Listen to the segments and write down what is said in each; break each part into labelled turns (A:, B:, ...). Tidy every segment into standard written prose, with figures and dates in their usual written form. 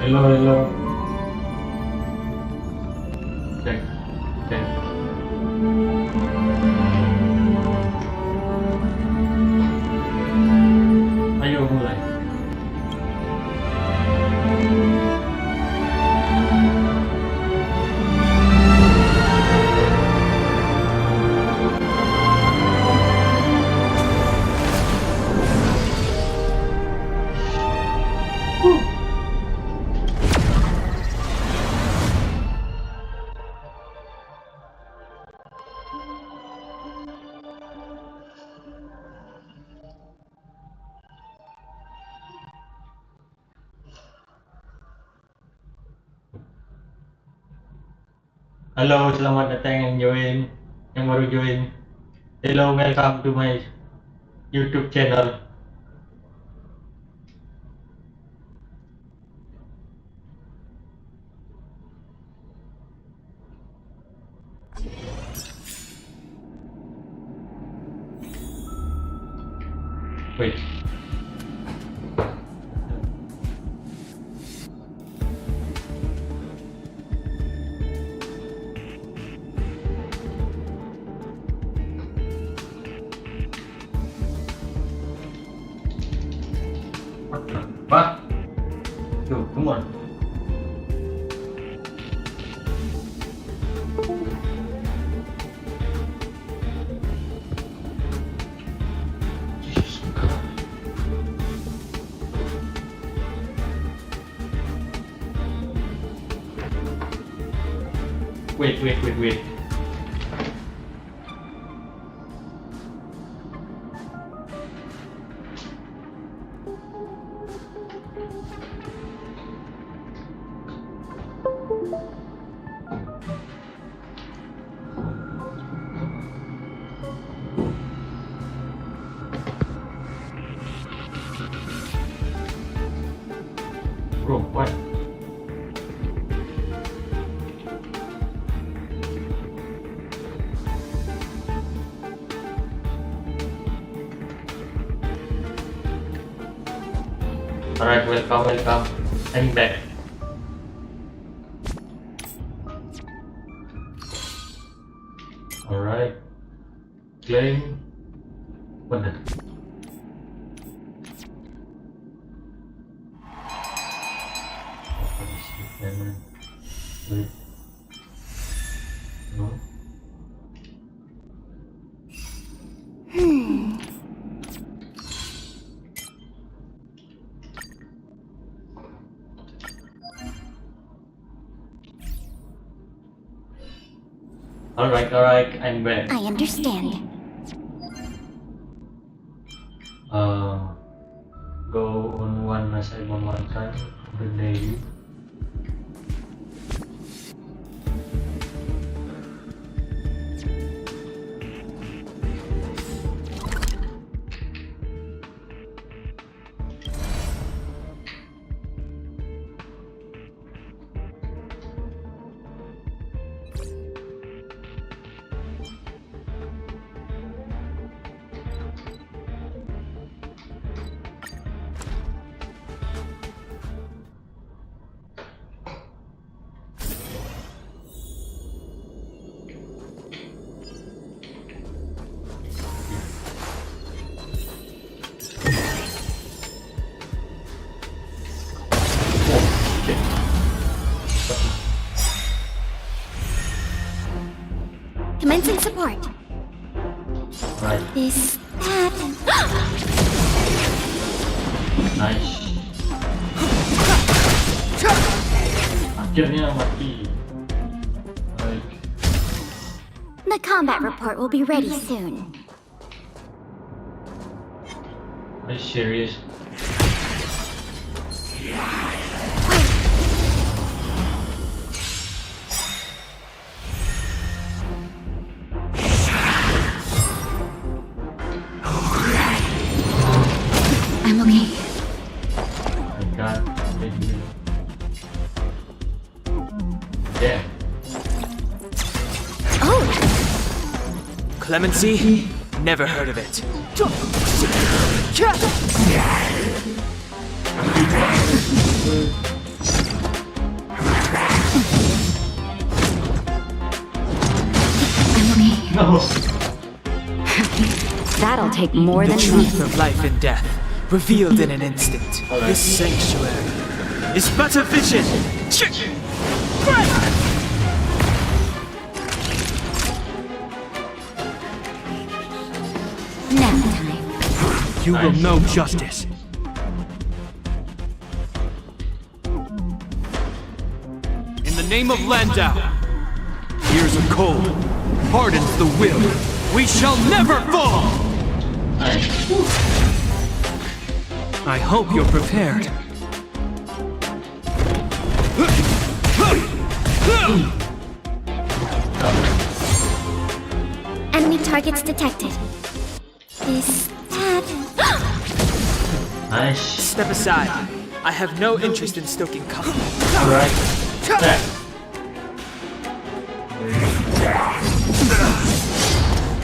A: Hello, hello. Cek, cek. Ayo mulai. Halo, selamat datang yang baru join. Hello, welcome to my YouTube channel. Wait. What? Dude, come on. Jesus God. Wait. Bro, what? Alright, welcome. I'm back. Alright. Claim. What the? Wait. No. Alright, I'm back.
B: I understand.
A: Go on one side one time. The day.
B: Commencing support.
A: Right.
B: This, that, and...
A: Nice. Akhirnya mati. Like.
B: The combat report will be ready soon.
A: Are you serious?
B: I'm okay.
A: I can't take you. Damn.
B: Oh,
C: Clemency? Never heard of it.
D: take more
C: The
D: than
C: truth
D: minutes.
C: of life and death, revealed in an instant.
A: Alright.
C: This sanctuary is but a vision.
D: Nap time.
C: You will
A: Nice.
C: know justice. In the name of Landau, here's a cold, hardens the will. We shall never fall!
A: Nice.
C: I hope you're prepared.
B: Enemy targets detected. This tab.
A: Nice.
C: Step aside. I have no interest in stoking conflict.
A: Alright. There.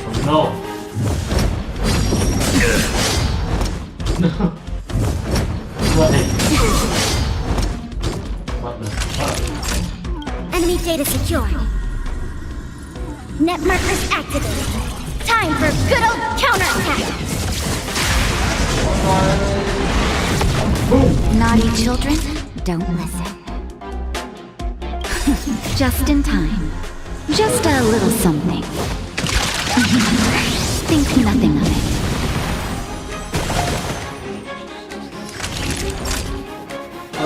A: Oh no. No. What the? What the fuck?
B: Enemy data secured. Net markers activated. Time for good old counterattack.
D: Naughty children, don't listen. Just in time. Just a little something. Think nothing of it.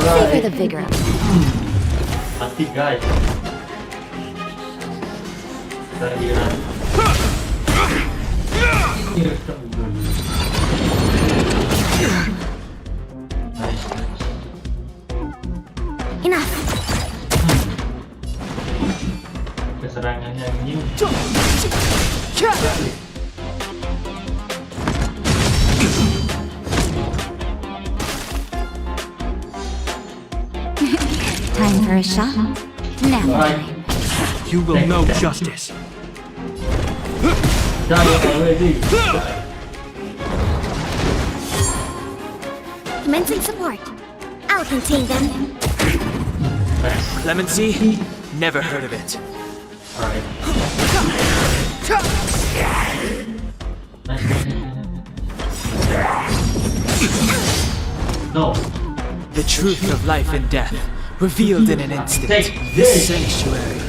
D: Savor the vigor of it.
A: Mati guys. Kehadiran. Nice, nice.
B: Enough.
A: Keserangannya ini
D: Time for a shot. Nap
A: Alright.
D: time.
C: You will know justice.
A: Die already.
B: Commencing support. I'll contain them.
A: Nice.
C: Clemency? Never heard of it.
A: Alright. Nice. No.
C: The truth of life and death, revealed in an instant.
A: Take
C: This
A: this.
C: sanctuary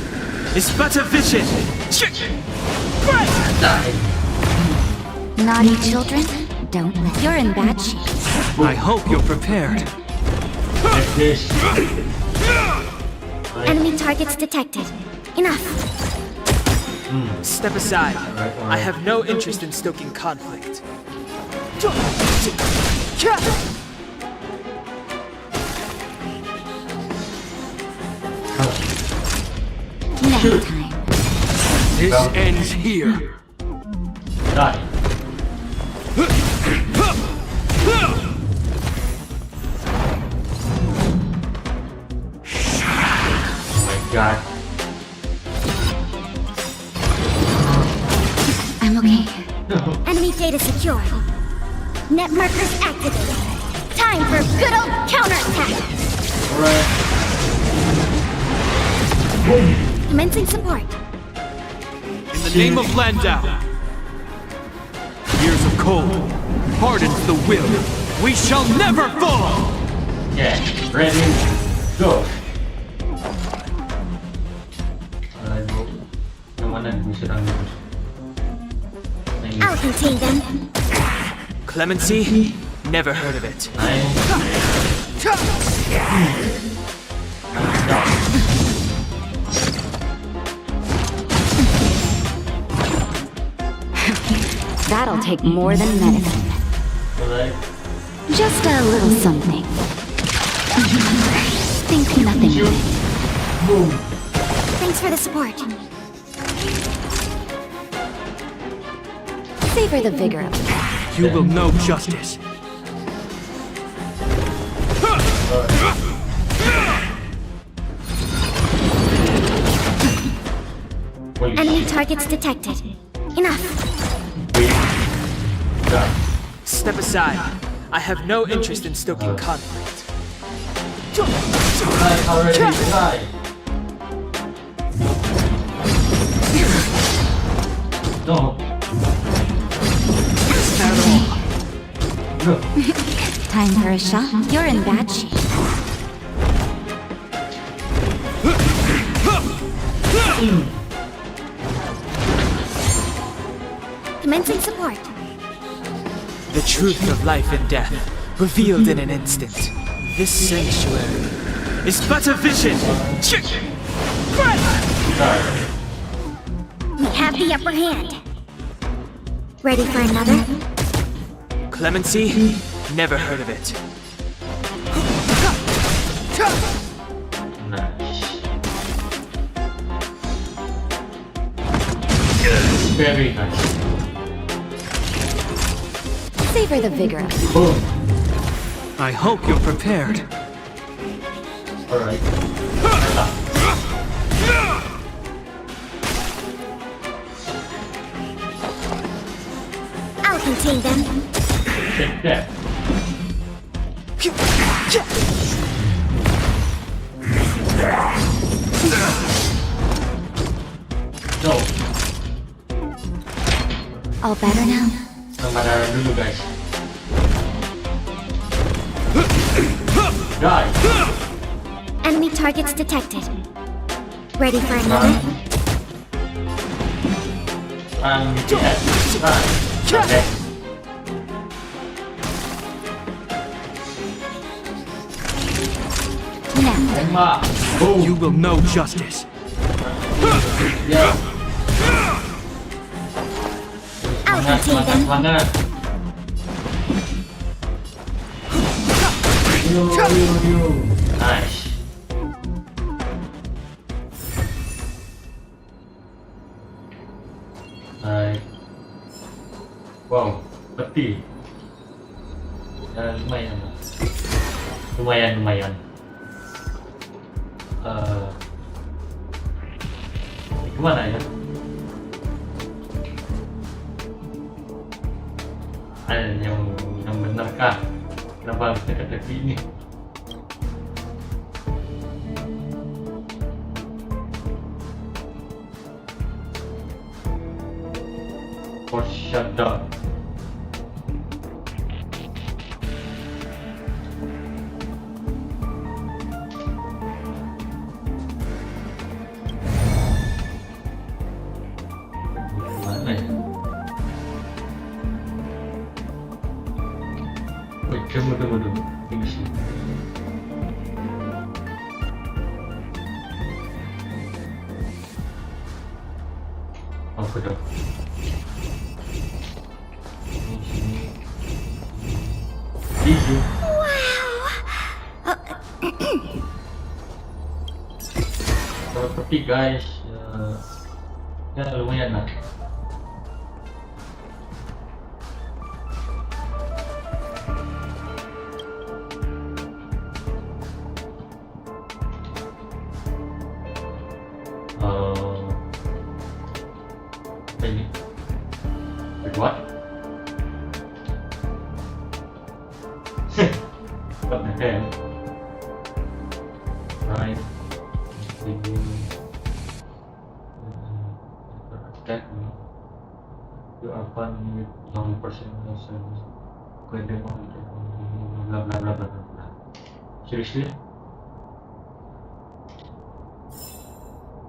C: is but a vision.
A: Die.
D: Naughty children, don't let. You're in bad shape.
C: I hope you're prepared.
A: Like this.
B: Enemy targets detected. Enough.
C: Step aside.
A: Alright, alright.
C: I have no interest in stoking conflict.
D: Nap time.
C: This ends here.
A: Die. Oh my god.
D: I'm okay.
B: Enemy data secured. Net markers activated. Time for good old counterattack.
A: Alright.
B: Commencing support.
C: In the name of Landau, here's a cold, hardens the will. We shall never fall!
A: Yeah. Ready. Go. Alright, bro. Yang mana yang bisa serang dulu? Yang
B: I'll
A: ini.
B: contain them.
C: Clemency? Never heard of it.
A: Nice.
D: That'll take more than medicine.
A: Alright.
D: Just a little something. Think nothing of it.
A: Boom.
B: Thanks for the support.
D: Savor the vigor of it.
C: You will know justice.
A: Holy
B: Enemy
A: shit.
B: targets detected. Enough.
A: Die.
C: Step aside. I have no interest in stoking conflict.
A: Die already. Die. No.
C: Shadow
A: No.
D: Time for a shot. You're in bad shape.
B: Commencing support.
E: The truth of life and death, revealed in an instant. This sanctuary is but a vision.
A: Sorry.
B: We have the upper hand. Ready for another?
E: Clemency? Never heard of it.
A: Nice. Very nice.
D: Savor the vigor of it.
A: Boom.
E: I hope you're prepared.
A: Alright.
B: I'll contain them.
A: Take that. No.
D: All better now?
A: Samadara dulu guys. Die.
B: Enemy targets detected. Ready for another?
A: Yes. Okay.
D: Now,
A: Tembak. Boom.
E: You will know justice.
A: Ya.
B: I'll
A: Semangat,
B: contain
A: semangat,
B: them.
A: semangat. Yo. Nice. Baik. Wow, peti. Ya, lumayan lah. Lumayan. Ini kemana ya? Ada yang benar kah? Kenapa harus dekat-dekat ini? Force shutdown. Mana ya? Wait, tunggu. Ini sih. Apa dah? Easy. Kalau peti guys, ya lumayan lah. Apa ini? Wait, what? What the hell? Right. Attack me. You are fun with long person service. Blah blah blah. Seriously?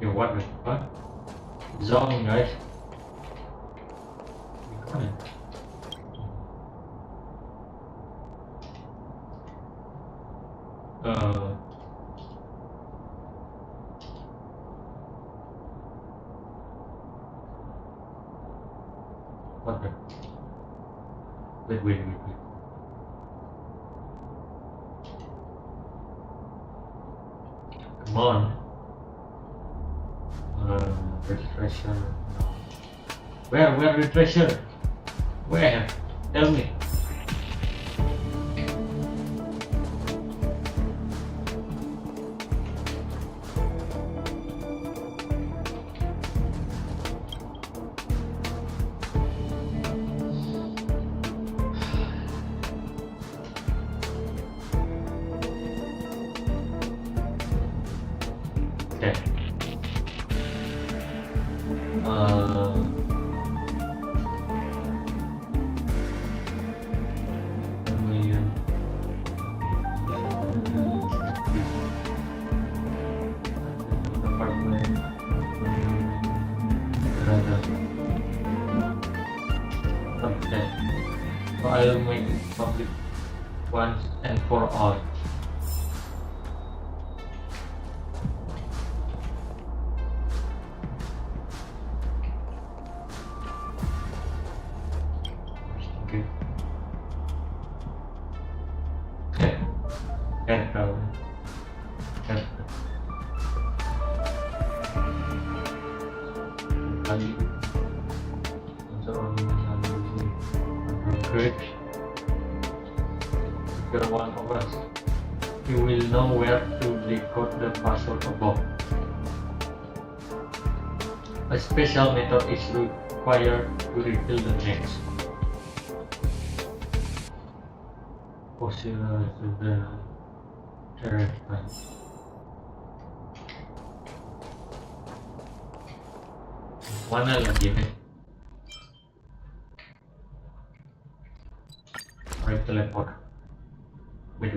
A: Yo, what? Zone, guys. Come on. What the? Wait. Come on. Where's the treasure? Where the treasure? Where? Tell me. Okay. I'll make it public once and for all. Okay. Careful. Careful. Kali. Good. If you're one of us, you will know where to decode the password above. A special method is required to reveal the text. Possible to the terrifying. Mana lagi nih? Right teleport. Wait.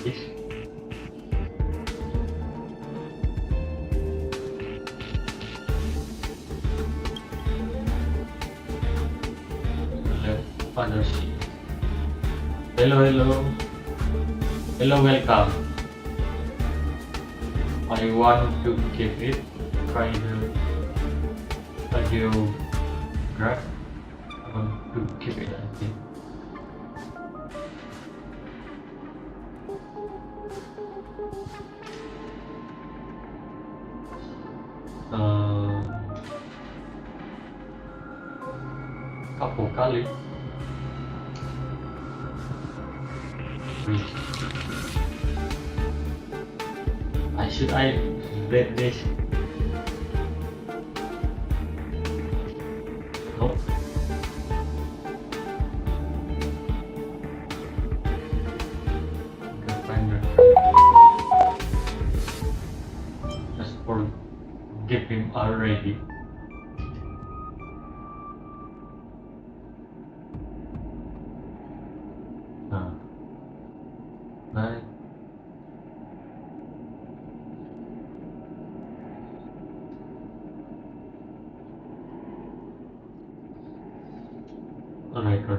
A: This. Others. Hello, welcome. I want to give it try the audiograph. I want to keep it, I think. Couple kali. Should I read this? No. Finder. Just forgive him already. Right. Alright.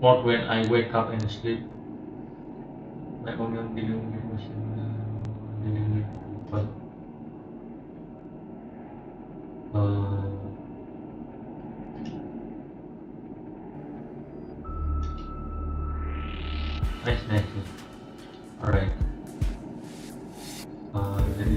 A: What when I wake up and sleep? My own dealing with people. Nice. Alright. Jadi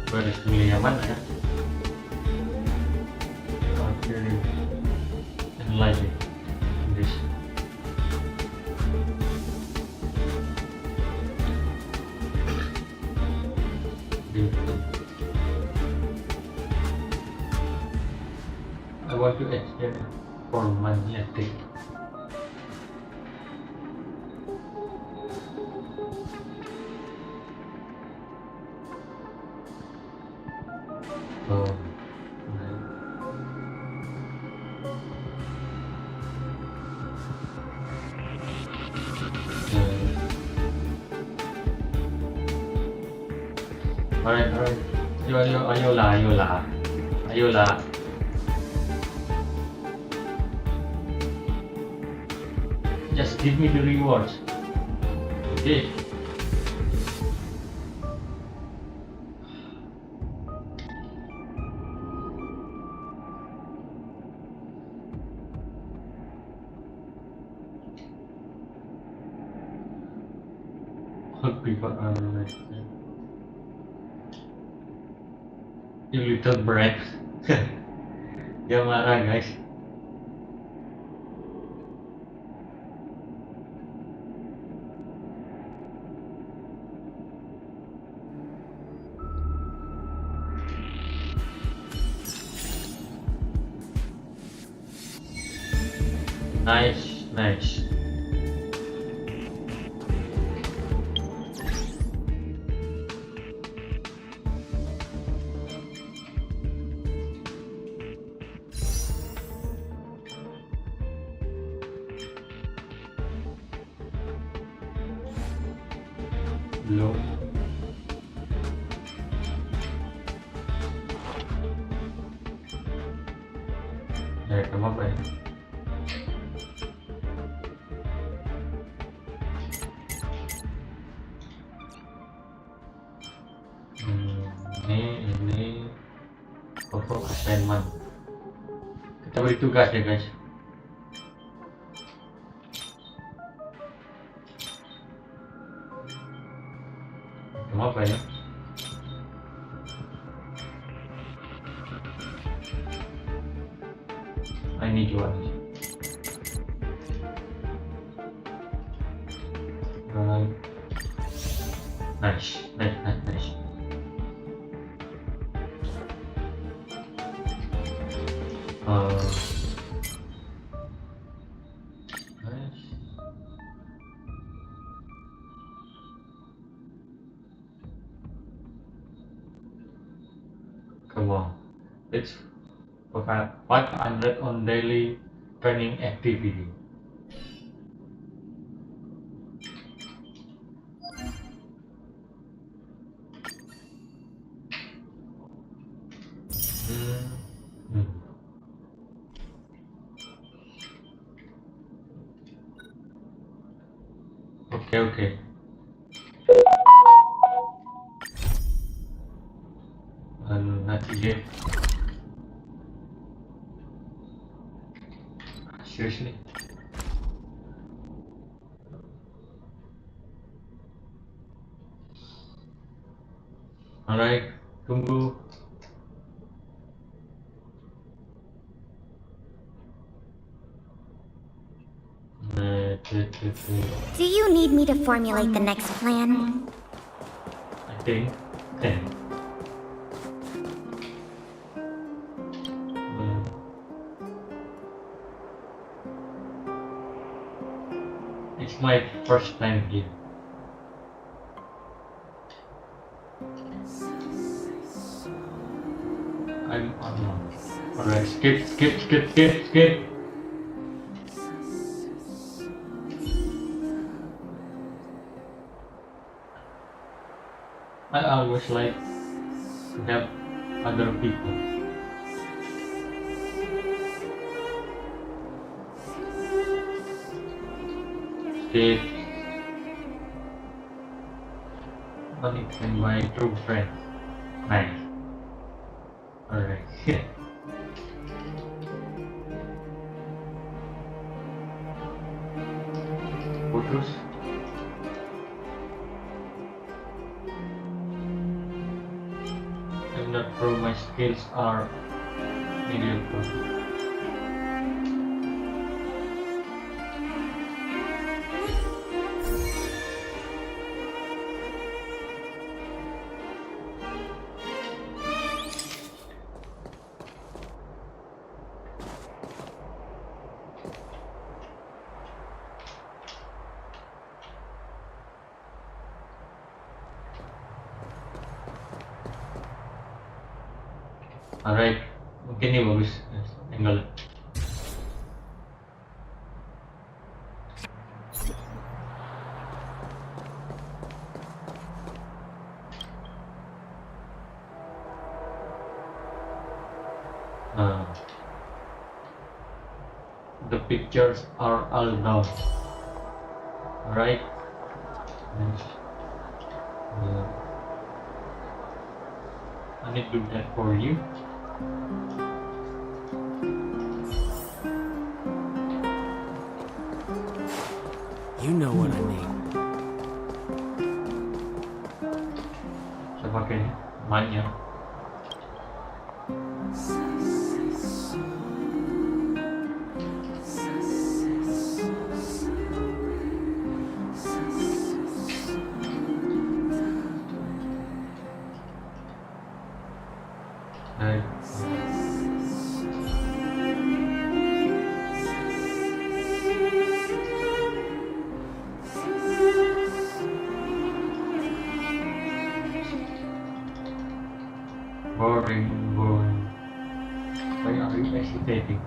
A: baris milih yang mana ya? And lightly this. I want to exchange for money, I think. Alright. Ayolah. Just give me the rewards. Okay. People are like you little brat. Dia marah guys. Nice, nice. Belum. Kamu apa ya? Ini pokok assignment. Kita beri tugas ya guys. Kamu apa ya? Ini jual. Nice, nice, nice, nice. Nice. Come on, it's 500 on daily training activity. Okay. Nanti game. Seriously. Alright, tunggu.
B: Do you need me to formulate the next plan?
A: I think 10. It's my first time here. I'm unknown. Alright, skip. I always like to help other people. Skip. Money can buy true friends. Nice. Alright. Photos. I'm not sure my skills are mediocre. Alright, mungkin ini bagus angle. The pictures are all down. Alright. I need to do that for you.
E: You know what I mean.
A: Saya pakai mic-nya. Boring, boring. Why are you hesitating?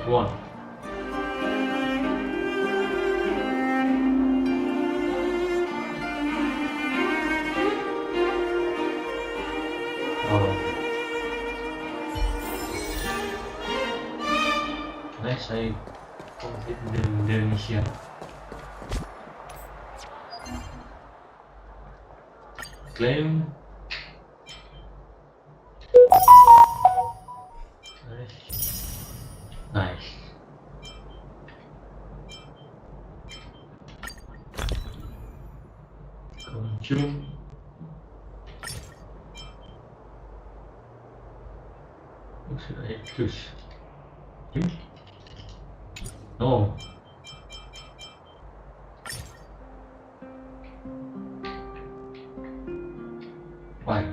A: One. Oh. Next, I complete the mission. Claim. Nice. Consume. What should I choose? No. Why?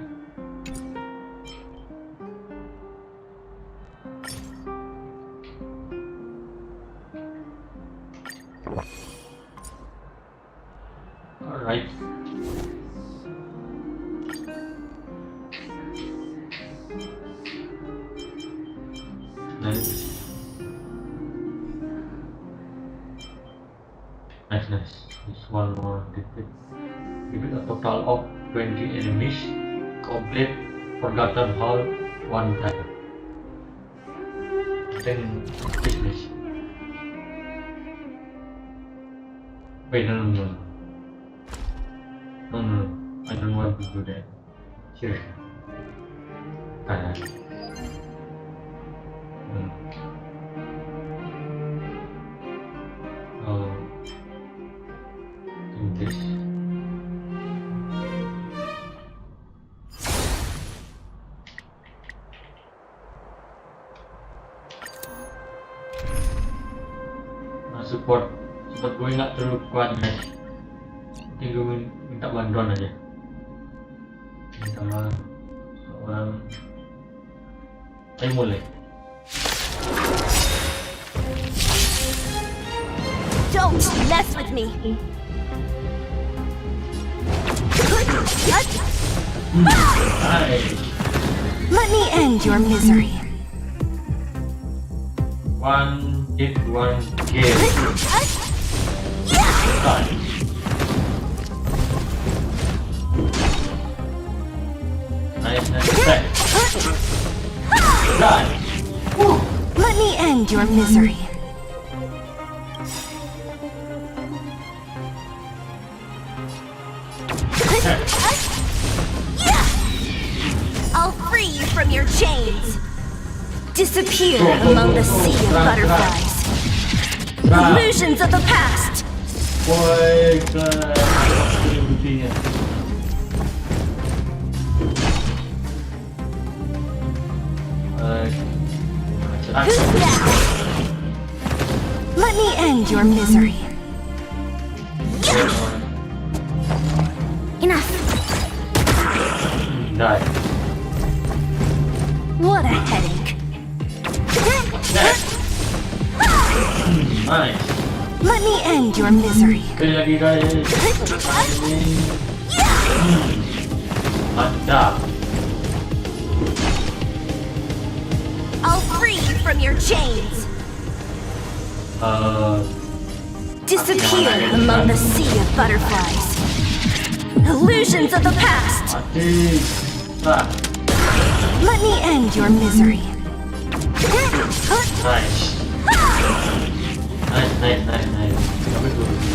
A: Alright. Nice. Nice. This one more defeat. Give it a total of 20 enemies. Complete Forgotten Hall one time. Then business. Wait, no. I don't want to do that. Sure. Oh. Do this. Support gue nggak terlalu kuat guys. Mungkin gue minta bantuan aja sama seorang. Saya mulai.
B: Don't mess with me.
A: Hai.
B: Let me end your misery.
A: One hit, one kill. Nice. Nice.
B: Let me end your misery. I'll free you from your chains. Disappear among the sea of butterflies. Illusions of the past.
A: Boy,
B: Who's next? Let me end your misery.
D: Enough.
A: Die.
B: What a headache.
A: Nice.
B: Let me end your misery.
A: Sekali lagi guys. Mantap.
B: I'll free you from your chains. Disappear among the sea of butterflies. Illusions of the past.
A: Mati. Ah,
B: Let me end your misery.
A: nice. Nice.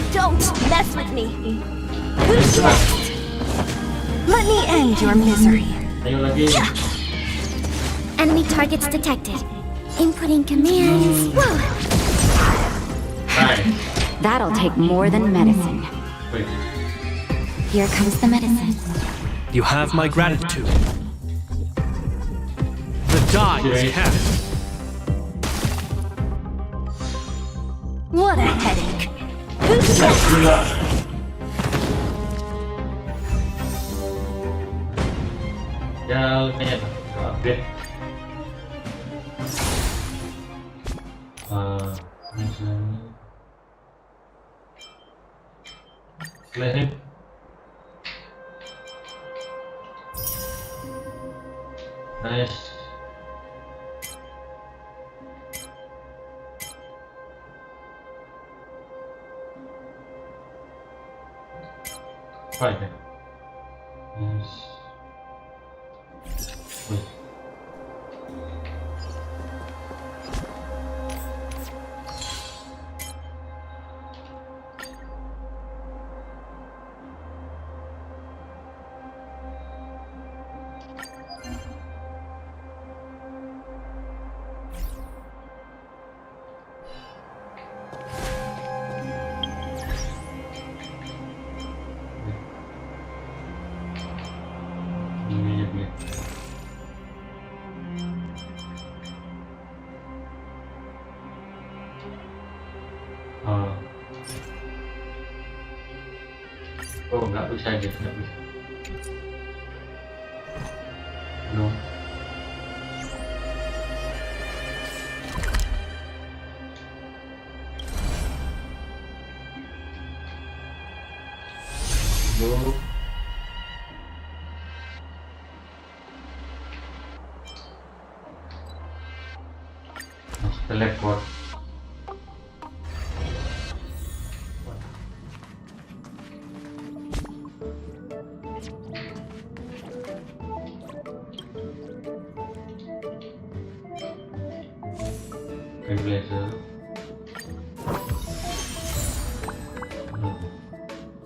B: Don't mess with me. Who's next? Let me end your misery.
A: Ayo lagi.
D: Enemy targets detected. Inputting commands. Whoa.
A: Nice.
D: That'll take more than medicine.
A: Wait.
D: Here comes the medicine.
C: You have my gratitude. The die is cast.
B: What a headache. Who's next?
A: Gila. Ya, lumayan. update. Misalnya claim nice. Fine. Yes. Wait. Ini aja beli. Oh, nggak bisa aja, nggak bisa. Belum. Belum. Harus teleport. Blazer.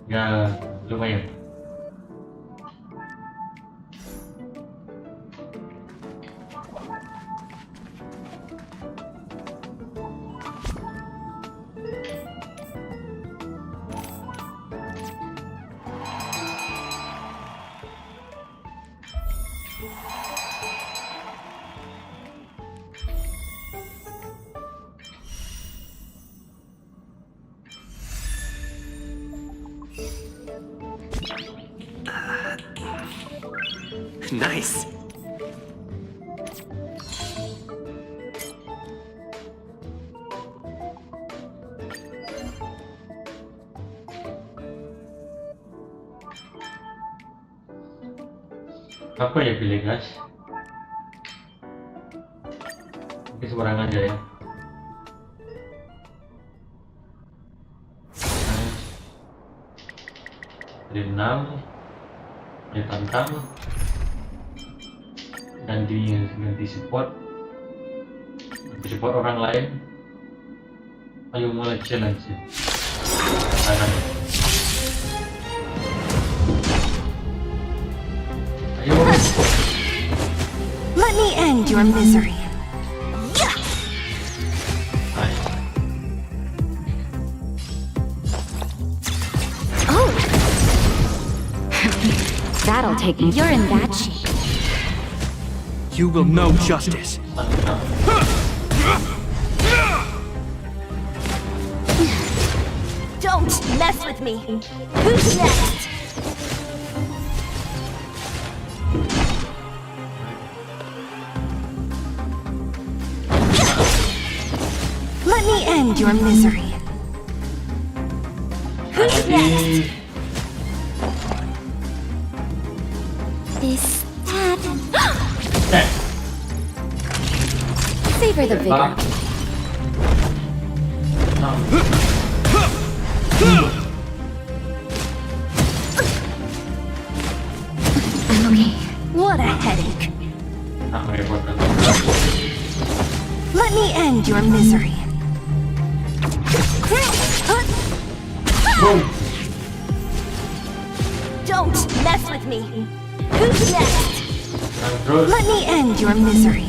A: Ya, lumayan.
E: Nice.
A: Apa ya pilih guys? Oke, sembarangan aja ya. Dari 6 ya tantang ganti support orang lain. Ayo mulai challenge ya. Kanan. Ayo.
B: Let me end your misery.
A: Nice.
B: Oh,
D: That'll take you. You're in bad shape.
C: You will know justice.
A: Tantang.
B: don't mess with me. Who's next? Let me end your misery. Who's next?
D: This, that. Savor the vigor. I'm okay.
B: What a headache. Let me end your misery. Don't mess with me. Who's next? Let me end your misery.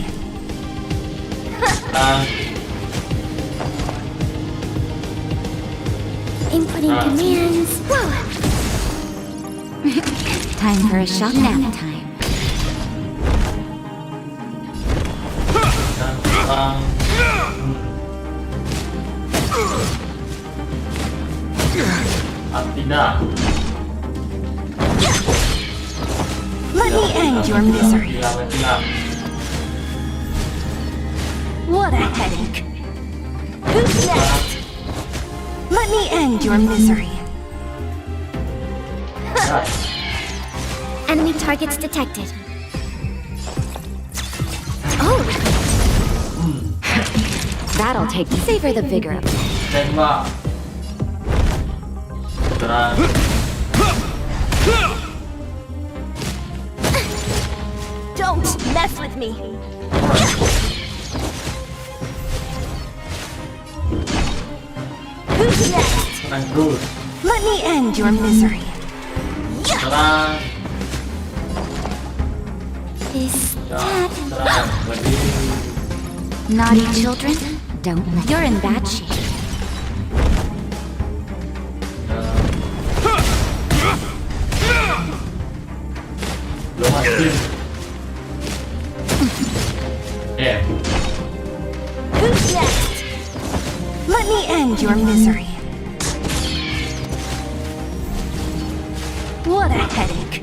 D: Inputting commands. Whoa. Time for a shock nap time.
A: Tidak.
B: Let me end your misery.
A: Tidak.
B: What a headache. Who's next? Let me end your misery.
D: Enemy targets detected. Oh! That'll take. Savor the vigor of it.
A: Tembak. Serang.
B: Don't mess with me. Who's next?
A: Serang terus.
B: Let me end your misery.
A: Serang.
D: Is
A: Ya,
D: that
A: serang. Berdiri.
D: naughty children? Don't let. You're in bad shape.
A: Belum mati. Damn.
B: Who's next? Let me end your misery. What a headache.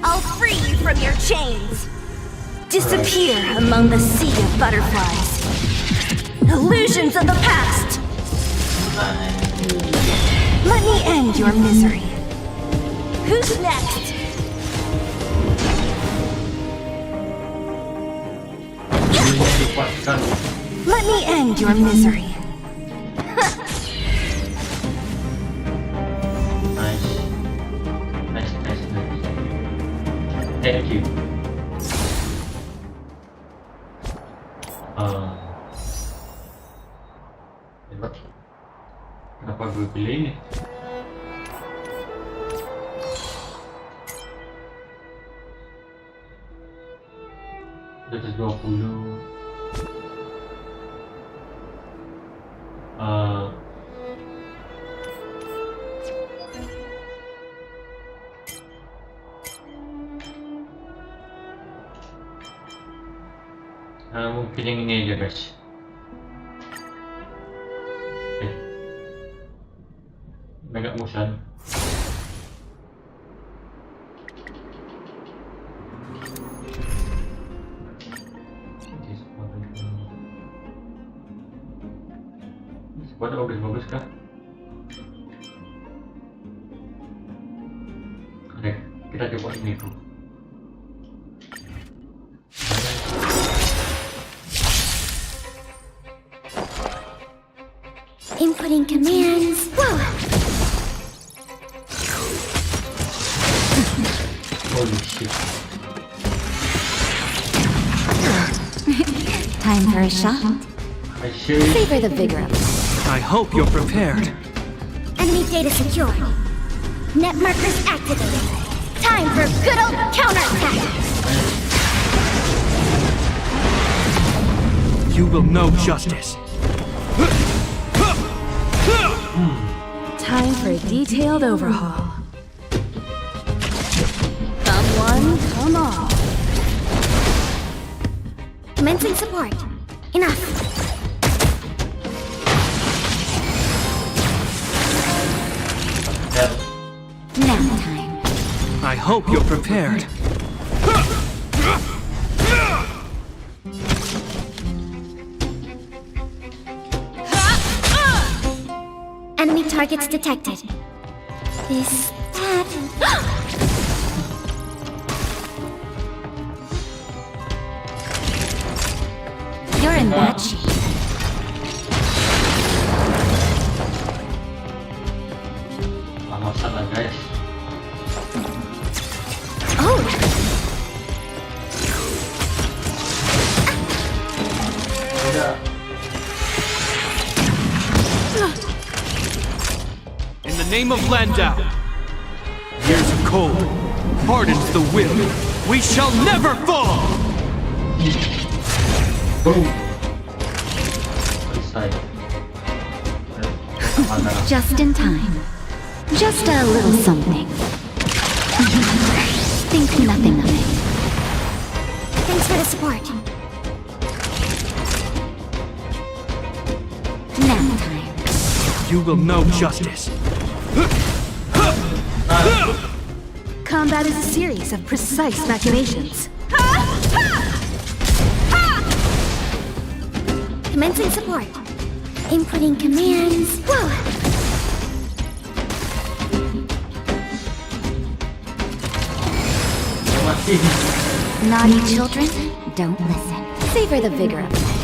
B: I'll free you from your chains. Disappear among the sea of butterflies. Illusions of the past. Let me end your misery. Who's next?
A: Ini dikuatkan.
B: Let me end your misery.
A: Nice. Nice. Thank you. Hebat. Kenapa gue pilih ini? Udah 20. Mungkin yang ini aja guys. Mega motion. Squad bagus kah? Oke, kita coba ini tuh.
D: Inputting commands. Whoa!
A: Holy shit.
D: Time for a shot.
A: I should.
D: Savor the vigor of it.
C: I hope you're prepared.
D: Enemy data secured. Net markers activated. Time for good old counterattack.
C: You will know justice.
B: Time for a detailed overhaul. Come one, come all.
D: Commencing support. Enough. Now time.
C: I hope you're prepared.
D: Enemy targets detected. Is that... You're in bad shape.
A: Lamasan lah guys.
D: Oh!
A: Tidak.
C: In the name of Landau, here's a code. Hardens the will. We shall never fall!
A: Boom. Selesai. Mana?
D: Just in time. Just a little something. Think nothing of it. Thanks for the support. Now time.
C: You will know justice.
B: Combat is a series of precise machinations.
D: Commencing support. Inputting commands. Whoa!
A: Masih.
D: Naughty children, don't listen. Savor the vigor of life.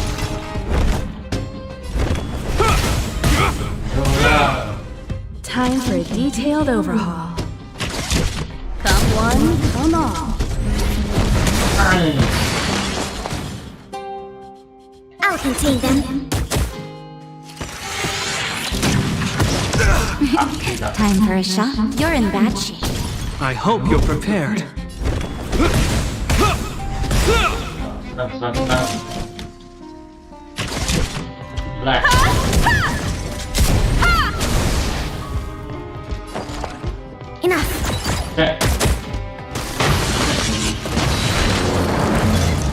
B: Time for a detailed overhaul. Come one, come all.
D: I'll contain them. Time for a shot. You're in bad shape.
C: I hope you're prepared.
A: Senang. Black.
D: Enough.
A: Okay.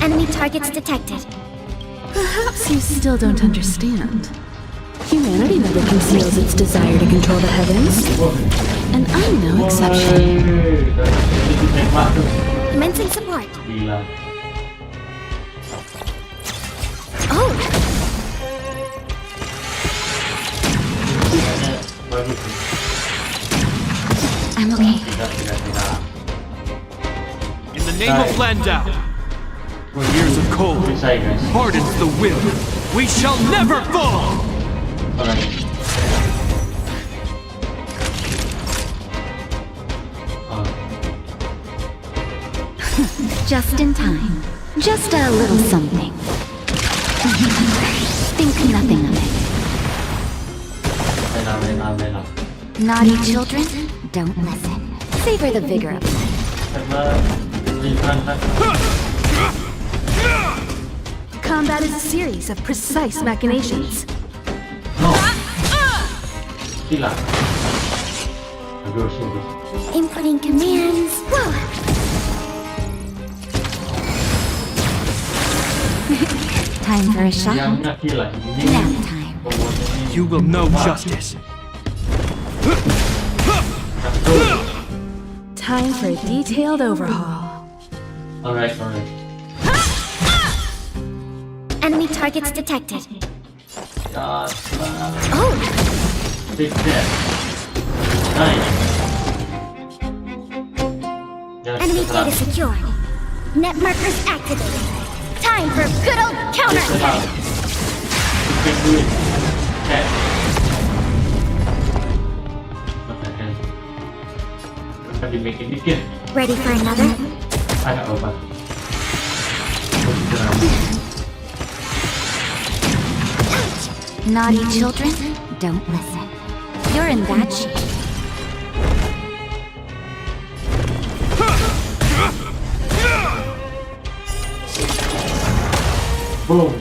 D: Enemy targets detected.
B: Perhaps you still don't understand. Humanity never conceals its desire to control the heavens, and I'm no exception.
D: Commencing support.
A: Gila.
D: Oh,
A: Bagus.
D: I'm okay.
A: Tidak.
C: In the name of Landau, where years of cold
A: Selesai guys.
C: hardens the will, we shall never fall!
A: Alright.
D: Just in time. Just a little something. Think nothing of it.
A: Mena.
D: Naughty children, don't listen. Savor the vigor of life.
B: Combat is a series of precise machinations.
A: No. Gila. Bagus.
D: Inputting commands. Whoa! Time for a shot.
A: Diamnya gila. Ini
D: Nap time.
A: kombonya
C: You will know justice.
B: Time for a detailed overhaul.
A: Alright.
D: Enemy targets detected.
A: Ya,
D: Oh,
A: take that. Nice. Ya,
D: enemy
A: setelah-
D: data secured. Net markers activated. Time for good old counterattack.
A: You can do it. Okay. What the hell? Kenapa dibikin dikit?
D: Ready for another?
A: Ada apa?
D: Naughty children, don't listen. You're in bad shape.
A: Boom.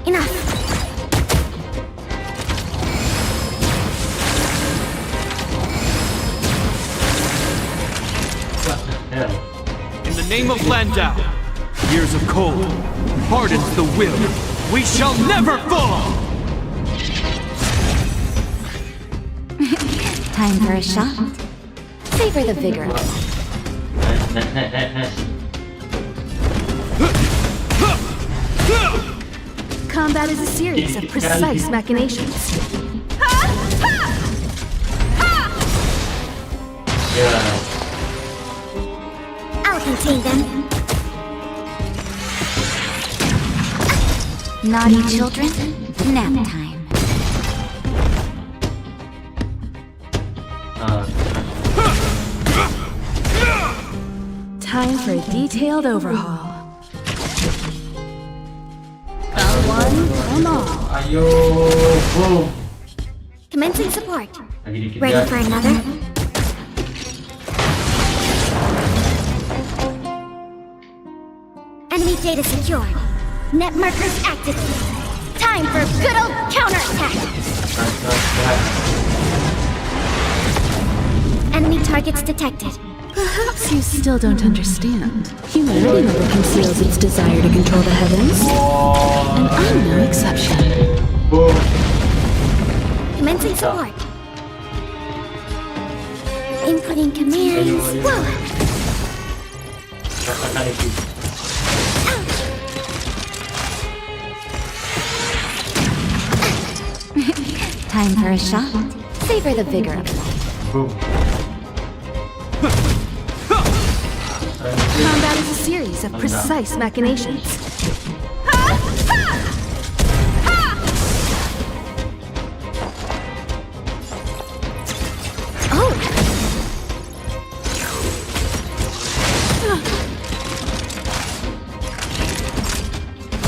D: Enough.
A: What the hell?
C: In the name of Landau, years of cold hardens the will, we shall never fall!
D: Time for a shot. Savor the vigor of life.
A: Nice.
B: Combat is a series of precise machinations.
A: Ya,
D: I'll contain them. Naughty children, nap time.
B: Time for a detailed overhaul. Come one, come all.
A: ayo, boom.
D: Commencing support.
A: Lagi dikit
D: Ready
A: ya.
D: for another? Enemy data secured. Net markers activated. Time for good old counterattack. Enemy targets detected.
B: Perhaps you still don't understand. Humanity never conceals its desire to control the heavens, and I'm no exception.
A: Boom.
D: Commencing support. Inputting commands. Whoa!
A: Rasakan itu.
B: Time for a shot. Savor the vigor of life.
A: Boom.
B: Combat is a series of precise machinations. Oh!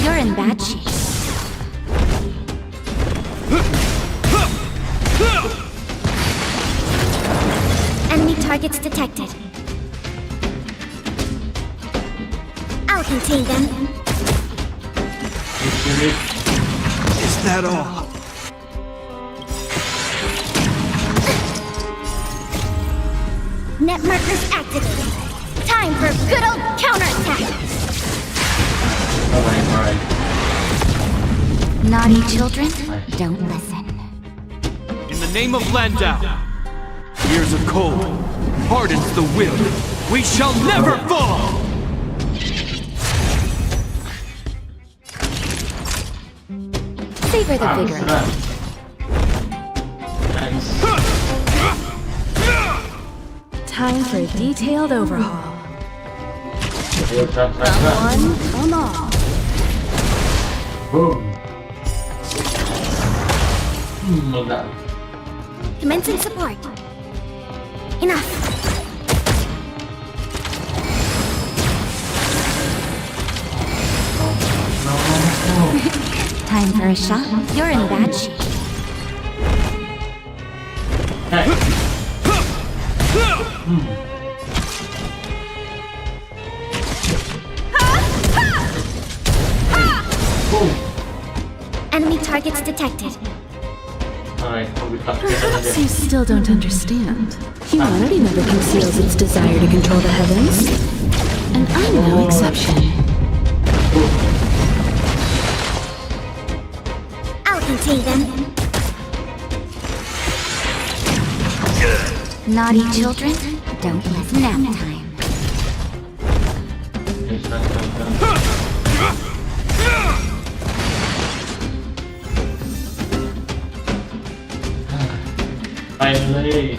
B: You're in bad shape.
D: Enemy targets detected. I'll contain them.
C: Is that all?
D: Net markers activated. Time for a good old counterattack.
A: Alright.
B: Naughty children, don't listen.
C: In the name of Landau, here's a cold, hardens the will. We shall never fall!
B: Savor the vigor of life.
A: Nice.
B: Time for a detailed overhaul.
A: Ayo, serang.
B: One, come on.
A: Boom. Meledak.
D: Commencing support. Enough.
B: Time for a shot. You're in bad shape.
A: Hey. Boom.
D: Enemy targets detected.
A: Alright, we talk
B: Perhaps you still don't understand. Humanity never conceals its desire to control the heavens. And I'm no exception.
D: I'll contain them.
B: Naughty children, don't listen. Nap time.
A: Finally.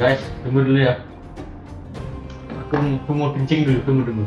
A: Guys, tunggu dulu ya. Aku mau kencing dulu, tunggu.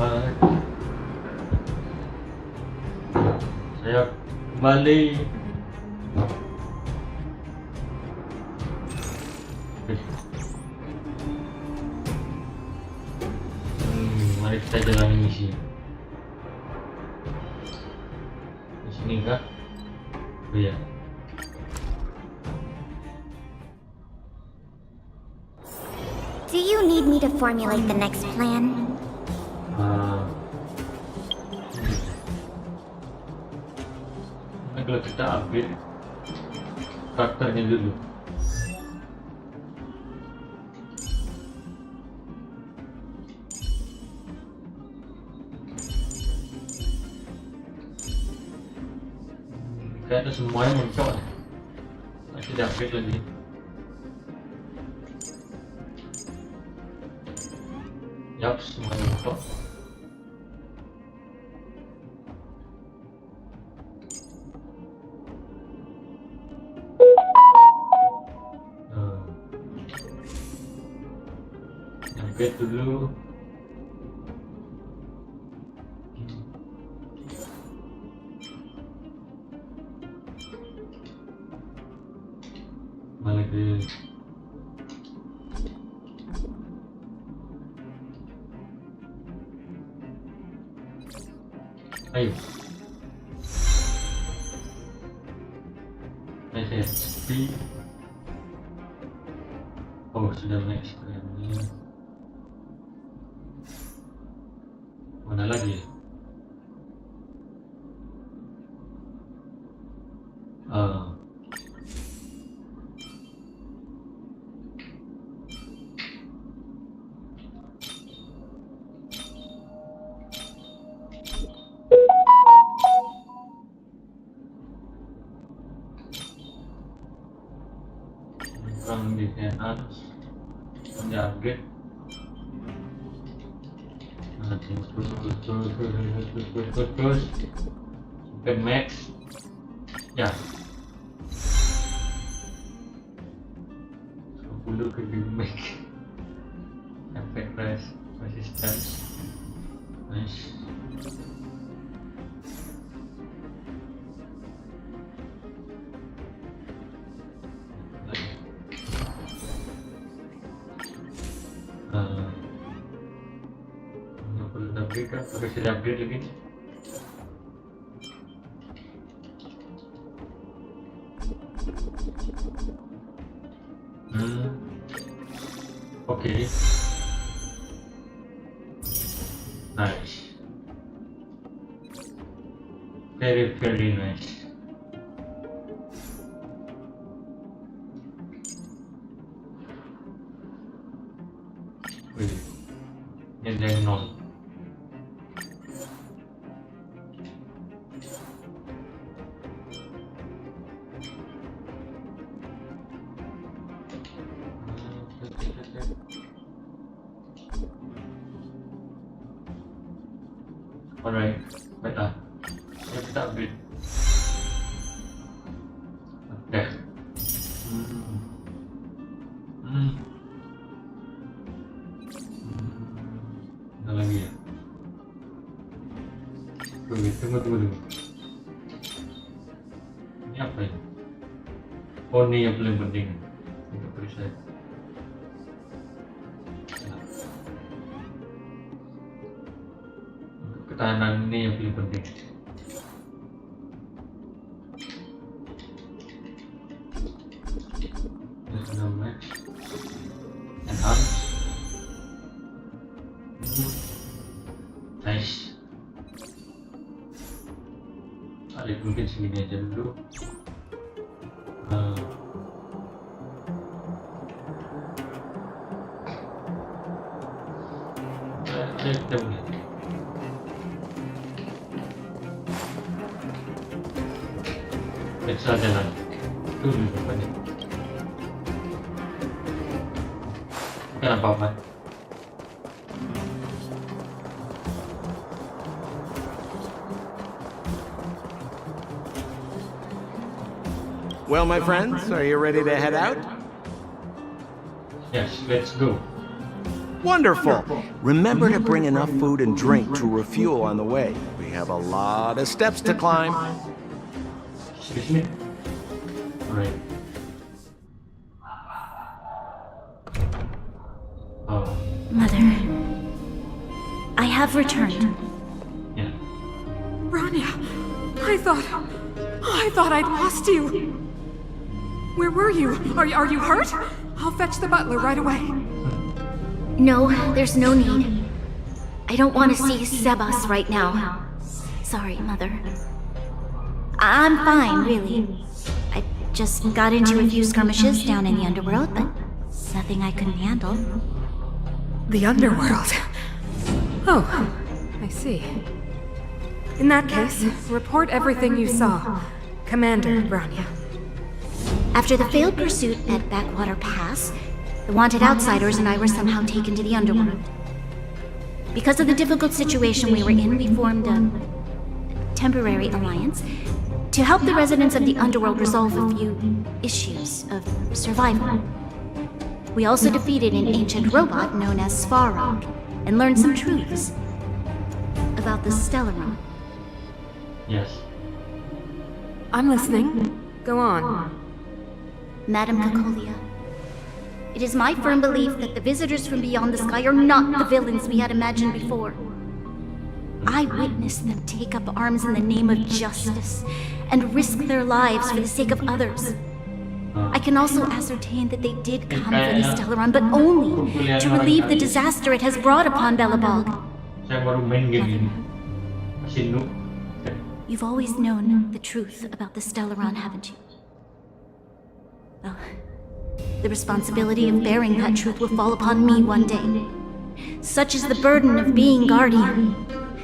A: banget. Saya kembali. Mari kita jalani misi. Di sini kah? Oh iya.
D: Do you need me to formulate the next plan?
A: Kalau kita upgrade karakternya dulu. Kayaknya semuanya muncul. Masih di upgrade lagi. Yap, semuanya muncul. Upgrade dulu. Balik dulu. Ayo. SSP. Oh, sudah naik sekarang. Mana lagi ya? Kurang di enhance, upgrade. Terus sampai max ya 10 ke max. Efek resistance nice. Kan harus di-upgrade lagi. Oke. Nice. Very nice. Wih, yang nol. Alright, baiklah. Ya kita upgrade. Oke. Ada lagi ya? Tunggu. Ini apa ini? Oh, ini yang paling penting untuk preset. Ketahanan ini yang paling penting. Enhance. Nice. Mungkin segini aja dulu. Kita boleh. Periksa jalan dulu rupanya. Bukan apa-apa.
C: Well, my friends, are you ready to head out?
A: Yes, let's go.
F: Wonderful. Remember to bring enough food and drink to refuel on the way. We have a lot of steps to climb.
A: Excuse me. Alright. Oh,
B: Mother, I have returned.
A: yeah.
G: Bronya, I thought I'd lost you. Where were you? Are you hurt? I'll fetch the butler right away.
D: No, there's no need. I don't want to see Sebas right now.
B: Sorry, Mother. I'm fine, really. I just got into a few skirmishes down in the underworld, but nothing I couldn't handle.
G: The underworld. Oh, I see. In that case, report everything you saw. Commander Bronya.
B: After the failed pursuit at Backwater Pass, the wanted outsiders and I were somehow taken to the underworld. Because of the difficult situation we were in, we formed a temporary alliance to help the residents of the underworld resolve a few issues of survival. We also defeated an ancient robot known as Svarog and learned some truths about the Stellaron.
A: Yes.
G: I'm listening. Go on.
B: Madam Cacolia, it is my firm belief that the visitors from beyond the sky are not the villains we had imagined before. I witnessed them take up arms in the name of justice and risk their lives for the sake of others. I can also ascertain that they did come for the Stellaron, but only to relieve the disaster it has brought upon Belobog.
A: Saya baru main game ini. Masih noob.
B: You've always known the truth about the Stellaron, haven't you? Well, the responsibility of bearing that truth will fall upon me one day. Such is the burden of being guardian,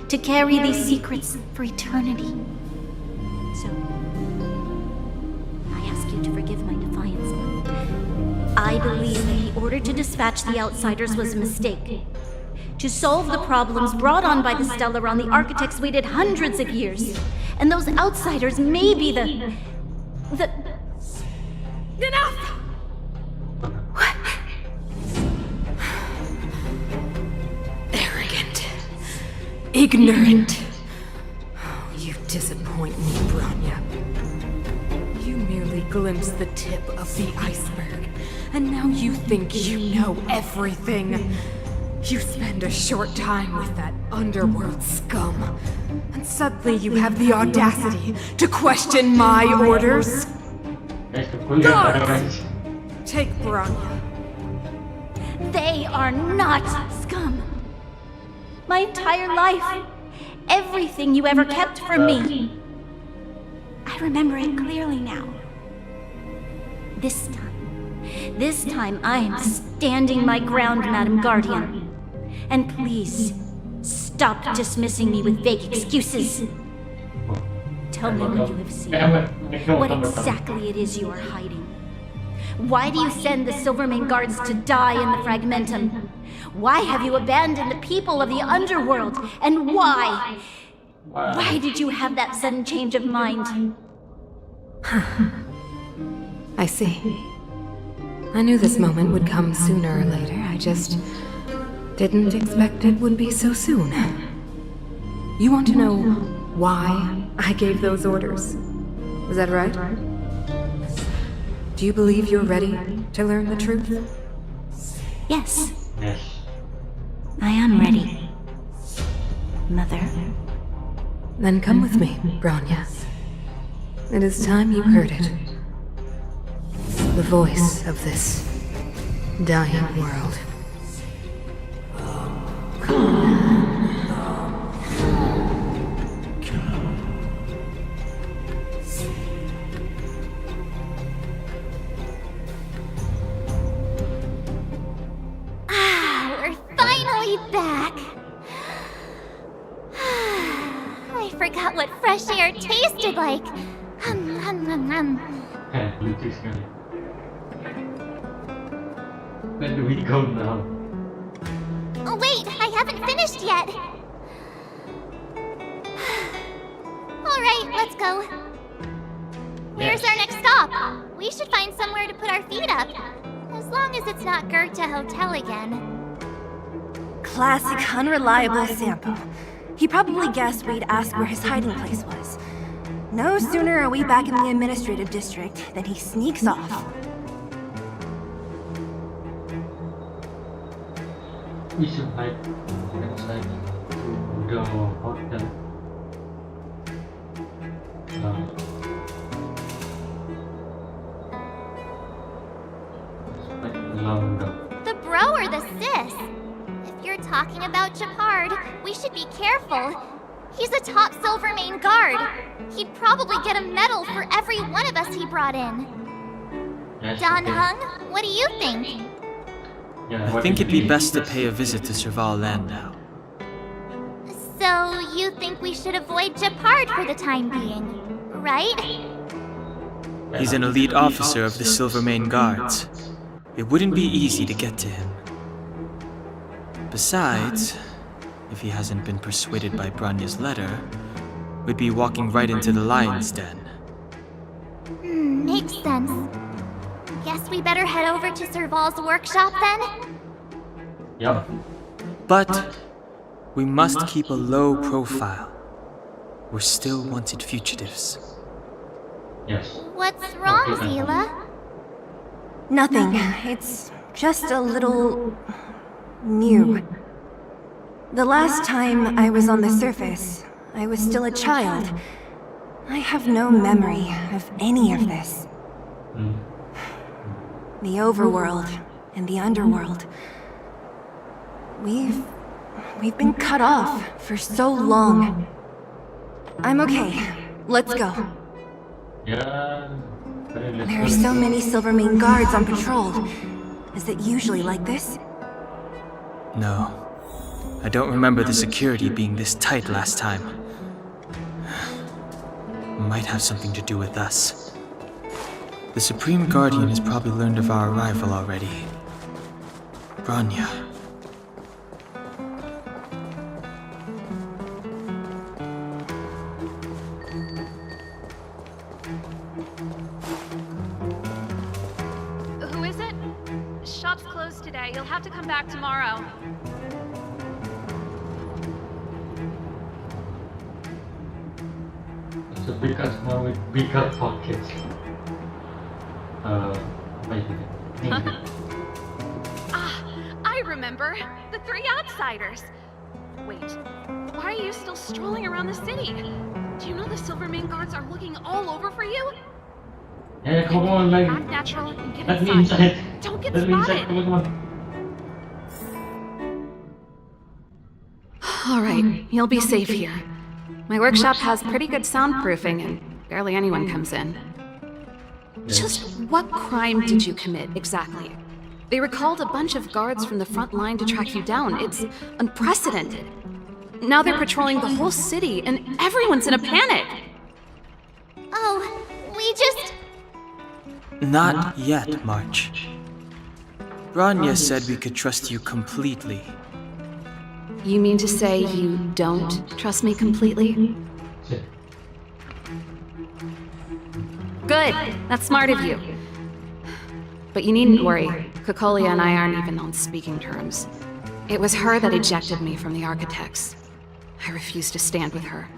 B: to carry these secrets for eternity. So, I ask you to forgive my defiance. I believe that the order to dispatch the outsiders was a mistake. To solve the problems brought on by the Stellaron, the architects waited hundreds of years. And those outsiders may be the...
G: Enough! Arrogant. Ignorant. Oh, you disappoint me, Bronya. You merely glimpsed the tip of the iceberg, and now you think you know everything. You spend a short time with that underworld scum, and suddenly you have the audacity to question my orders?
A: Guys, kuliah ada guys.
G: Take Bronya.
B: They are not scum. My entire life, everything you ever kept from me. I remember it clearly now. This time I am standing my ground, Madam Guardian. And please, stop dismissing me with vague excuses. Tell me what you have seen. What exactly it is you are hiding. Why do you send the Silvermane guards to die in the Fragmentum? Why have you abandoned the people of the underworld? And why? Why did you have that sudden change of mind?
G: I see. I knew this moment would come sooner or later. I just didn't expect it would be so soon. You want to know why I gave those orders? Is that right? Do you believe you're ready to learn the truth?
B: Yes,
A: Yes.
B: I am ready. Mother.
G: Then come with me, Bronya. It is time you heard it. The voice of this dying world.
D: We're finally back. I forgot what fresh air tasted like.
A: Lucu sekali. Where do we go now?
D: Oh, wait, I haven't finished yet. All right, let's go. Where's our next stop? We should find somewhere to put our feet up. As long as it's not Goethe Hotel again.
H: Classic unreliable Sampo. He probably guessed we'd ask where his hiding place was. No sooner are we back in the administrative district than he sneaks off.
A: We should hide inside the hotel.
D: The bro or the sis? If you're talking about Japard, we should be careful. He's a top Silvermane guard. He'd probably get a medal for every one of us he brought in.
A: Yes,
D: Dan
A: okay.
D: Hung, what do you think?
A: Yeah,
E: I think it'd be best to pay a visit to Serval Landau.
D: So, you think we should avoid Japard for the time being, right?
E: He's an elite officer of the Silvermane Guards. It wouldn't be easy to get to him. Besides, if he hasn't been persuaded by Branya's letter, we'd be walking right into the lion's den.
D: Makes sense. Guess we better head over to Serval's workshop then?
A: Yep.
E: But we must keep a low profile. We're still wanted fugitives.
A: Yes.
D: What's wrong, Zila?
H: Nothing. It's just a little... new. The last time I was on the surface, I was still a child. I have no memory of any of this. The overworld and the underworld. We've been cut off for so long. I'm okay. Let's go.
A: Yeah.
H: There are so many Silvermane guards on patrol. Is it usually like this?
E: No. I don't remember the security being this tight last time. Might have something to do with us. The Supreme Guardian has probably learned of our arrival already. Branya.
I: Who is it? Shop's closed today. You'll have to come back tomorrow.
A: It's a big customer with bigger pockets. Wait a minute.
I: I remember. The three outsiders. Wait, why are you still strolling around the city? Do you know the Silvermane guards are looking all over for you?
A: Yeah, come on, like,
I: Act natural and get
A: let me
I: inside.
A: inside.
I: Don't get
A: Let me inside,
I: spotted.
A: come on.
G: All right, you'll be safe here. My workshop has pretty good soundproofing and barely anyone comes in. Just what crime did you commit, exactly? They recalled a bunch of guards from the front line to track you down. It's unprecedented. Now they're patrolling the whole city and everyone's in a panic.
D: Oh, we just...
E: Not yet, March. Branya said we could trust you completely.
G: You mean to say you don't trust me completely? Good. That's smart of you. But you needn't worry. Kokolia and I aren't even on speaking terms. It was her that ejected me from the Architects. I refuse to stand with her.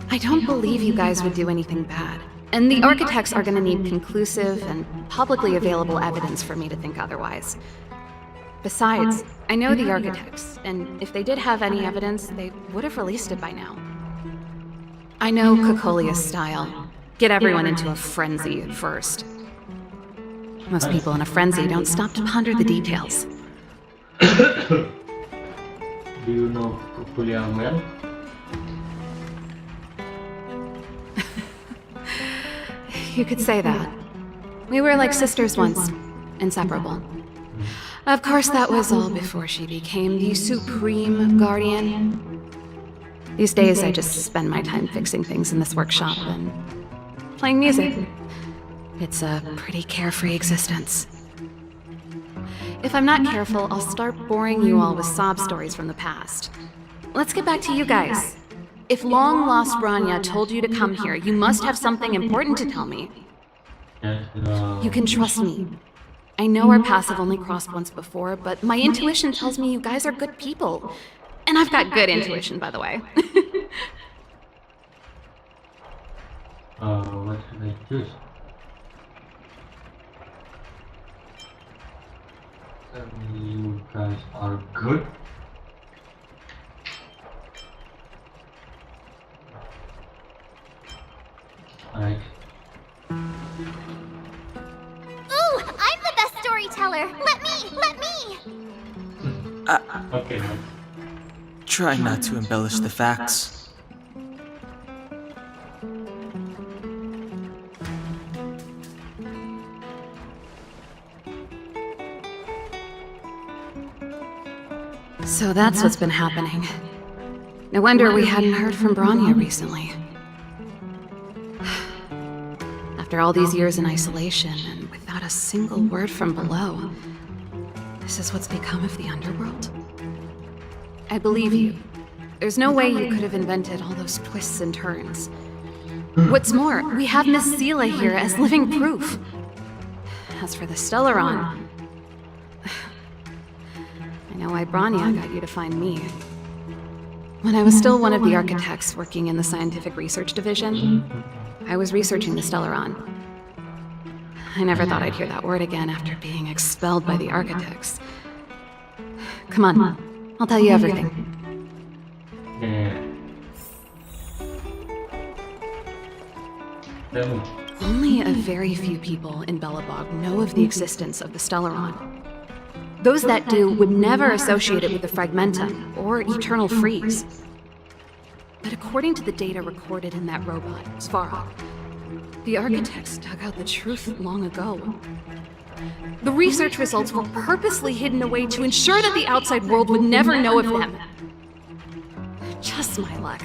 G: I don't believe you guys would do anything bad. And the Architects are gonna need conclusive and publicly available evidence for me to think otherwise. Besides, I know the Architects, and if they did have any evidence, they would have released it by now. I know Kokolia's style. Get everyone into a frenzy at first. Most people in a frenzy don't stop to ponder the details.
A: Do you know Kukulia well?
G: You could say that. We were like sisters once, inseparable. Of course, that was all before she became the Supreme Guardian. These days, I just spend my time fixing things in this workshop and playing music. It's a pretty carefree existence. If I'm not careful, I'll start boring you all with sob stories from the past. Let's get back to you guys. If long-lost Branya told you to come here, you must have something important to tell me.
A: Yes,
G: You can trust me.
I: I know our paths have only crossed once before, but my intuition tells me you guys are good people. And I've got good intuition, by the way.
A: What should I choose? You guys are good. Alright.
D: Ooh, I'm the best storyteller. Let me.
A: Okay.
E: Try not to embellish the facts.
I: So that's what's been happening. No wonder we hadn't heard from Bronya recently. After all these years in isolation and without a single word from below, this is what's become of the underworld? I believe you. There's no way you could have invented all those twists and turns. What's more, we have Miss Seela here as living proof. As for the Stellaron, I know why Bronya got you to find me. When I was still one of the architects working in the scientific research division, I was researching the Stellaron. I never thought I'd hear that word again after being expelled by the architects. Come on, I'll tell you everything.
A: Yeah. Tell me.
I: Only a very few people in Belobog know of the existence of the Stellaron. Those that do would never associate it with the Fragmentum or Eternal Freeze. But according to the data recorded in that robot, Svarog, the architects dug out the truth long ago. The research results were purposely hidden away to ensure that the outside world would never know of them. Just my luck.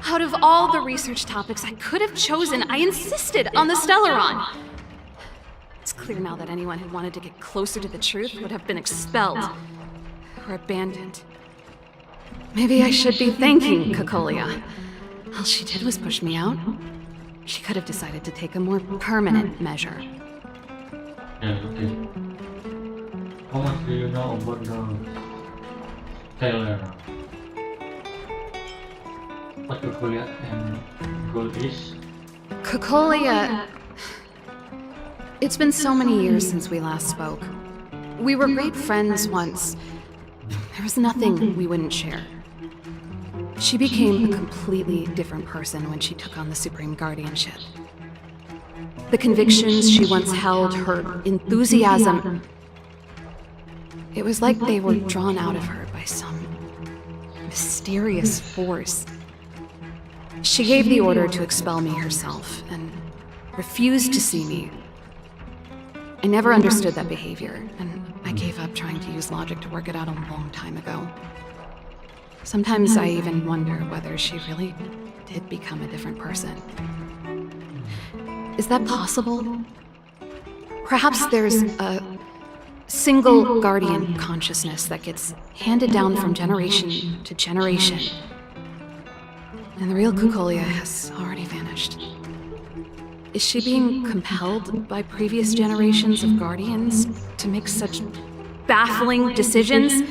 I: Out of all the research topics I could have chosen, I insisted on the Stellaron. It's clear now that anyone who wanted to get closer to the truth would have been expelled or abandoned. Maybe I should be thanking Cocolia. All she did was push me out. She could have decided to take a more permanent measure.
A: Yeah, okay. How much do you know about the Stellaron? What the Korea and gold is?
I: Cocolia... It's been so many years since we last spoke. We were great friends once. There was nothing we wouldn't share. She became a completely different person when she took on the Supreme Guardianship. The convictions she once held, her enthusiasm, it was like they were drawn out of her by some mysterious force. She gave the order to expel me herself and refused to see me. I never understood that behavior, and I gave up trying to use logic to work it out a long time ago. Sometimes I even wonder whether she really did become a different person. Is that possible? Perhaps there's a single guardian consciousness that gets handed down from generation to generation, and the real Cocolia has already vanished. Is she being compelled by previous generations of guardians to make such baffling decisions?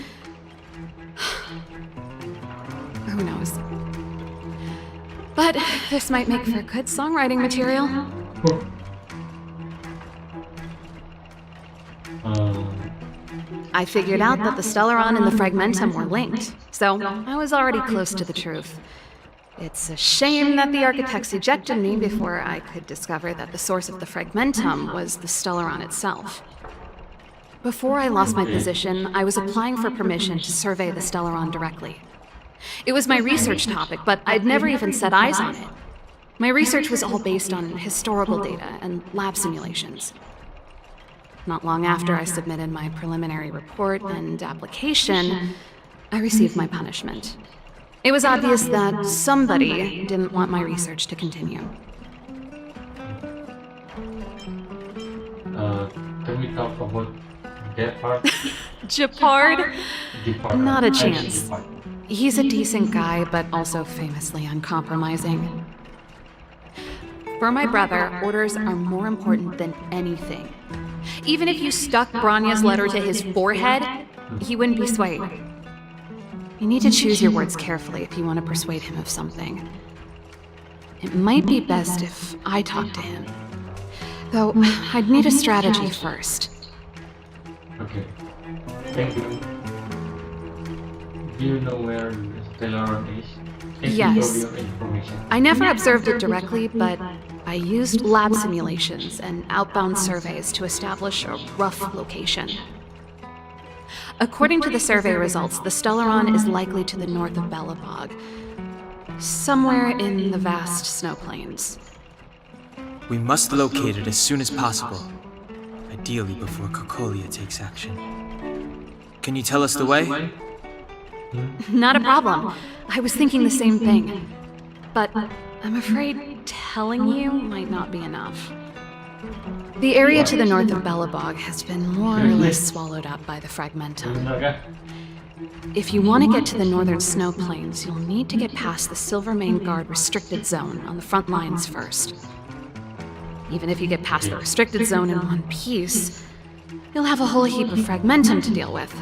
I: Who knows? But this might make for good songwriting material. I figured out that the Stellaron and the Fragmentum were linked, so I was already close to the truth. It's a shame that the architects ejected me before I could discover that the source of the Fragmentum was the Stellaron itself. Before I lost my position, I was applying for permission to survey the Stellaron directly. It was my research topic, but I'd never even set eyes on it. My research was all based on historical data and lab simulations. Not long after I submitted my preliminary report and application, I received my punishment. It was obvious that somebody didn't want my research to continue.
A: Can we talk about that part?
I: Japard? Not a
A: I see
I: chance.
A: Japard.
I: He's a decent guy, but also famously uncompromising. For my brother, orders are more important than anything. Even if you stuck Bronya's letter to his forehead, he wouldn't be swayed. You need to choose your words carefully if you want to persuade him of something. It might be best if I talk to him. Though, I'd need a strategy first.
A: Okay. Thank you. Do you know where the Stellaron is? Thank you
I: Yes.
A: for your information.
I: I never observed it directly, but I used lab simulations and outbound surveys to establish a rough location. According to the survey results, the Stellaron is likely to the north of Belobog, somewhere in the vast snow plains.
E: We must locate it as soon as possible. Ideally before Cocolia takes action. Can you tell us the way?
I: Not a problem. I was thinking the same thing. But I'm afraid telling you might not be enough. The area to the north of Belobog has been more or less swallowed up by the Fragmentum. If you want to get to the northern snow plains, you'll need to get past the Silvermane Guard restricted zone on the front lines first. Even if you get past the restricted zone in one piece, you'll have a whole heap of Fragmentum to deal with.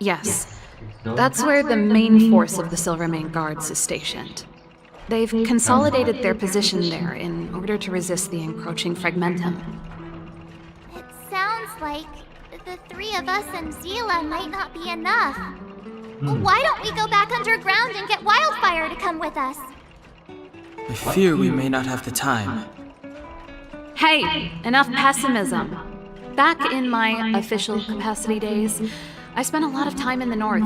I: Yes, that's where the main force of the Silvermane Guards is stationed. They've consolidated their position there in order to resist the encroaching Fragmentum.
D: It sounds like the three of us and Zila might not be enough. Why don't we go back underground and get Wildfire to come with us?
E: I fear we may not have the time.
I: Hey, enough pessimism. Back in my official capacity days, I spent a lot of time in the north.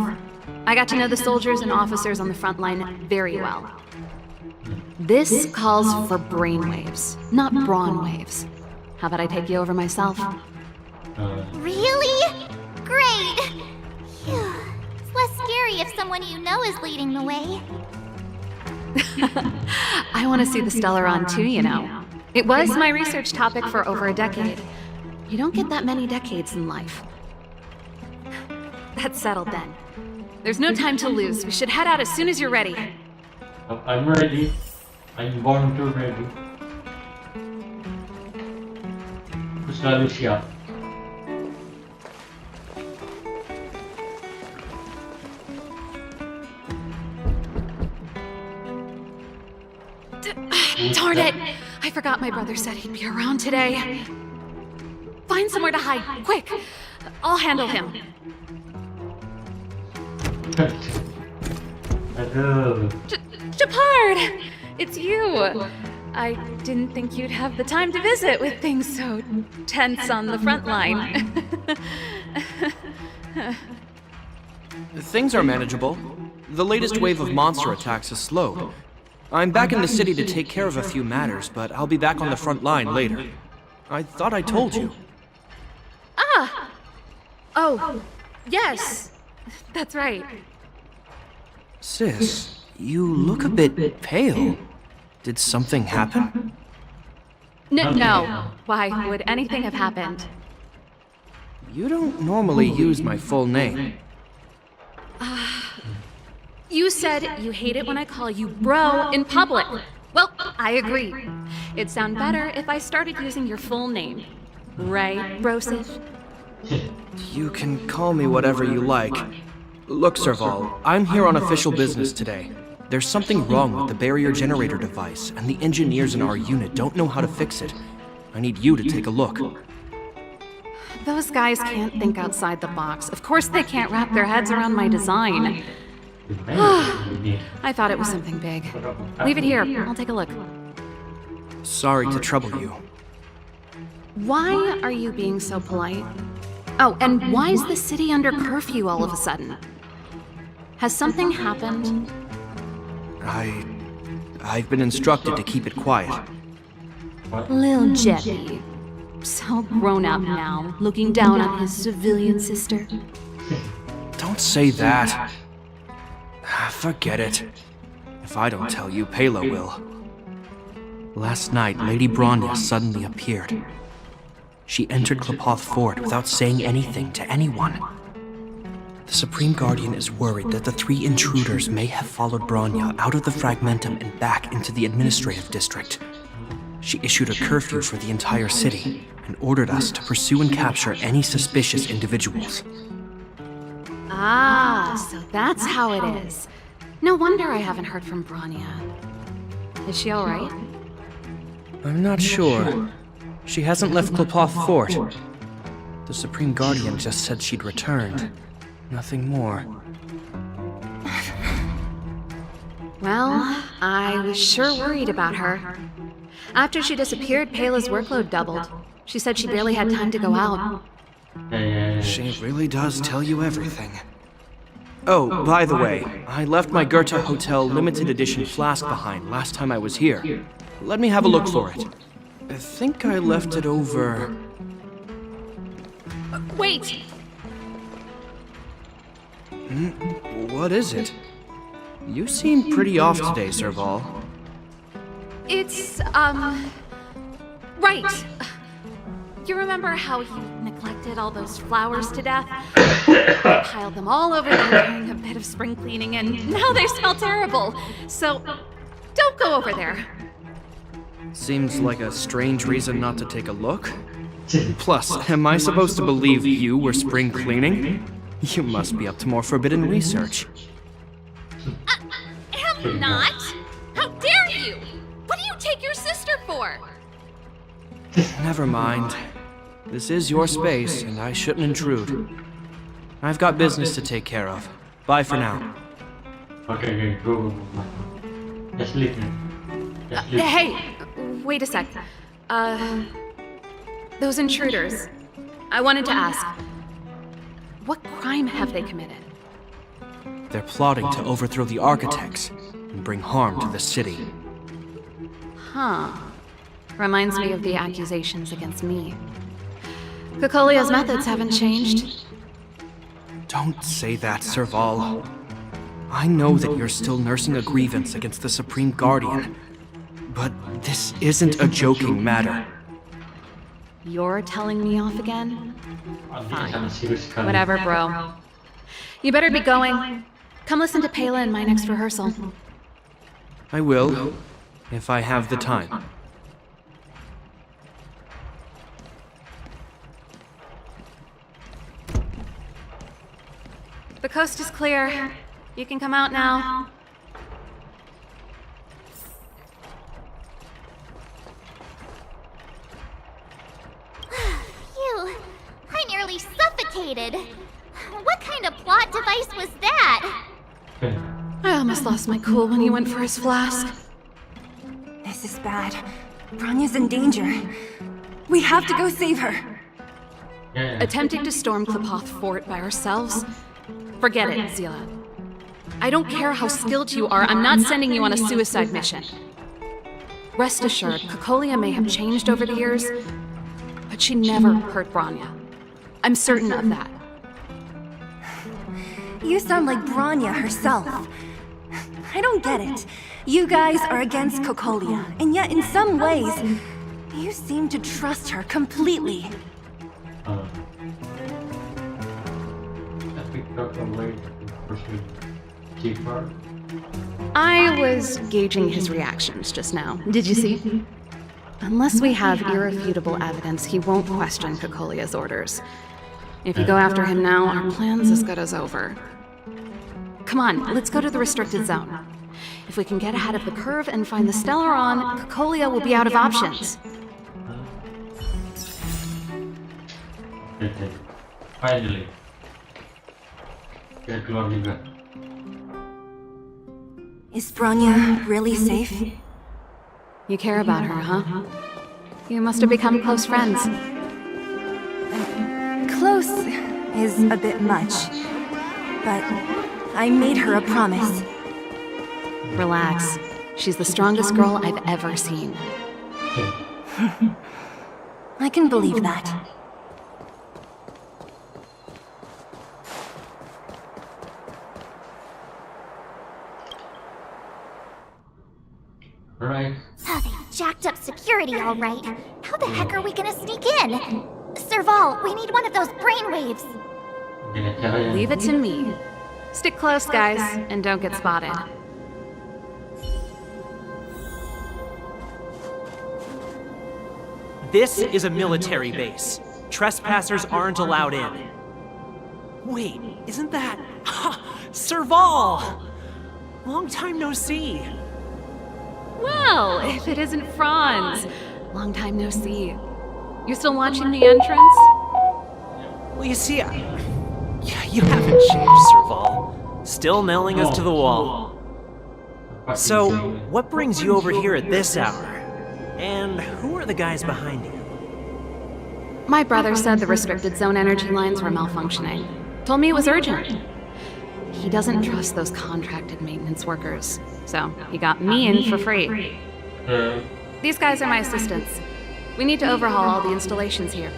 I: I got to know the soldiers and officers on the front line very well. This calls for brainwaves, not brawn waves. How about I take you over myself?
D: Really? Great! Phew. It's less scary if someone you know is leading the way.
I: I want to see the Stellaron too, you know. It was my research topic for over a decade. You don't get that many decades in life. That's settled then. There's no time to lose. We should head out as soon as you're ready.
A: I'm ready. I'm born to ready. Aku selalu siap.
I: Darn it! I forgot my brother said he'd be around today. Find somewhere to hide, quick! I'll handle him.
A: Aduh.
I: Japard! It's you! I didn't think you'd have the time to visit with things so tense on the front line.
J: Things are manageable. The latest wave of monster attacks is slowed. I'm back in the city to take care of a few matters, but I'll be back on the front line later. I thought I told you.
I: Ah! Oh, yes. That's right.
J: Sis, you look a bit pale. Did something happen?
I: No. Why would anything have happened?
J: You don't normally use my full name.
I: You said you hate it when I call you bro in public. Well, I agree. It'd sound better if I started using your full name. Right, Brosif?
J: You can call me whatever you like. Look, Serval, I'm here on official business today. There's something wrong with the barrier generator device, and the engineers in our unit don't know how to fix it. I need you to take a look.
I: Those guys can't think outside the box. Of course they can't wrap their heads around my design. I thought it was something big. Leave it here. I'll take a look.
J: Sorry to trouble you.
I: Why are you being so polite? Oh, and why is the city under curfew all of a sudden? Has something happened?
J: I've been instructed to keep it quiet.
I: Lil Jeppy. So grown up now, looking down on his civilian sister.
J: Don't say that. Forget it. If I don't tell you, Pela will. Last night, Lady Bronya suddenly appeared. She entered Klapoth Fort without saying anything to anyone. The Supreme Guardian is worried that the 3 intruders may have followed Bronya out of the Fragmentum and back into the administrative district. She issued a curfew for the entire city and ordered us to pursue and capture any suspicious individuals.
I: Ah, so that's how it is. No wonder I haven't heard from Bronya. Is she alright?
J: I'm not sure. She hasn't left Klopoth Fort. The Supreme Guardian just said she'd returned. Nothing more.
I: Well, I was sure worried about her. After she disappeared, Pela's workload doubled. She said she barely had time to go out.
J: She really does tell you everything. Oh, by the way, I left my Goethe Hotel limited edition flask behind last time I was here. Let me have a look for it. I think I left it over...
I: Wait!
J: What is it? You seem pretty off today, Serval.
I: It's, right. You remember how you neglected all those flowers to death? Piled them all over there during a bit of spring cleaning, and now they smell terrible. So, don't go over there.
J: Seems like a strange reason not to take a look. Plus, am I supposed to believe you were spring cleaning? You must be up to more forbidden research.
D: Am not? How dare you? What do you take your sister for?
J: Never mind. This is your space, and I shouldn't intrude. I've got business to take care of. Bye for now.
A: Okay, go. Just leave me. Just leave.
I: Hey, wait a sec. Those intruders. I wanted to ask, what crime have they committed?
J: They're plotting to overthrow the architects and bring harm to the city.
I: Huh. Reminds me of the accusations against me. Kokolia's methods haven't changed.
J: Don't say that, Serval. I know that you're still nursing a grievance against the Supreme Guardian, but this isn't a joking matter.
I: You're telling me off again?
A: Fine.
I: Whatever, bro. You better be going. Come listen to Pela in my next rehearsal.
J: I will, if I have the time.
I: The coast is clear. You can come out now.
D: Phew, I nearly suffocated. What kind of plot device was that?
I: I almost lost my cool when he went for his flask.
H: This is bad. Bronya's in danger. We have to go save her.
I: Attempting to storm Klopoth Fort by ourselves? Forget it, Zila. I don't care how skilled you are, I'm not sending you on a suicide mission. Rest assured, Kokolia may have changed over the years, but she never hurt Bronya. I'm certain of that.
H: You sound like Bronya herself. I don't get it. You guys are against Kokolia, and yet in some ways, you seem to trust her completely.
A: I picked up a way to keep her.
I: I was gauging his reactions just now. Did you see? Unless we have irrefutable evidence, he won't question Kokolia's orders. If you go after him now, our plan's as good as over. Come on, let's go to the restricted zone. If we can get ahead of the curve and find the Stellaron, Kokolia will be out of options.
A: Okay. Finally. Kita keluar juga.
H: Is Bronya really safe?
I: You care about her, huh? You must have become close friends.
H: Close is a bit much, but I made her a promise.
I: Relax. She's the strongest girl I've ever seen.
H: I can believe that.
A: Right.
D: Oh, they jacked up security, all right. How the heck are we gonna sneak in? Serval, we need one of those brainwaves.
A: Dengan cara yang
I: Leave it to me. Stick close, guys, and don't get spotted.
K: This is a military base. Trespassers aren't allowed in. Wait, isn't that... Ha! Serval! Long time no see.
I: Well, if it isn't Franz. Long time no see. You still watching the entrance?
K: Well, you see, you haven't changed, Serval. Still nailing us to the wall. So, what brings you over here at this hour? And who are the guys behind you?
I: My brother said the restricted zone energy lines were malfunctioning. Told me it was urgent. He doesn't trust those contracted maintenance workers, so he got me in for free. These guys are my assistants. We need to overhaul all the installations here.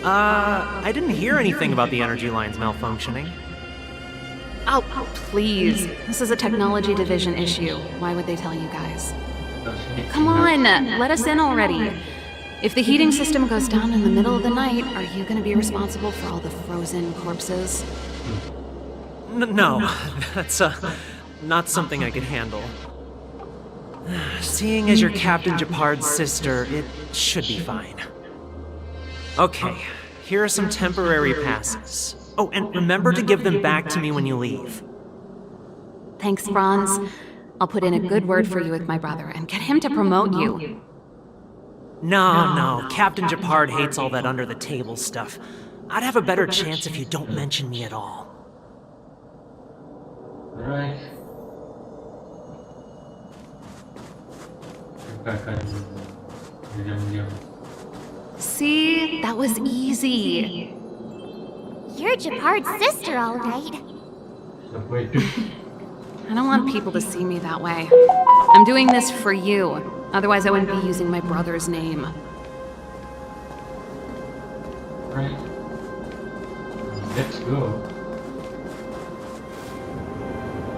K: I didn't hear anything about the energy lines malfunctioning.
I: Oh, please. This is a technology division issue. Why would they tell you guys? Come on, let us in already. If the heating system goes down in the middle of the night, are you going to be responsible for all the frozen corpses?
K: No, that's not something I could handle. Seeing as you're Captain Japard's sister, it should be fine. Okay, here are some temporary passes. Oh, and remember to give them back to me when you leave.
I: Thanks, Franz. I'll put in a good word for you with my brother and get him to promote you.
K: No, Captain Japard hates all that under-the-table stuff. I'd have a better chance if you don't mention me at all.
A: Alright. Kita akan diam-diam.
I: See? That was easy.
D: You're Japard's sister, all right.
A: Sampai itu.
I: I don't want people to see me that way. I'm doing this for you. Otherwise, I wouldn't be using my brother's name.
A: Right. Let's go.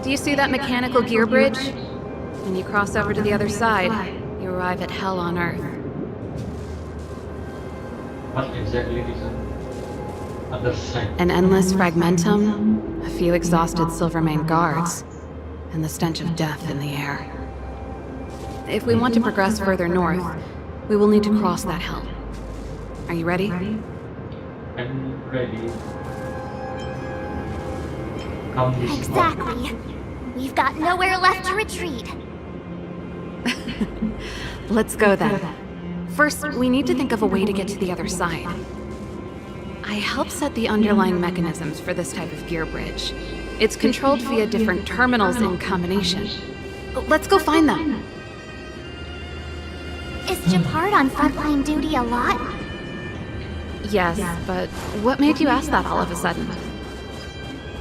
I: Do you see that mechanical gear bridge? When you cross over to the other side, you arrive at hell on Earth.
A: What exactly is the other side?
I: An endless fragmentum, a few exhausted Silvermane guards, and the stench of death in the air. If we want to progress further north, we will need to cross that hell. Are you ready?
A: I'm ready. Come this way.
D: Exactly. We've got nowhere left to retreat.
I: Let's go then. First, we need to think of a way to get to the other side. I helped set the underlying mechanisms for this type of gear bridge. It's controlled via different terminals in combination. Let's go find them.
D: Is Japard on frontline duty a lot?
I: Yes, but what made you ask that all of a sudden?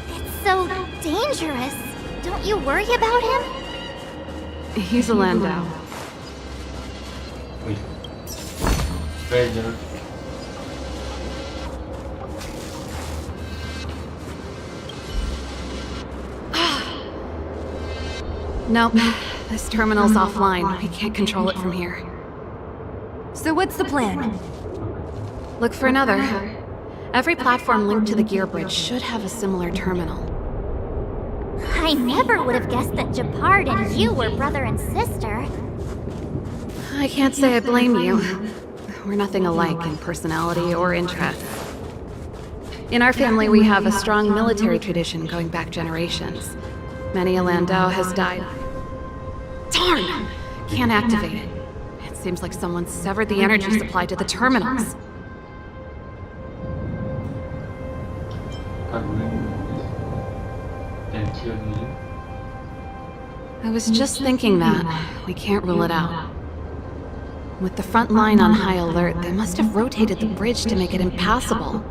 D: It's so dangerous. Don't you worry about him?
I: He's a Landau.
A: Wait. Treasure.
I: Nope, this terminal's offline. We can't control it from here.
H: So what's the plan?
I: Look for another. Every platform linked to the gear bridge should have a similar terminal.
D: I never would have guessed that Japard and you were brother and sister.
I: I can't say I blame you. We're nothing alike in personality or interests. In our family, we have a strong military tradition going back generations. Many a Landau has died. Darn! Can't activate it. It seems like someone severed the energy supply to the terminals. I was just thinking that. We can't rule it out. With the front line on high alert, they must have rotated the bridge to make it impassable.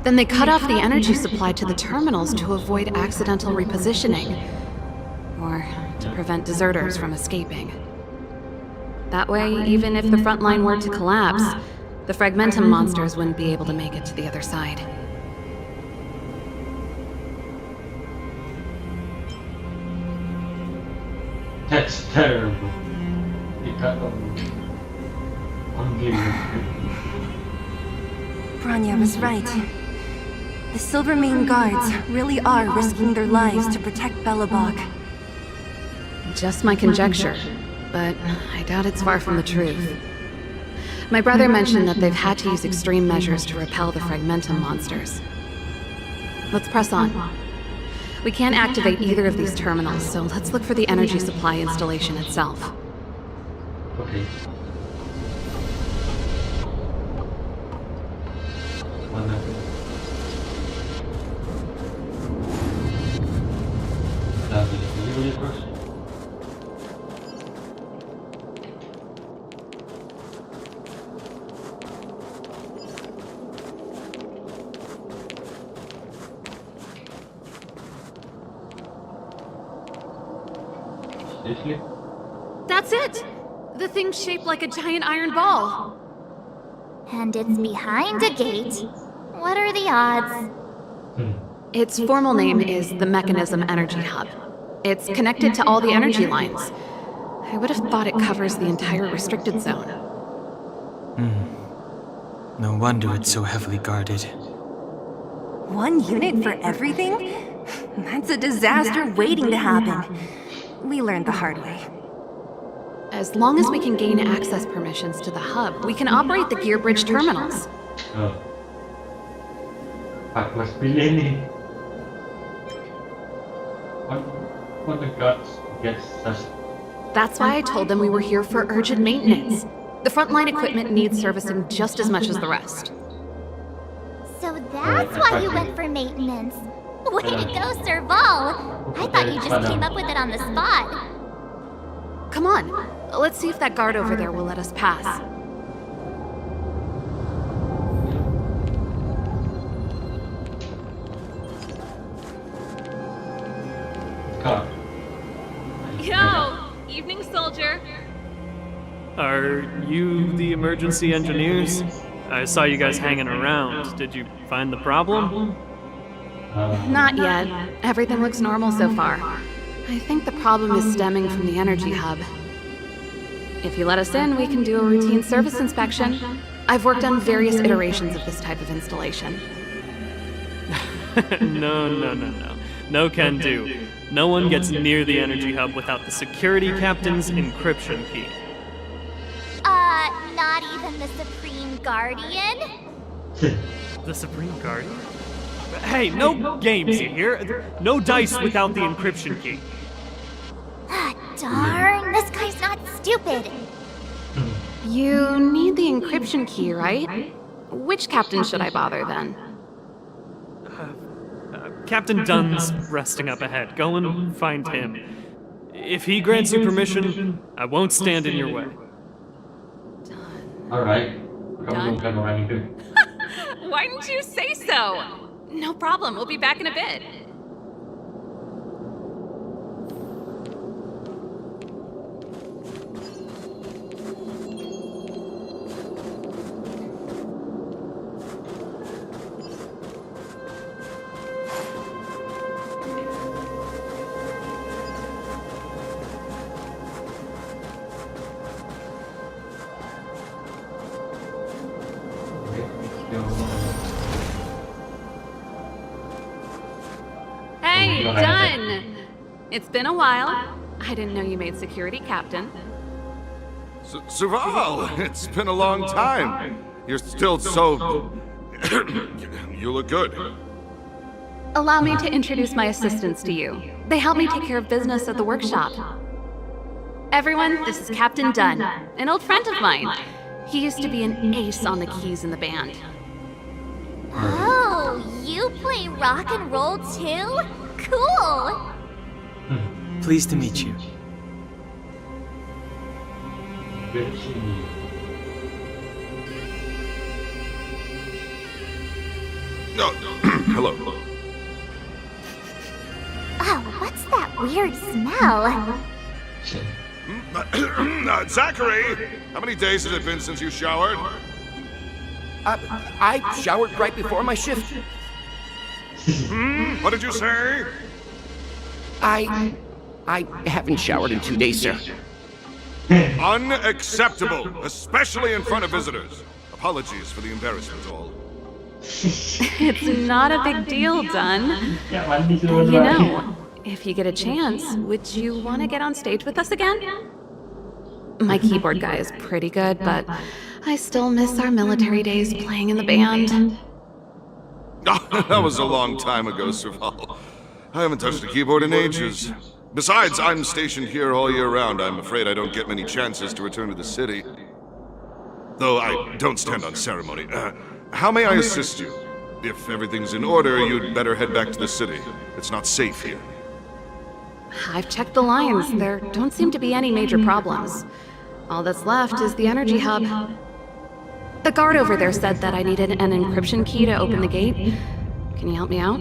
I: Then they cut off the energy supply to the terminals to avoid accidental repositioning. Or to prevent deserters from escaping. That way, even if the front line were to collapse, the Fragmentum monsters wouldn't be able to make it to the other side.
A: That's terrible.
H: Branya was right. The Silvermane guards really are risking their lives to protect Belobog.
I: Just my conjecture, but I doubt it's far from the truth. My brother mentioned that they've had to use extreme measures to repel the Fragmentum monsters. Let's press on. We can't activate either of these terminals, so let's look for the energy supply installation itself.
A: Okay. Mana? Nah, beli terus. Seriously?
I: That's it! The thing's shaped like a giant iron ball.
D: And it's behind a gate. What are the odds?
I: Its formal name is the Mechanism Energy Hub. It's connected to all the energy lines. I would have thought it covers the entire restricted zone.
E: No wonder it's so heavily guarded.
H: One unit for everything? That's a disaster waiting to happen. We learned the hard way.
I: As long as we can gain access permissions to the hub, we can operate the gear bridge terminals.
A: Oh. Pak Mas pilih nih. What the gods gets us?
I: That's why I told them we were here for urgent maintenance. The frontline equipment needs servicing just as much as the rest.
D: So that's why you went for maintenance. Way to go, Serval! I thought you just came up with it on the spot.
I: Come on, let's see if that guard over there will let us pass.
A: God.
L: Yo! Evening, soldier. Are you the emergency engineers? I saw you guys hanging around. Did you find the problem?
I: Not yet. Everything looks normal so far. I think the problem is stemming from the energy hub. If you let us in, we can do a routine service inspection. I've worked on various iterations of this type of installation.
L: No. No can do. No one gets near the energy hub without the security captain's encryption key.
D: Not even the Supreme Guardian?
L: The Supreme Guardian? Hey, no games, you hear? No dice without the encryption key.
D: Darn, this guy's not stupid.
I: You need the encryption key, right? Which captain should I bother then?
L: Captain Dunn's resting up ahead. Go and find him. If he grants you permission, I won't stand in your way.
A: Alright. Kamu bukan orang itu.
I: Why didn't you say so? No problem, we'll be back in a bit. Hey, Dunn! It's been a while. I didn't know you made security captain.
M: Serval, it's been a long time. You're still so... You look good.
I: Allow me to introduce my assistants to you. They help me take care of business at the workshop. Everyone, this is Captain Dunn, an old friend of mine. He used to be an ace on the keys in the band.
D: Oh, you play rock and roll too? Cool!
E: Pleased to meet you.
M: No, hello.
D: Oh, what's that weird smell?
M: Zachary, how many days has it been since you showered?
J: I showered right before my shift.
M: What did you say?
J: I haven't showered in 2 days, sir.
M: Unacceptable, especially in front of visitors. Apologies for the embarrassment, all.
I: It's not a big deal, Dunn.
A: Ya mandi
I: You
A: sebenarnya.
I: know, if you get a chance, would you want to get on stage with us again? My keyboard guy is pretty good, but I still miss our military days playing in the band.
M: That was a long time ago, Serval. I haven't touched a keyboard in ages. Besides, I'm stationed here all year round. I'm afraid I don't get many chances to return to the city. Though I don't stand on ceremony. How may I assist you? If everything's in order, you'd better head back to the city. It's not safe here.
I: I've checked the lines. There don't seem to be any major problems. All that's left is the energy hub. The guard over there said that I needed an encryption key to open the gate. Can you help me out?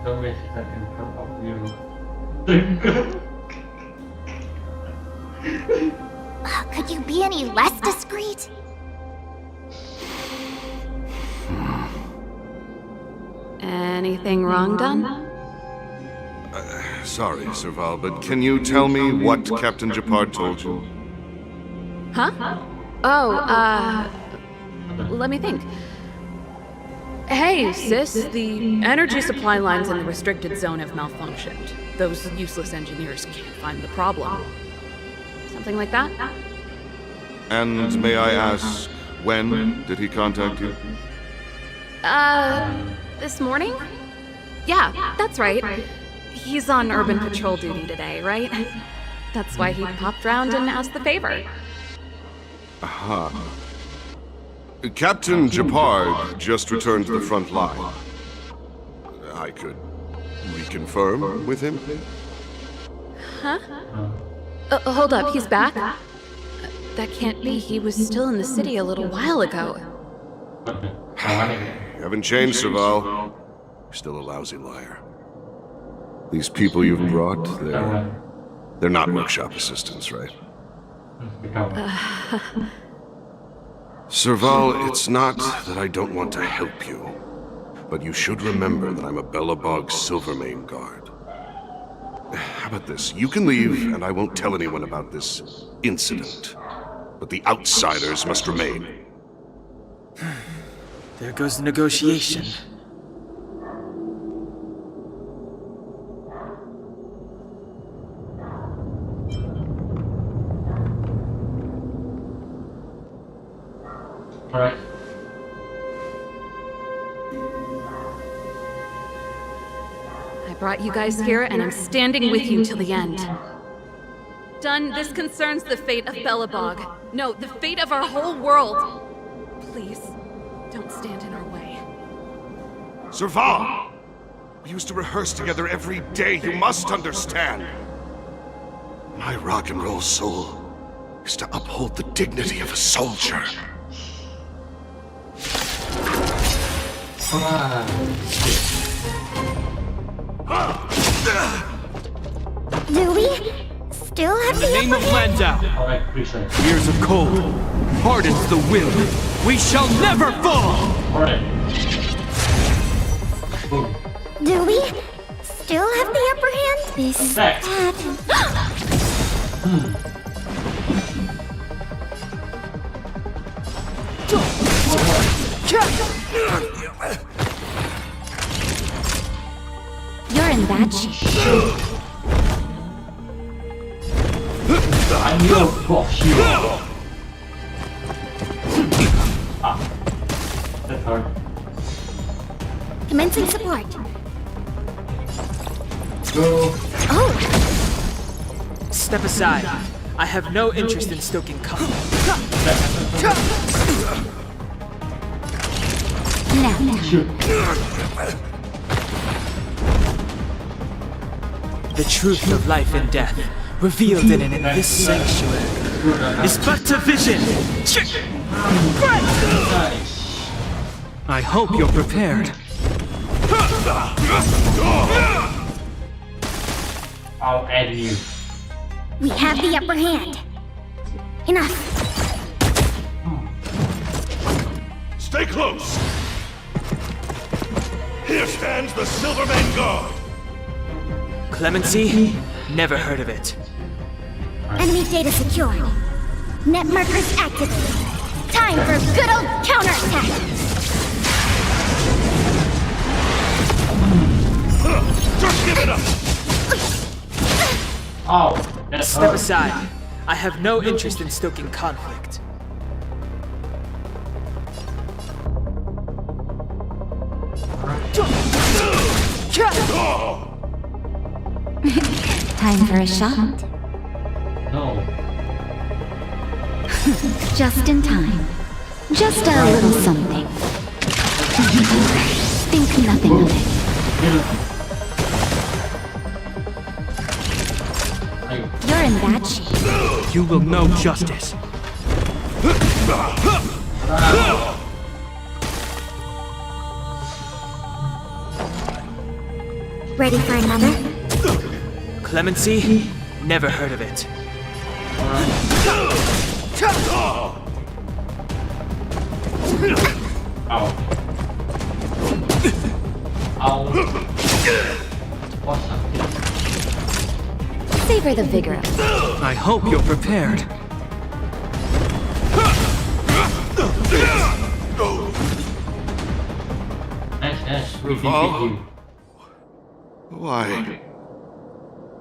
A: Don't waste that in front of you.
D: Could you be any less discreet?
I: Anything wrong, Dunn?
M: Sorry, Serval, but can you tell me what Captain Japard told you?
I: Huh? Oh, let me think. Hey, sis, the energy supply lines in the restricted zone have malfunctioned. Those useless engineers can't find the problem. Something like that?
M: And may I ask, when did he contact you?
I: This morning? Yeah, that's right. He's on urban patrol duty today, right? That's why he popped round and asked the favor.
M: Aha. Captain Japard just returned to the front line. I could reconfirm with him?
I: Huh? Hold up, he's back? That can't be. He was still in the city a little while ago.
M: Haven't changed, Serval. You're still a lousy liar. These people you've brought, they're not workshop assistants, right? Serval, it's not that I don't want to help you, but you should remember that I'm a Belobog Silvermane guard. How about this? You can leave, and I won't tell anyone about this incident. But the outsiders must remain.
E: There goes the negotiation.
A: Alright.
I: I brought you guys here, and I'm standing with you till the end. Dunn, this concerns the fate of Belobog. No, the fate of our whole world. Please, don't stand in our way.
M: Serval! We used to rehearse together every day, you must understand. My rock and roll soul is to uphold the dignity of a soldier.
D: Do we still have
C: In the name of Landau,
A: Alright, present.
C: years of cold hardens the will. We shall never fall!
A: Alright. Boom.
D: Do we still have the upper hand? This
A: Back.
B: You're in bad shape.
A: I'm your boss, you. Ah. That's hard.
D: Commencing support.
A: Go.
D: Oh,
E: Step aside. I have no interest in stoking conflict.
B: Now,
A: Shoot.
E: The truth of life and death, revealed in this sanctuary, is but a vision.
A: Nice.
C: I hope you're prepared.
A: I'll add you.
D: we have the upper hand. Enough.
M: Stay close! Here stands the Silvermane Guard!
E: Clemency? Never heard of it.
D: Enemy data secured. Net markers activated. Time for good old counterattack.
C: Just give it up!
A: Oh, that's
E: Step
A: hurt.
E: aside. I have no interest in stoking conflict.
B: Time for a shot.
A: No.
B: Just in time. Just a little something. Think nothing of it. You're in bad shape.
C: You will know justice.
D: Ready for another?
E: Clemency? Never heard of it.
A: Ow. Ow. What's happening?
B: Savor the vigor of it.
C: I hope you're prepared.
A: Nice.
M: Revolve. Why?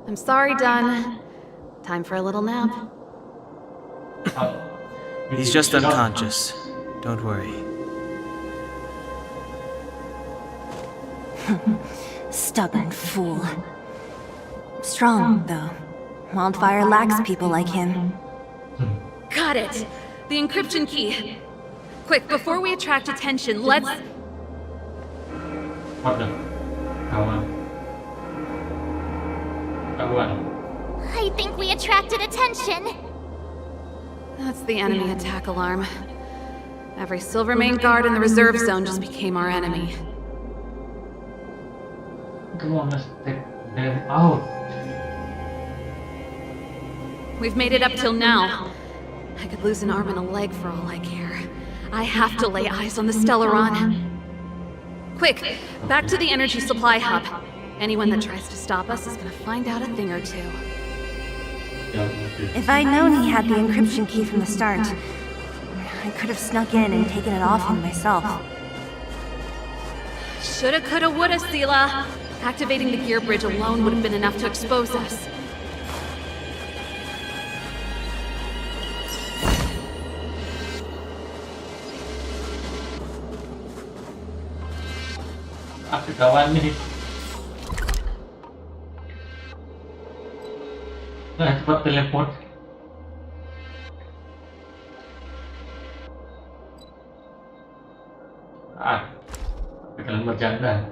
I: I'm sorry, Dunn. Time for a little nap.
E: He's just unconscious. Don't worry.
H: Stubborn fool. Strong, though. Wildfire lacks people like him.
G: Got it! The encryption key. Quick, before we attract attention, let's...
A: What the? Kawan.
D: I think we attracted attention.
I: That's the enemy attack alarm. Every Silvermane guard in the reserve zone just became our enemy.
A: Come on, let's take them out.
I: We've made it up till now. I could lose an arm and a leg for all I care. I have to lay eyes on the Stellaron. Quick, back to the energy supply hub. Anyone that tries to stop us is gonna find out a thing or two.
H: If I'd known he had the encryption key from the start, I could have snuck in and taken it off him myself.
I: Shoulda, coulda, woulda, Sela. Activating the gear bridge alone would have been enough to expose us.
A: Aku kawan nih. Nah, cepat teleport. Kalian bercanda.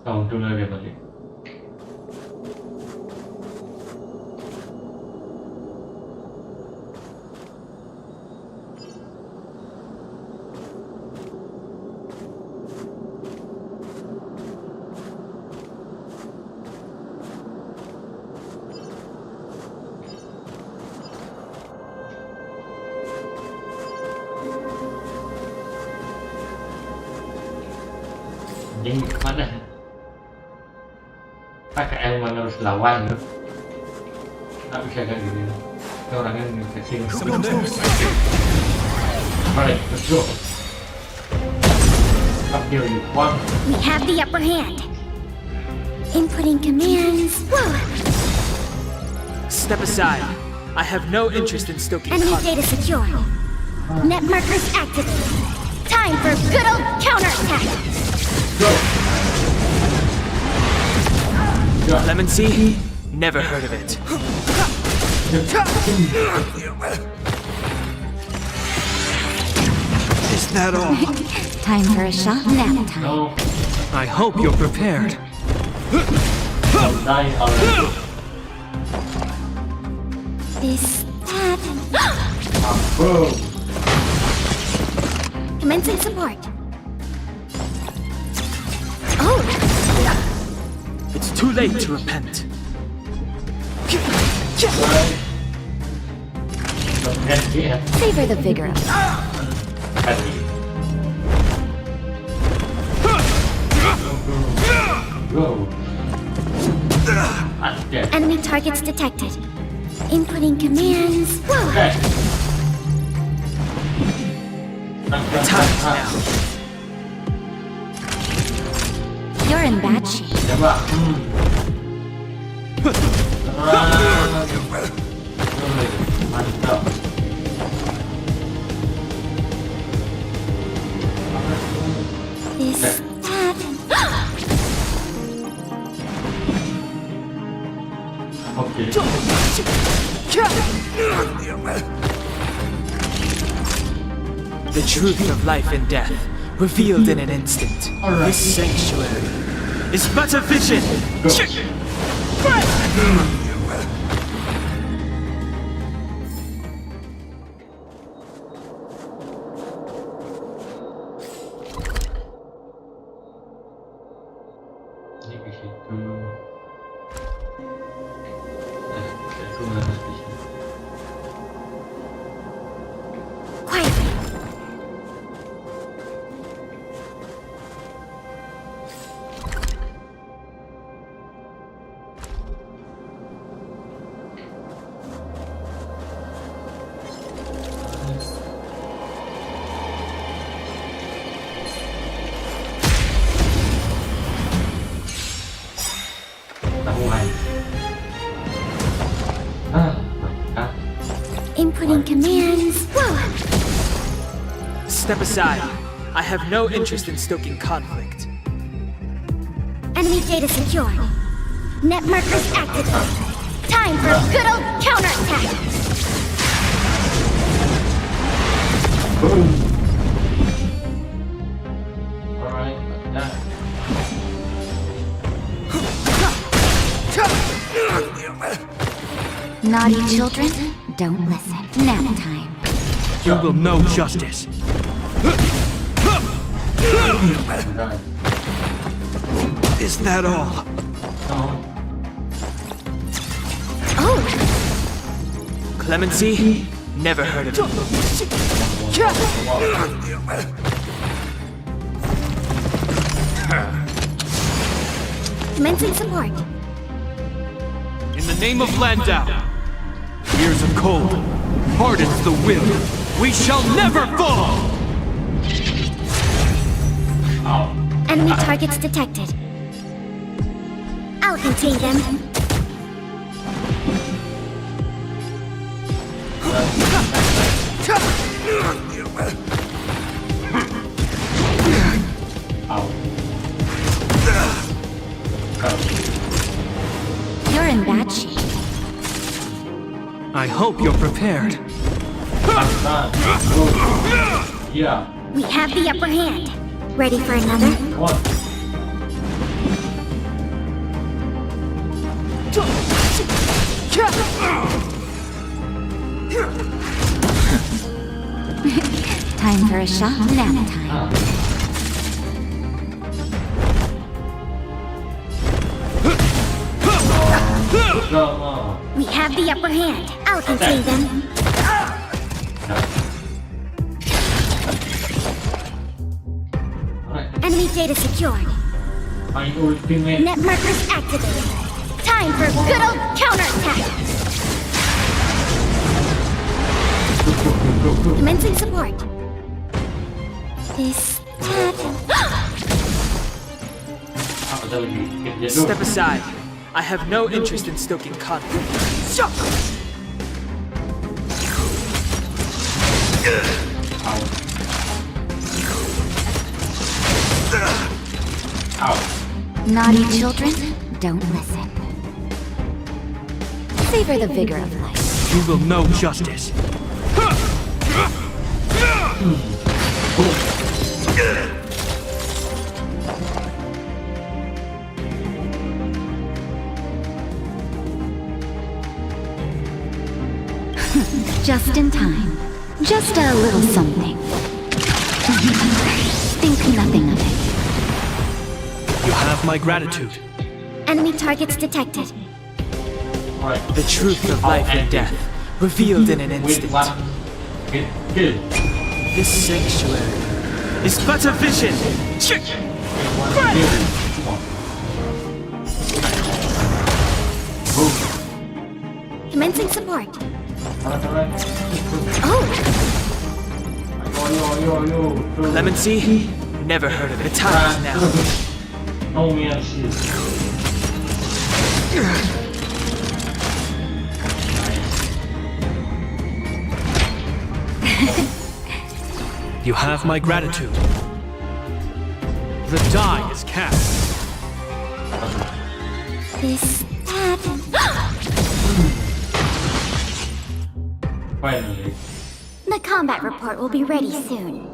A: Tahu dulu dia balik. Ini mana? Pakai emang harus lawan loh. Nggak bisa kayak gini. Ini orangnya infeksi. Alright, let's go. Up here you want.
D: We have the upper hand. Inputting commands. Whoa!
E: Step aside. I have no interest in stoking
D: Enemy
E: conflict.
D: data secure. Net markers activated. Time for good old counterattack.
E: Clemency? Never heard of it.
C: Is that all?
B: Time for a shot. Nap time.
A: No,
C: I hope you're prepared.
A: I'll die already.
D: This, that.
A: Bro.
D: Commencing support. Oh!
E: It's too late to repent.
B: Savor the vigor of it.
A: Go. And dead.
D: Enemy targets detected. Inputting commands. Whoa.
A: Okay.
E: Time now.
B: You're in bad shape.
A: Coba. Mantap.
D: This, that.
A: Oke.
E: The truth of life and death, revealed in an instant.
A: Alright.
E: This sanctuary is but a vision.
A: Ini di situ. Itu harus di sini.
D: Quiet.
A: Tahuan. Mantap.
D: Inputting commands. Whoa.
E: Step aside. I have no interest in stoking conflict.
D: Enemy data secured. Net markers activated. Time for a good old counterattack.
A: Boom. Alright, nah.
B: Naughty children, don't listen. Nap time.
C: You will know justice. Is that all?
A: No.
D: Oh,
E: Clemency? Never heard of it.
D: commencing support.
C: In the name of Landau, here's a cold, hardens the will. We shall never fall!
D: Enemy targets detected. I'll contain them.
B: You're in bad shape.
C: I hope you're prepared.
A: Yeah.
D: We have the upper hand. Ready for another?
A: What?
B: Time for a shot. Nap time.
D: We have the upper hand. I'll contain them. Enemy data secured.
A: My ultimate.
D: Net markers activated. Time for a good old counterattack. Commencing support. This, that.
E: Step aside. I have no interest in stoking conflict.
B: Naughty children, don't listen. Savor the vigor of life.
C: You will know justice.
B: Just in time. Just a little something. Think nothing of it.
C: You have my gratitude.
D: Enemy targets detected.
E: The truth of life and death, revealed in an instant. This sanctuary is but a vision.
D: Commencing support.
A: Alright.
D: Oh,
E: Clemency? Never heard of it. The time is now.
A: No mercy.
C: You have my gratitude. The die is cast.
D: this, that.
A: Finally.
D: The combat report will be ready soon.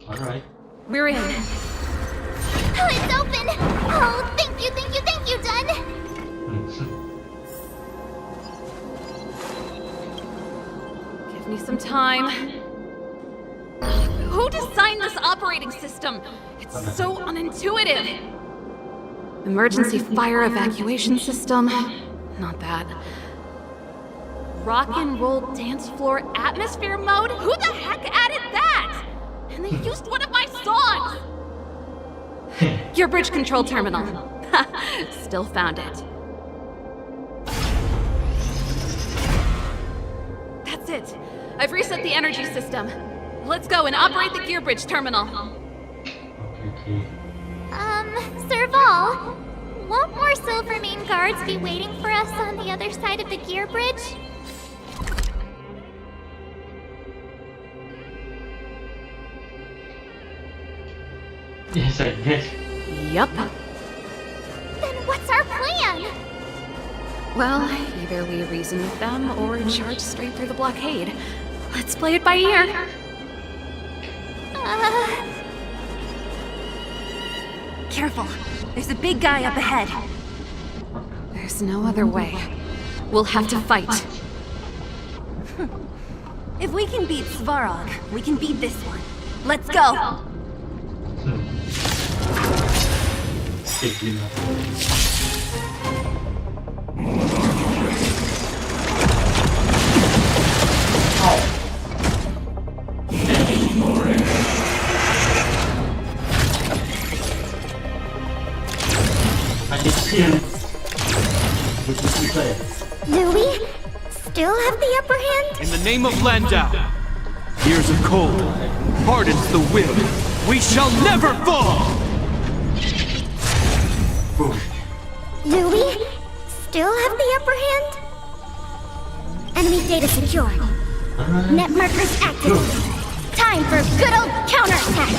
A: Alright.
I: We're in.
D: Oh, it's open! Oh, thank you, thank you, thank you, Dun!
I: Give me some time. Who designed this operating system? It's so unintuitive. Emergency fire evacuation system? Not that. Rock and roll dance floor atmosphere mode? Who the heck added that? And they used one of my songs! Your bridge control terminal. Still found it. That's it. I've reset the energy system. Let's go and operate the gear bridge terminal.
A: Okay.
D: Serval, won't more Silvermane guards be waiting for us on the other side of the gear bridge?
A: Yes, I guess.
I: Yup.
D: Then what's our plan?
I: Well, either we reason with them or charge straight through the blockade. Let's play it by ear.
H: Careful. There's a big guy up ahead.
I: There's no other way. We'll have to fight.
H: If we can beat Svarog, we can beat this one. Let's go!
A: I can see him. What did you say?
D: Do we still have the upper hand?
C: In the name of Landau, years of cold hardens the will. We shall never fall!
D: Do we still have the upper hand? Enemy data secured. Net markers activated. Time for good old counterattack.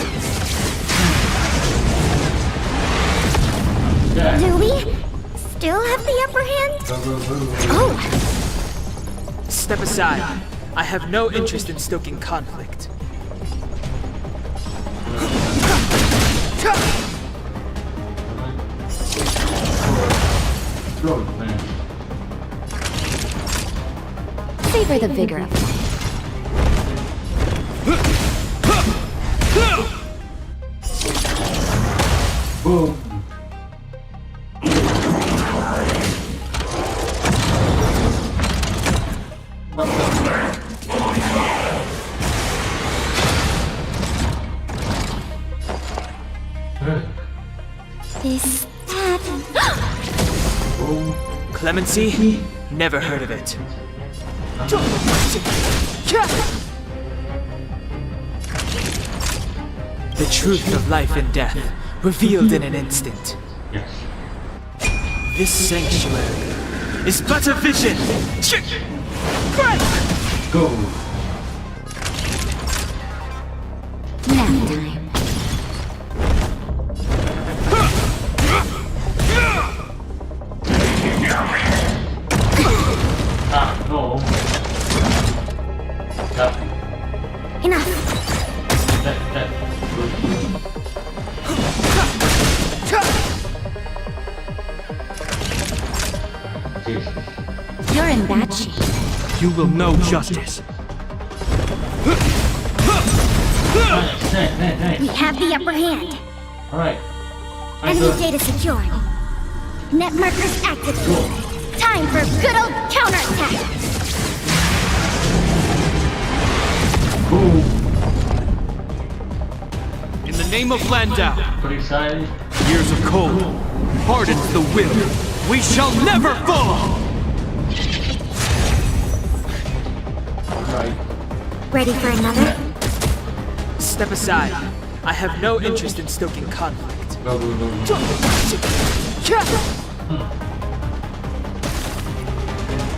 D: Do we still have the upper hand? Oh,
E: Step aside. I have no interest in stoking conflict.
D: savor the vigor of life.
A: Boom.
D: This, that.
E: Clemency? Never heard of it. The truth of life and death, revealed in an instant.
A: Yes.
E: This sanctuary is but a vision!
A: Go.
D: Nap time.
A: Ah, no. Nothing.
D: Enough.
A: That. Good. Jesus.
D: You're in bad shape.
C: You will know justice.
A: Nice.
D: We have the upper hand.
A: Alright.
D: Enemy data secured. Net markers activated. Time for good old counterattack.
A: Boom.
C: In the the name of Landau,
A: Perisai.
C: years of cold hardens the will. We shall never fall!
A: Right.
D: Ready for another?
E: Step aside. I have no interest in stoking conflict.
A: Go, go, go, go.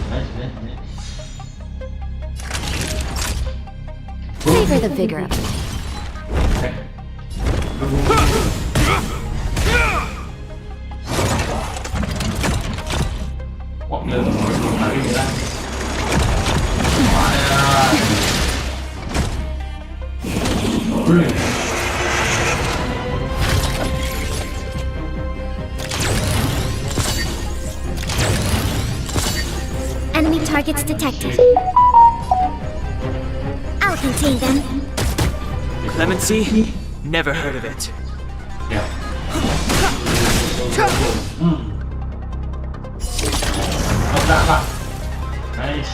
A: Nice, nice, nice.
B: Savor the vigor of it.
A: What level are you having that? Brilliant.
D: Enemy targets detected. I'll contain them.
E: Clemency? Never heard of it.
A: Yeah. Không ra吧? Nice.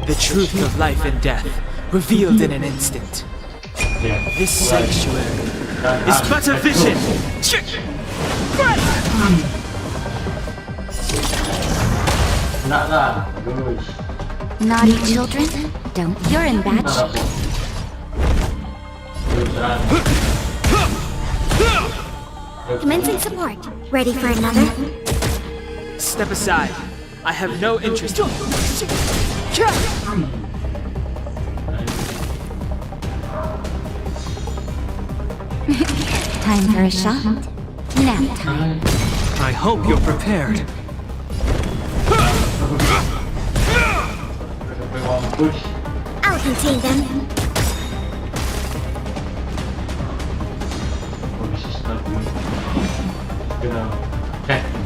E: The truth of life and death, revealed in an instant.
A: Yeah.
E: This sanctuary is but a vision!
A: Not that. Good.
B: Naughty children, don't urine batch.
A: Not that. Good run.
D: Commencing support. Ready for another?
E: Step aside. I have no interest.
B: Time for a shot. Nap time.
C: I hope you're prepared.
A: Push.
D: I'll contain them.
A: Oh, this is not good. Gonna attack him.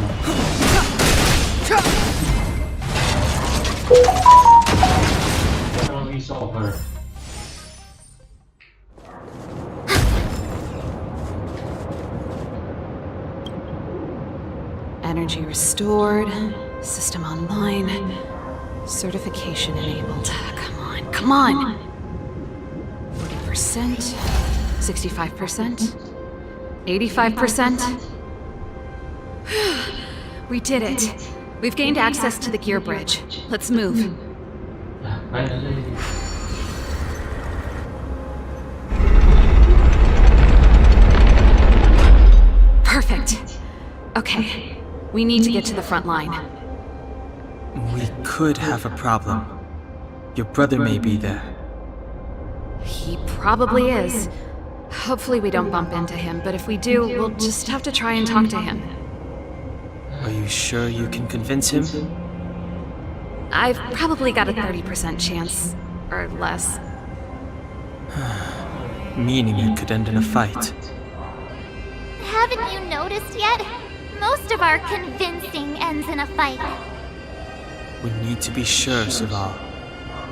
A: Battle is over.
I: Energy restored. System online. Certification enabled. Come on, come on! 40%. 65%. 85%. We did it. We've gained access to the gear bridge. Let's move.
A: Finally.
I: Perfect. Okay. We need to get to the front line.
E: We could have a problem. Your brother may be there.
I: He probably is. Hopefully we don't bump into him, but if we do, we'll just have to try and talk to him.
E: Are you sure you can convince him?
I: I've probably got a 30% chance, or less.
E: Meaning it could end in a fight.
D: Haven't you noticed yet? Most of our convincing ends in a fight.
E: We need to be sure, Serval.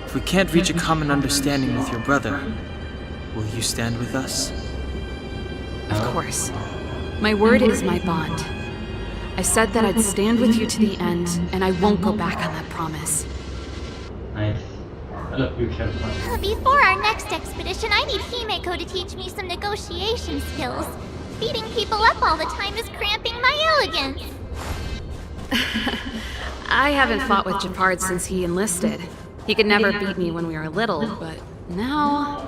E: If we can't reach a common understanding with your brother, will you stand with us?
I: Of course. My word is my bond. I said that I'd stand with you to the end, and I won't go back on that promise.
A: Nice. I love you, Sherpa.
D: Before our next expedition, I need Himeko to teach me some negotiation skills. Beating people up all the time is cramping my elegance.
I: I haven't fought with Japard since he enlisted. He could never beat me when we were little, but now...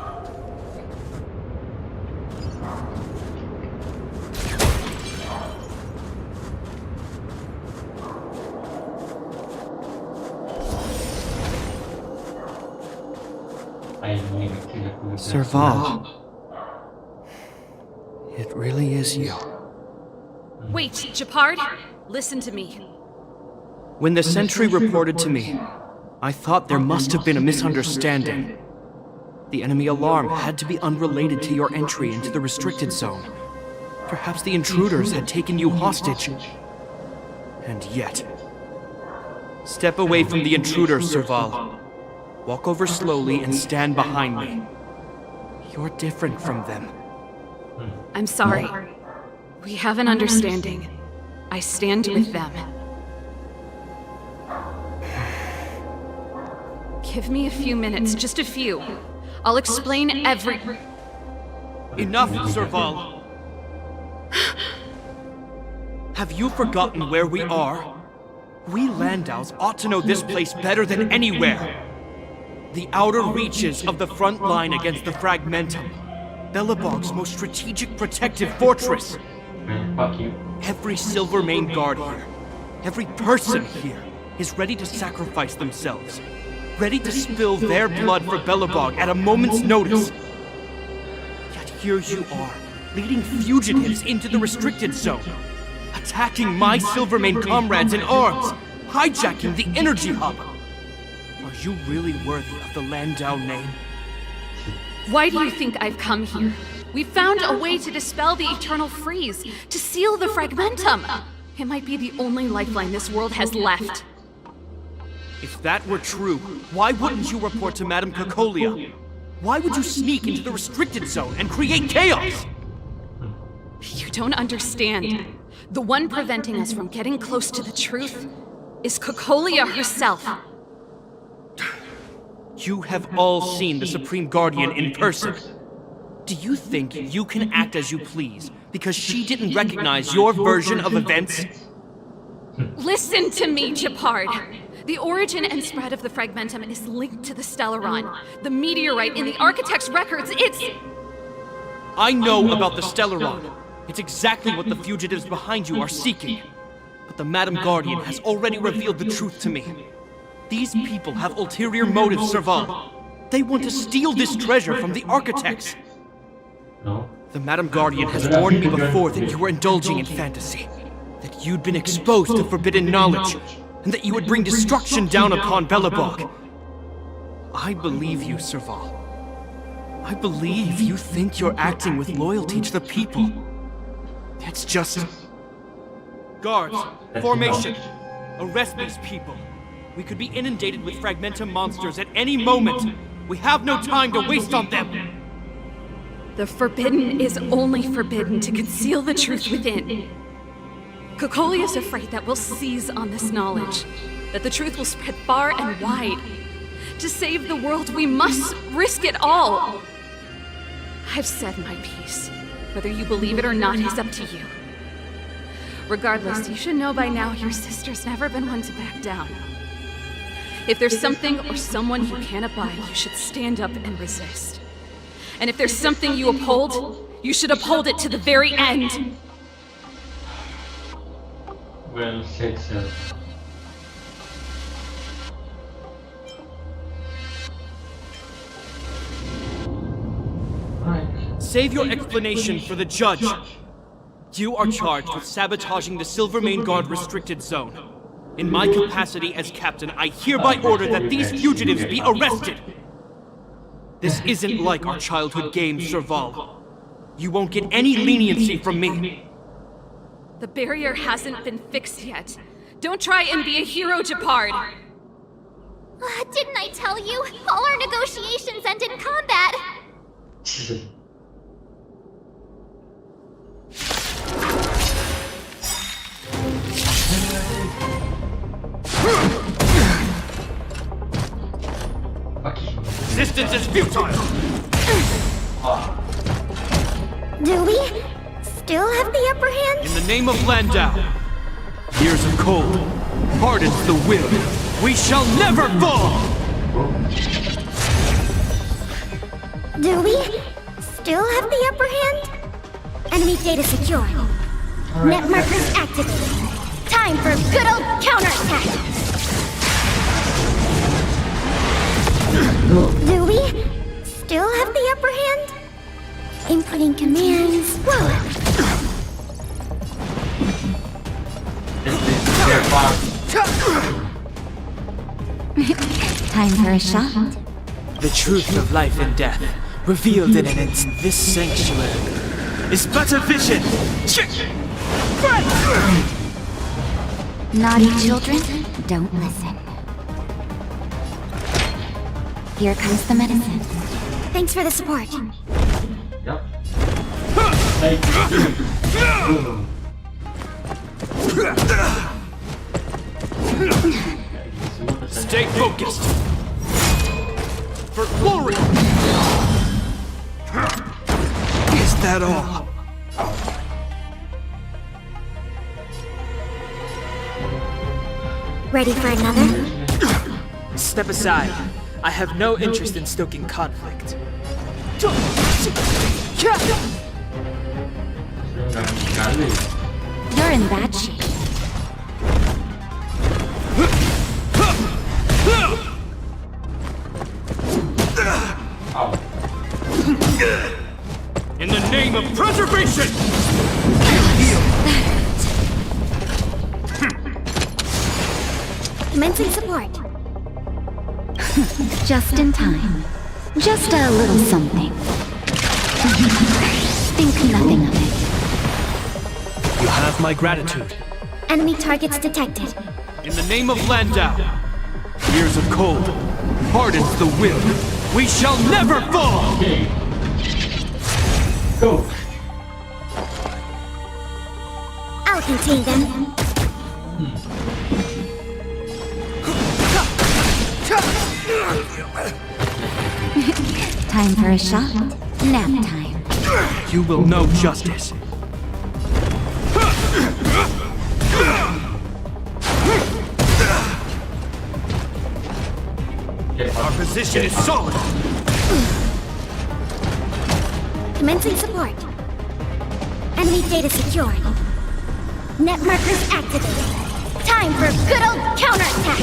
J: Serval. It really is you.
I: Wait, Japard! Listen to me.
J: When the sentry reported to me, I thought there must have been a misunderstanding. The enemy alarm had to be unrelated to your entry into the restricted zone. Perhaps the intruders had taken you hostage. And yet... Step away from the intruders, Serval. Walk over slowly and stand behind me. You're different from them.
I: I'm sorry. We have an understanding. I stand with them. Give me a few minutes, just a few. I'll explain every...
J: Enough, Serval. Have you forgotten where we are? We Landaus ought to know this place better than anywhere. The outer reaches of the front line against the Fragmentum. Belobog's most strategic protective fortress.
A: Man, fuck you.
J: Every Silvermane guard here, every person here, is ready to sacrifice themselves. Ready to spill their blood for Belobog at a moment's notice. Yet here you are, leading fugitives into the restricted zone. Attacking my Silvermane comrades in arms, hijacking the energy hub. Are you really worthy of the Landau name?
I: Why do you think I've come here? We found a way to dispel the eternal freeze, to seal the Fragmentum. It might be the only lifeline this world has left.
J: If that were true, why wouldn't you report to Madame Cocolia? Why would you sneak into the restricted zone and create chaos?
I: You don't understand. The one preventing us from getting close to the truth is Cocolia herself.
J: You have all seen the Supreme Guardian in person. Do you think you can act as you please because she didn't recognize your version of events?
I: Listen to me, Gepard. The origin and spread of the Fragmentum is linked to the Stellaron. The meteorite in the Architect's records, it's...
J: I know about the Stellaron. It's exactly what the fugitives behind you are seeking. But the Madam Guardian has already revealed the truth to me. These people have ulterior motives, Serval. They want to steal this treasure from the Architects.
A: No.
J: The Madam Guardian has warned me before that you were indulging in fantasy. That you'd been exposed to forbidden knowledge. And that you would bring destruction down upon Belobog. I believe you, Serval. I believe you think you're acting with loyalty to the people. It's just... Guards, formation. Arrest these people. We could be inundated with Fragmentum monsters at any moment. We have no time to waste on them.
I: The forbidden is only forbidden to conceal the truth within. Cocolia is afraid that we'll seize on this knowledge, that the truth will spread far and wide. To save the world, we must risk it all. I've said my piece. Whether you believe it or not is up to you. Regardless, you should know by now your sister's never been one to back down. If there's something or someone you can't abide, you should stand up and resist. And if there's something you uphold, you should uphold it to the very end.
A: Well said, sir. Right.
J: Save your explanation for the judge. You are charged with sabotaging the Silvermane Guard restricted zone. In my capacity as captain, I hereby order that these fugitives be arrested. This isn't like our childhood games, Serval. You won't get any leniency from me.
I: The barrier hasn't been fixed yet. Don't try and be a hero, Gepard.
D: Didn't I tell you? All our negotiations end in combat.
J: Resistance is futile!
D: Do we still have the upper hand?
J: In the name of Landau, years of cold hardens the will. We shall never fall!
D: Do we still have the upper hand? Enemy data secure. Net markers activated. Time for good old counterattack. Do we still have the upper hand? Inputting commands. Whoa.
B: Time for a shot.
E: The truth of life and death, revealed in an instant. This sanctuary is but a vision.
B: Naughty children, don't listen. Here comes the medicine.
D: Thanks for the support.
A: Yep.
C: Stay focused! For glory!
J: Is that all?
D: Ready for another?
E: Step aside. I have no interest in stoking conflict.
B: You're in bad shape.
C: In the name of preservation!
D: Commencing support.
B: Just in time. Just a little something. Think nothing of it.
C: You have my gratitude.
D: Enemy targets detected.
C: In the name of Landau, years of cold hardens the will. We shall never fall!
A: Go!
D: I'll contain them.
B: Time for a shot. Nap time.
C: You will know justice. Our position is solid.
D: Commencing support. Enemy data secured. Net markers activated. Time for a good old counterattack.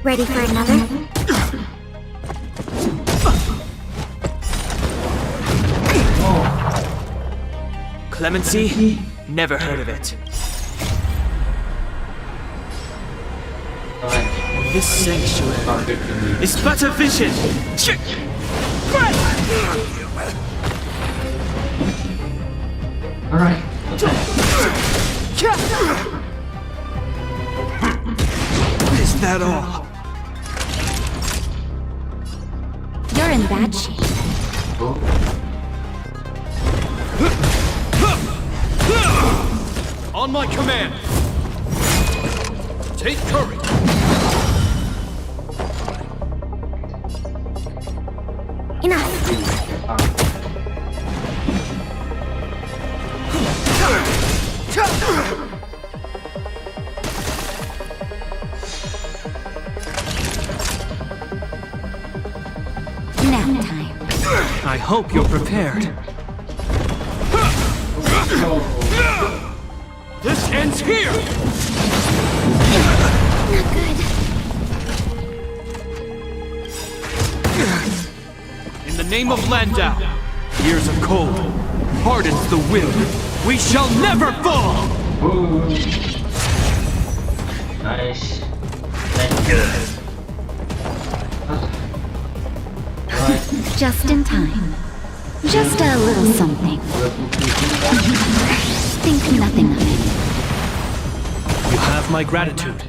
D: Ready for another?
E: Clemency? Never heard of it. This sanctuary is but a vision!
A: Alright.
J: Is that all?
B: You're in bad shape.
C: On my command! Take courage!
B: Nap time.
C: I hope you're prepared. This ends here!
D: Not good.
C: In the name of Landau, years of cold hardens the will. We shall never fall!
A: Ooh. Nice. Thank you. Right.
B: Just in time. Just a little something. Think nothing of it.
C: You have my gratitude.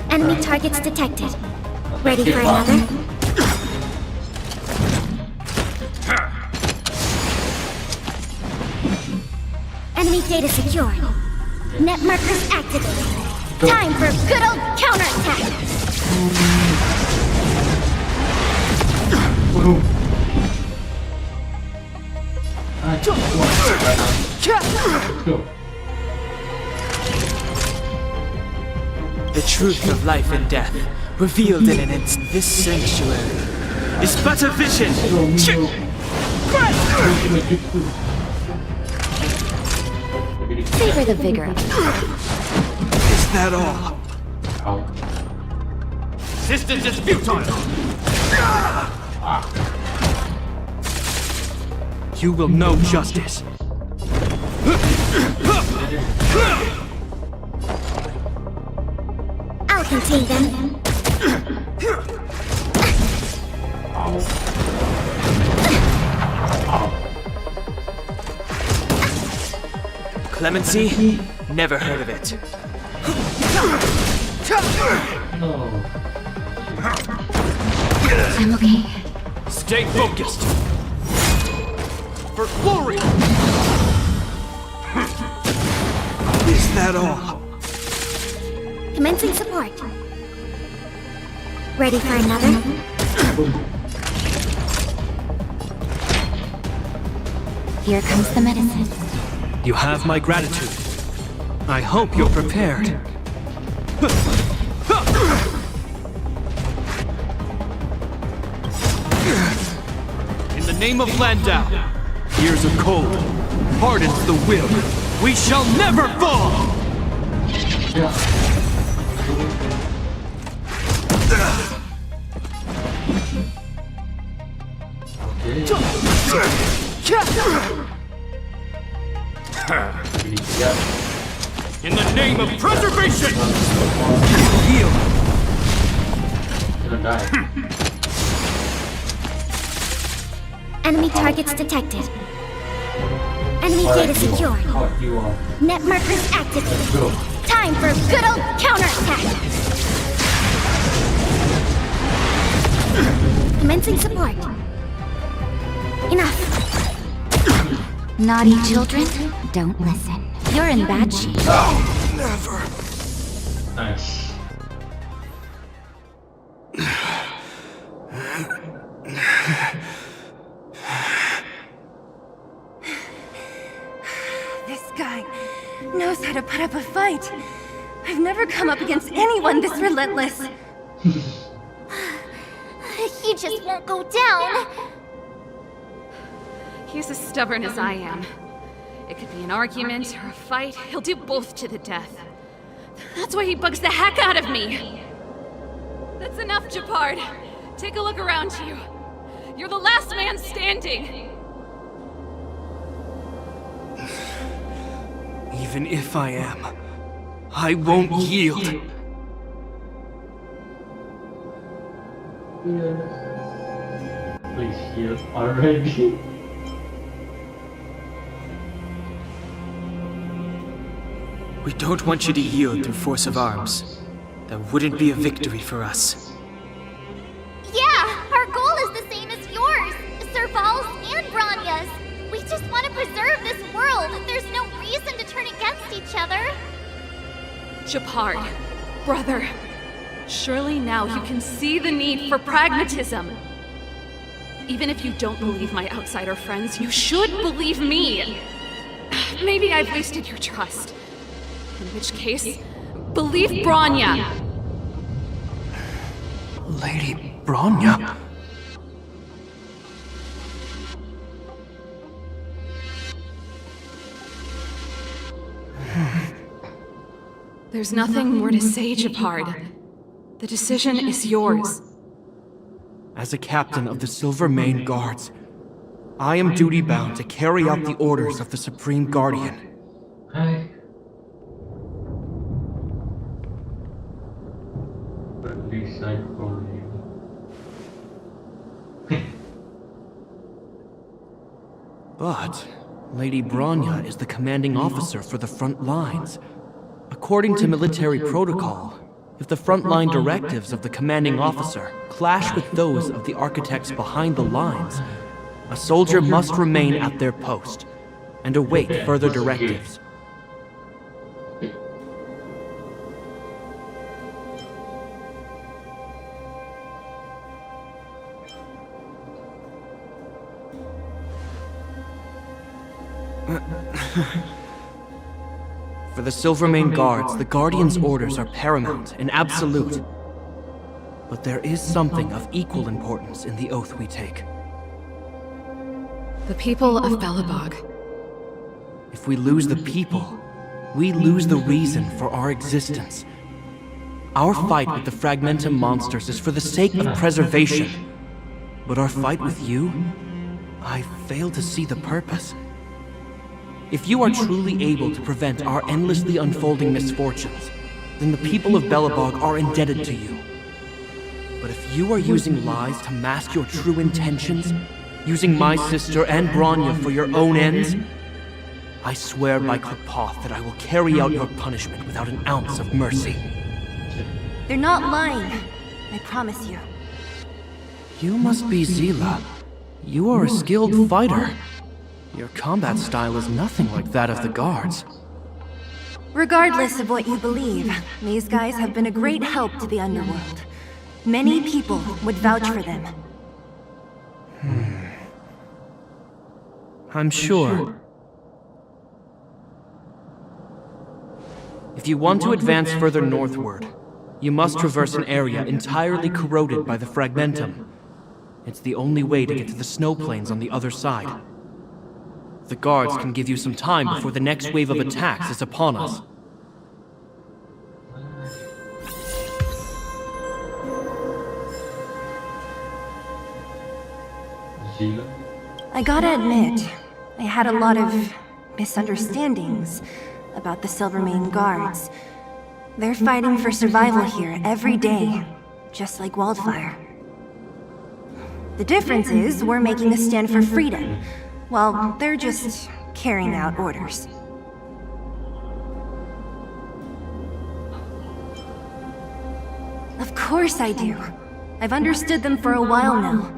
D: Enemy targets detected. Ready for another? Enemy data secured. Net markers activated. Time for a good old counterattack.
E: The truth of life and death, revealed in an instant. This sanctuary is but a vision!
B: Savor the vigor of it.
J: Is that all?
C: Resistance is futile! You will know justice.
D: I'll contain them.
E: Clemency? Never heard of it.
A: No.
B: I'm okay.
C: Stay focused! For glory! Is that all?
D: Commencing support. Ready for another?
B: Here comes the medicine.
J: You have my gratitude. I hope you're prepared.
C: In the name of Landau, years of cold hardens the will. We shall never fall! In the name of preservation! Heal!
A: Gonna die.
D: Enemy targets detected. Enemy data secured.
A: Caught you off.
D: Net markers activated.
A: Go.
D: Time for a good old counterattack. Commencing support. Enough.
B: Naughty children, don't listen. You're in bad shape.
J: Never.
A: Nice.
H: This guy knows how to put up a fight. I've never come up against anyone this relentless.
D: He just won't go down.
I: He's as stubborn as I am. It could be an argument or a fight. He'll do both to the death. That's why he bugs the heck out of me. That's enough, Japard. Take a look around you. You're the last man standing.
J: Even if I am, I won't yield.
A: Please heal already.
E: We don't want you to yield through force of arms. That wouldn't be a victory for us.
D: Yeah, our goal is the same as yours, Serval's and Branya's. We just want to preserve this world. There's no reason to turn against each other.
I: Japard, brother, surely now you can see the need for pragmatism. Even if you don't believe my outsider friends, you should believe me. Maybe I've wasted your trust. In which case, believe Branya.
J: Lady Branya?
I: There's nothing more to say, Japard. The decision is yours.
J: As a captain of the Silvermane Guards, I am duty-bound to carry out the orders of the Supreme Guardian.
A: Hi. At least I told you.
J: But Lady Branya is the commanding officer for the front lines. According to military protocol, if the frontline directives of the commanding officer clash with those of the architects behind the lines, a soldier must remain at their post and await further directives. For the Silvermane Guards, the Guardian's orders are paramount and absolute. But there is something of equal importance in the oath we take.
I: The people of Belobog.
J: If we lose the people, we lose the reason for our existence. Our fight with the Fragmentum monsters is for the sake of preservation. But our fight with you? I fail to see the purpose. If you are truly able to prevent our endlessly unfolding misfortunes, then the people of Belobog are indebted to you. But if you are using lies to mask your true intentions, using my sister and Branya for your own ends, I swear by Klipoth that I will carry out your punishment without an ounce of mercy.
H: They're not lying. I promise you.
J: You must be Zila. You are a skilled fighter. Your combat style is nothing like that of the guards.
H: Regardless of what you believe, these guys have been a great help to the underworld. Many people would vouch for them.
J: I'm sure. If you want to advance further northward, you must traverse an area entirely corroded by the Fragmentum. It's the only way to get to the snow plains on the other side. The guards can give you some time before the next wave of attacks is upon us.
H: I gotta admit, I had a lot of misunderstandings about the Silvermane guards. They're fighting for survival here every day, just like Wildfire. The difference is we're making a stand for freedom, while they're just carrying out orders. Of course I do. I've understood them for a while now.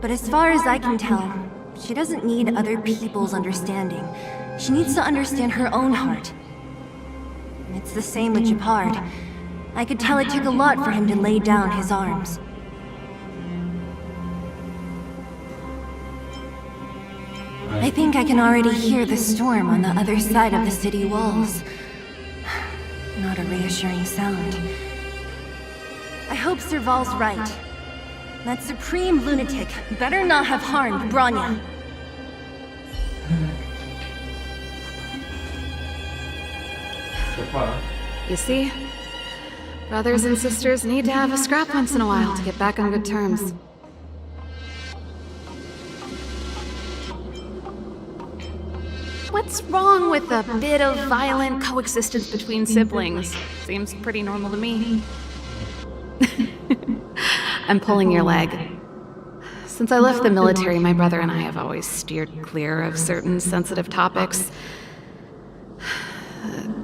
H: But as far as I can tell, she doesn't need other people's understanding. She needs to understand her own heart. It's the same with Japard. I could tell it took a lot for him to lay down his arms. I think I can already hear the storm on the other side of the city walls. Not a reassuring sound. I hope Serval's right. That supreme lunatic better not have harmed Bronya.
I: You see? Brothers and sisters need to have a scrap once in a while to get back on good terms. What's wrong with a bit of violent coexistence between siblings? Seems pretty normal to me. I'm pulling your leg. Since I left the military, my brother and I have always steered clear of certain sensitive topics.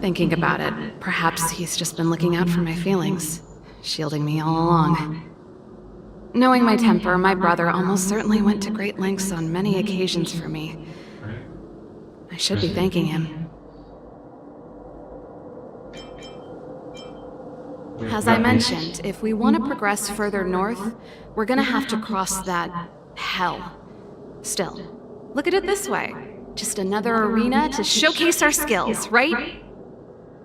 I: Thinking about it, perhaps he's just been looking out for my feelings, shielding me all along. Knowing my temper, my brother almost certainly went to great lengths on many occasions for me. I should be thanking him. As I mentioned, if we want to progress further north, we're gonna have to cross that hell. Still, look at it this way. Just another arena to showcase our skills, right?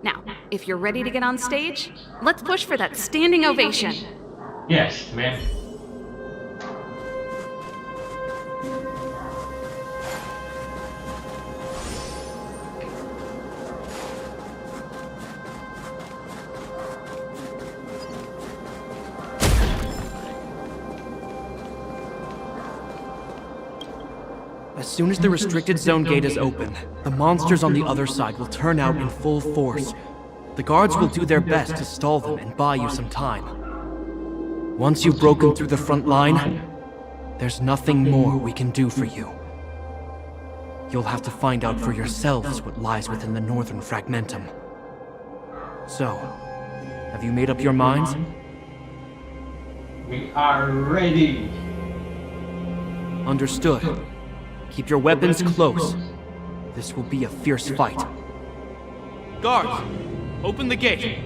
I: Now, if you're ready to get on stage, let's push for that standing ovation.
A: Yes, man.
J: As soon as the restricted zone gate is open, the monsters on the other side will turn out in full force. The guards will do their best to stall them and buy you some time. Once you've broken through the front line, there's nothing more we can do for you. You'll have to find out for yourselves what lies within the northern fragmentum. So, have you made up your minds?
A: We are ready.
J: Understood. Keep your weapons close. This will be a fierce fight. Guards, open the gate.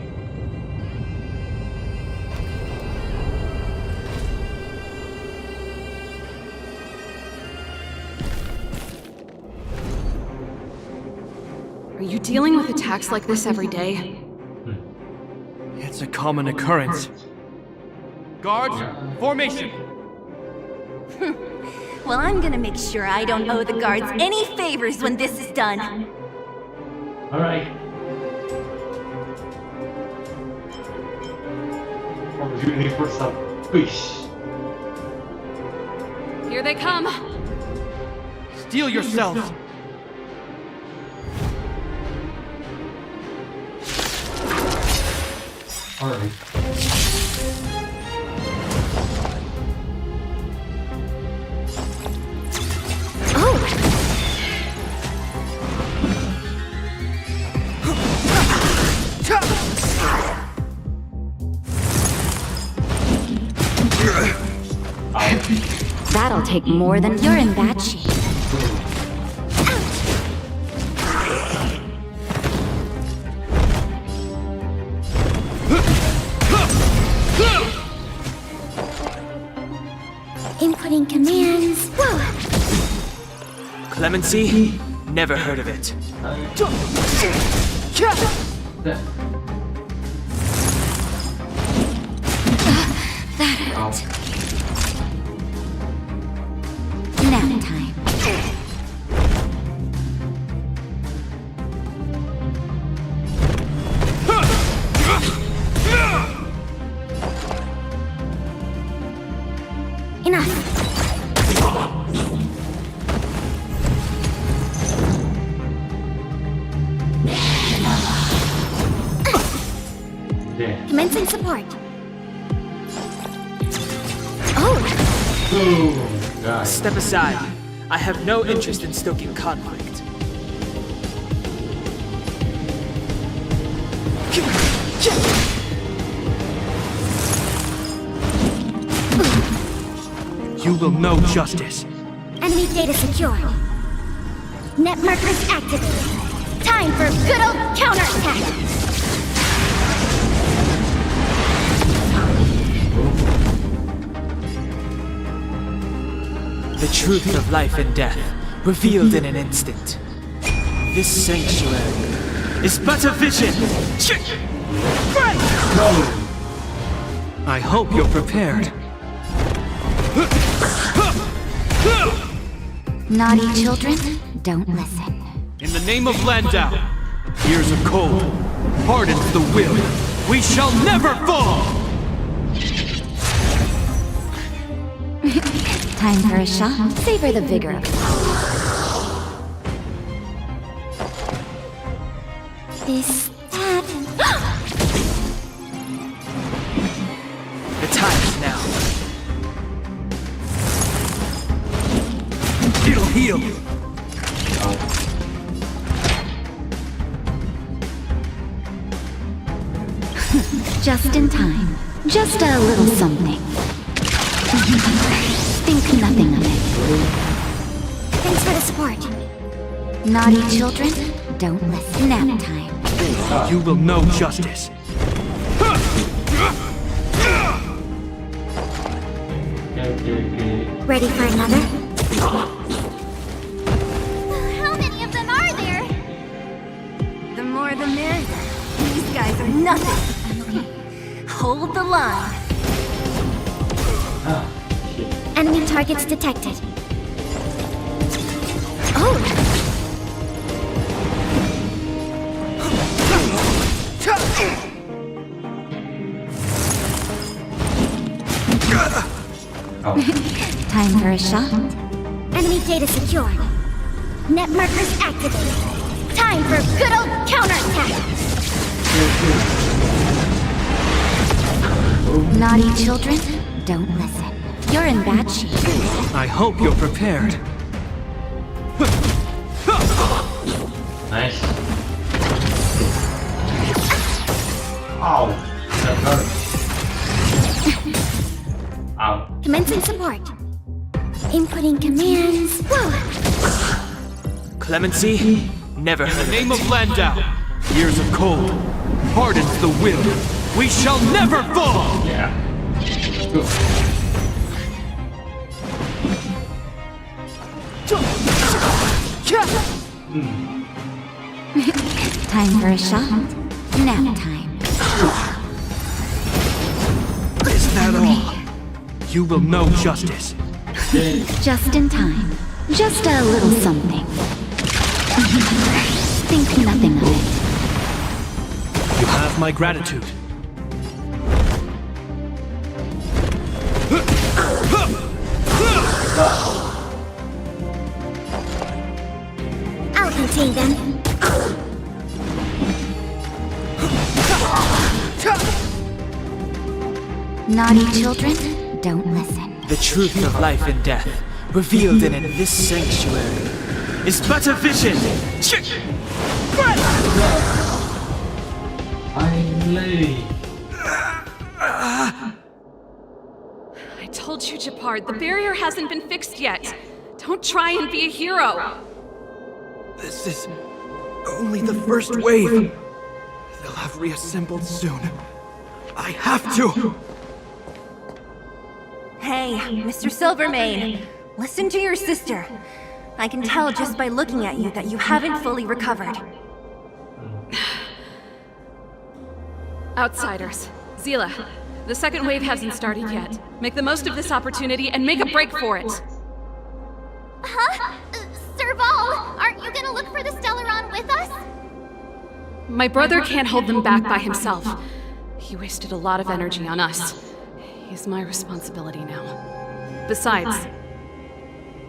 I: Are you dealing with attacks like this every day?
J: It's a common occurrence. Guards, formation!
H: Well, I'm gonna make sure I don't owe the guards any favors when this is done.
A: Alright. From Universal Fish.
I: Here they come!
J: Steel yourselves!
A: Alright.
B: take more than you're in bad shape.
D: Inputting commands. Whoa!
E: Clemency? Never heard of it.
B: That hurt. Nap time.
D: Enough.
A: There.
D: Commencing support. Oh!
A: Oh, guys.
E: Step aside. I have no interest in stoking conflict.
J: You will know justice.
D: Enemy data secure. Net markers activated. Time for good old counterattack.
E: The truth of life and death, revealed in an instant. This sanctuary is but a vision!
J: I hope you're prepared.
B: Naughty children, don't listen.
C: In the name of Landau, years of cold hardens the will. We shall never fall!
B: Time for a shot. Savor the vigor of it.
D: This, that.
E: The time is now.
J: It'll heal.
B: Just in time. Just a little something. Think nothing of it.
D: Thanks for the support.
B: Naughty children, don't listen. Nap time.
J: You will know justice.
A: Okay.
D: Ready for another? How many of them are there?
H: The more the merrier. These guys are nothing. Hold the line.
D: Enemy targets detected. Oh!
B: Time for a shot.
D: Enemy data secured. Net markers activated. Time for good old counterattack.
B: Naughty children, don't listen. You're in bad shape.
J: I hope you're prepared.
A: Nice. Ow. That hurt. Ow.
D: Commencing support. Inputting commands. Whoa!
E: Clemency? Never
C: In
E: heard
C: the
E: of
C: name
E: it.
C: of Landau, years of cold hardens the will. We shall never fall!
A: Yeah. Good.
B: Time for a shot. Nap time.
J: Is that all? You will know justice.
B: Just in time. Just a little something. Think nothing of it.
J: You have my gratitude.
D: I'll contain them.
B: Naughty children, don't listen.
E: The truth of life and death, revealed in this sanctuary, is but a vision!
A: Finally.
G: I told
I: told you, Japard, the barrier hasn't been fixed yet. Don't try and be a hero.
J: This is only the first wave. They'll have reassembled soon. I have to!
H: Hey, Mr. Silvermane, listen to your sister. I can tell just by looking at you that you haven't fully recovered.
I: Outsiders. Zila, the second wave hasn't started yet. Make the most of this opportunity and make a break for it.
D: Huh? Serval, aren't you gonna look for the Stellaron with us?
I: My brother can't hold them back by himself. He wasted a lot of energy on us. He's my responsibility now. Besides,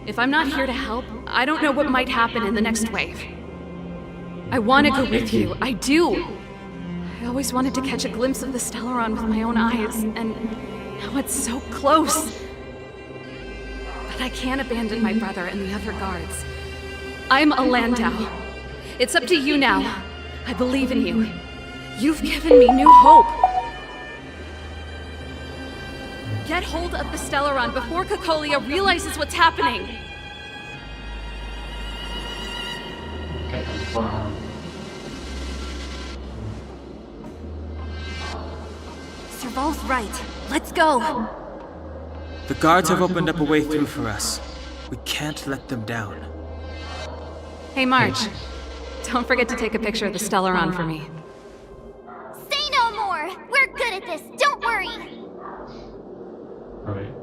I: if I'm not here to help, I don't know what might happen in the next wave. I want to go with you. I do. I always wanted to catch a glimpse of the Stellaron with my own eyes, and now it's so close. But I can't abandon my brother and the other guards. I'm a Landau. It's up to you now. I believe in you. You've given me new hope. Get hold of the Stellaron before Cocolia realizes what's happening.
H: Serval's right. Let's go.
E: The guards have opened up a way through for us. We can't let them down.
I: Hey, Marge. Don't forget to take a picture of the Stellaron for me.
D: Say no more! We're good at this, don't worry!
A: Alright.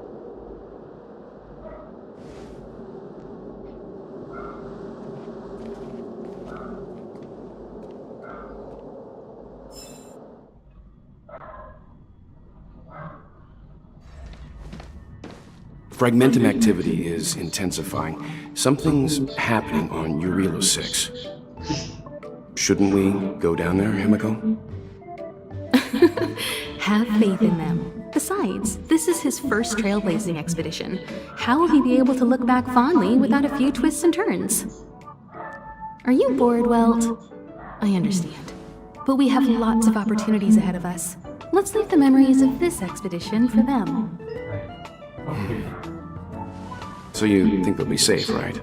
F: Fragmentum activity is intensifying. Something's happening on Urilo 6. Shouldn't we go down there, Himiko?
N: Have faith in them. Besides, this is his first trailblazing expedition. How will he be able to look back fondly without a few twists and turns? Are you bored, Welt? I understand. But we have lots of opportunities ahead of us. Let's leave the memories of this expedition for them.
F: So you think they'll be safe, right?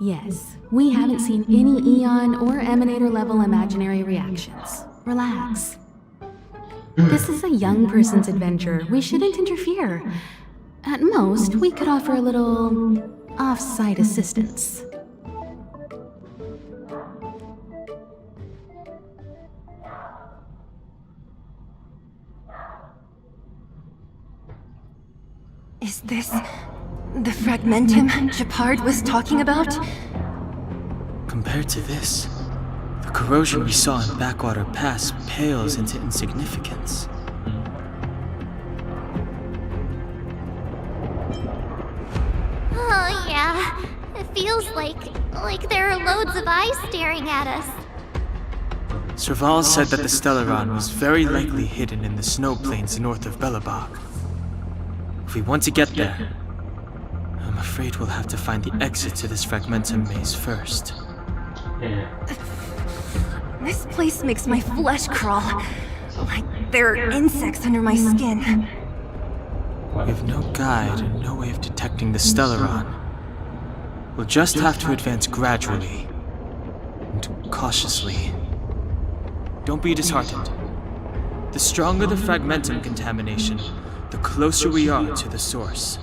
N: Yes, we haven't seen any Eon or Emanator level imaginary reactions. Relax. This is a young person's adventure. We shouldn't interfere. At most, we could offer a little off-site assistance.
H: Is this the Fragmentum Japard was talking about?
E: Compared to this, the corrosion we saw in Backwater Pass pales into insignificance.
D: Oh yeah, it feels like there are loads of eyes staring at us.
E: Serval said that the Stellaron was very likely hidden in the snow plains north of Belobog. If we want to get there, I'm afraid we'll have to find the exit to this Fragmentum maze first.
H: This place makes my flesh crawl. Like there are insects under my skin.
E: We have no guide and no way of detecting the Stellaron. We'll just have to advance gradually and cautiously. Don't be disheartened. The stronger the Fragmentum contamination, the closer we are to the source.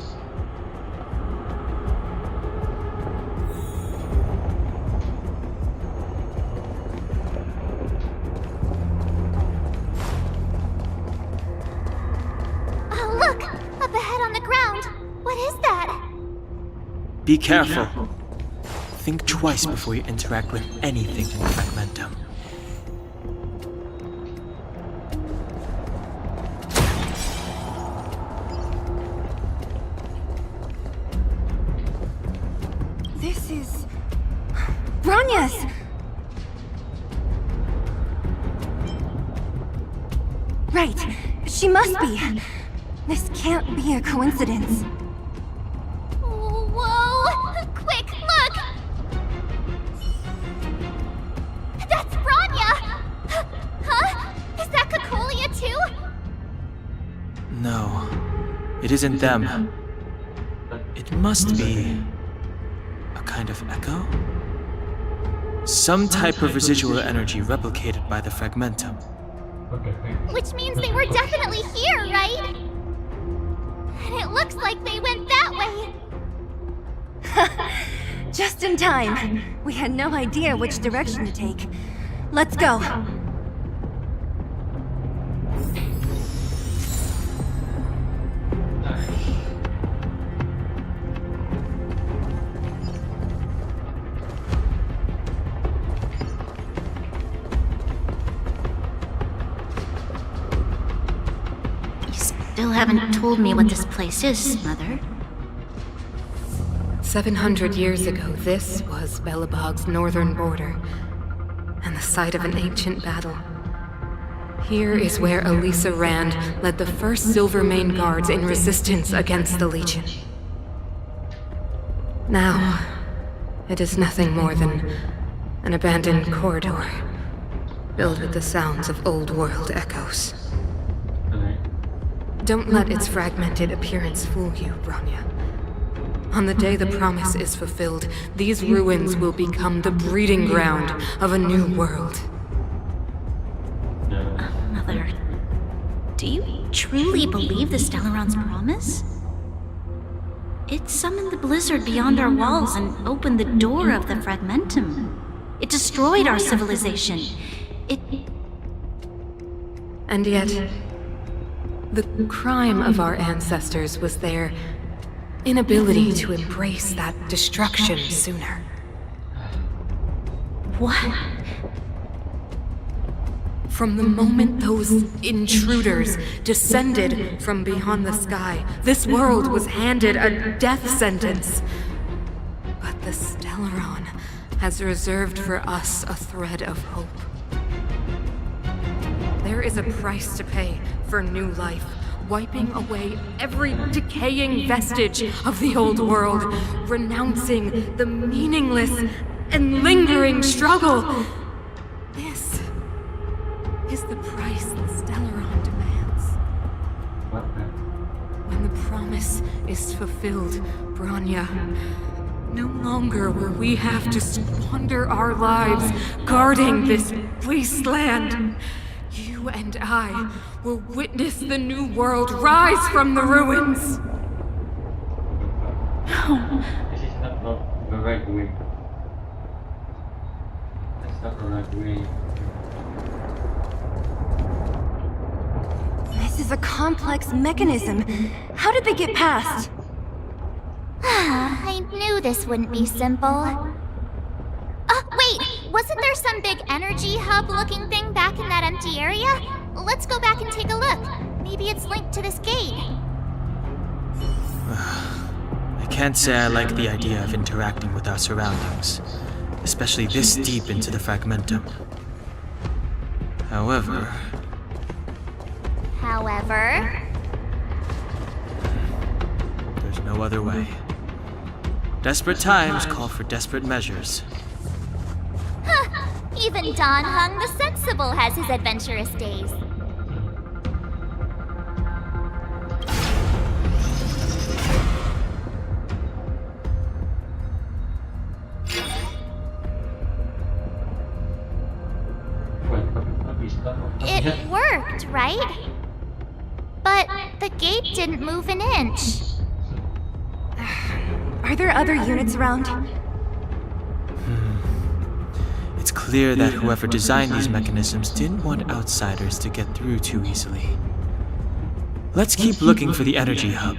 D: Oh look! Up ahead on the ground! What is that?
E: Be careful. Think twice before you interact with anything in Fragmentum.
H: This is Bronya's! Right, she must be. This can't be a coincidence.
D: Whoa! Quick, look! That's Bronya! Huh? Is that Cocolia too?
E: No, it it isn't them. It must be a kind of echo? Some type of residual energy replicated by the fragmentum.
D: Which means they were definitely here, right? And it looks like they went that way.
H: Just in time. We had no idea which direction to take. Let's go.
B: Still haven't told me what this place is, Mother.
G: 700 years ago, this was Belobog's northern border, and the site of an ancient battle. Here is where Elisa Rand led the first Silvermane Guards in resistance against the Legion. Now, it is nothing more than an abandoned corridor, filled with the sounds of old-world echoes. Don't let its fragmented appearance fool you, Bronya. On the day the promise is fulfilled, these ruins will become the breeding ground of a new world.
B: Mother, do you truly believe the Stellaron's promise? It summoned the blizzard beyond our walls and opened the door of the fragmentum. It destroyed our civilization.
G: And yet, the crime of our ancestors was their inability to embrace that destruction sooner.
B: What?
G: From the moment those intruders descended from beyond the sky, this world was handed a death sentence. But the Stellaron has reserved for us a thread of hope. There is a price to pay for new life, wiping away every decaying vestige of the old world, renouncing the meaningless and lingering struggle. This is the price the Stellaron demands. When the promise is fulfilled, Bronya, no longer will we have to squander our lives guarding this wasteland. You and I will witness the new world rise from the ruins.
A: This is not the right way. That's not the right way.
H: This is a complex mechanism. How did they get past?
D: I knew this wouldn't be simple. Wait! Wasn't there some big energy hub-looking thing back in that empty area? Let's go back and take a look. Maybe it's linked to this gate.
E: I can't say I like the idea of interacting with our surroundings, especially this deep into the fragmentum. However... There's no other way. Desperate times call for desperate measures.
D: Even Don Hung the Sensible has his adventurous days. It worked, right? But the gate didn't move an inch.
H: Are there other units around?
E: It's clear that whoever designed these mechanisms didn't want outsiders to get through too easily. Let's keep looking for the energy hub.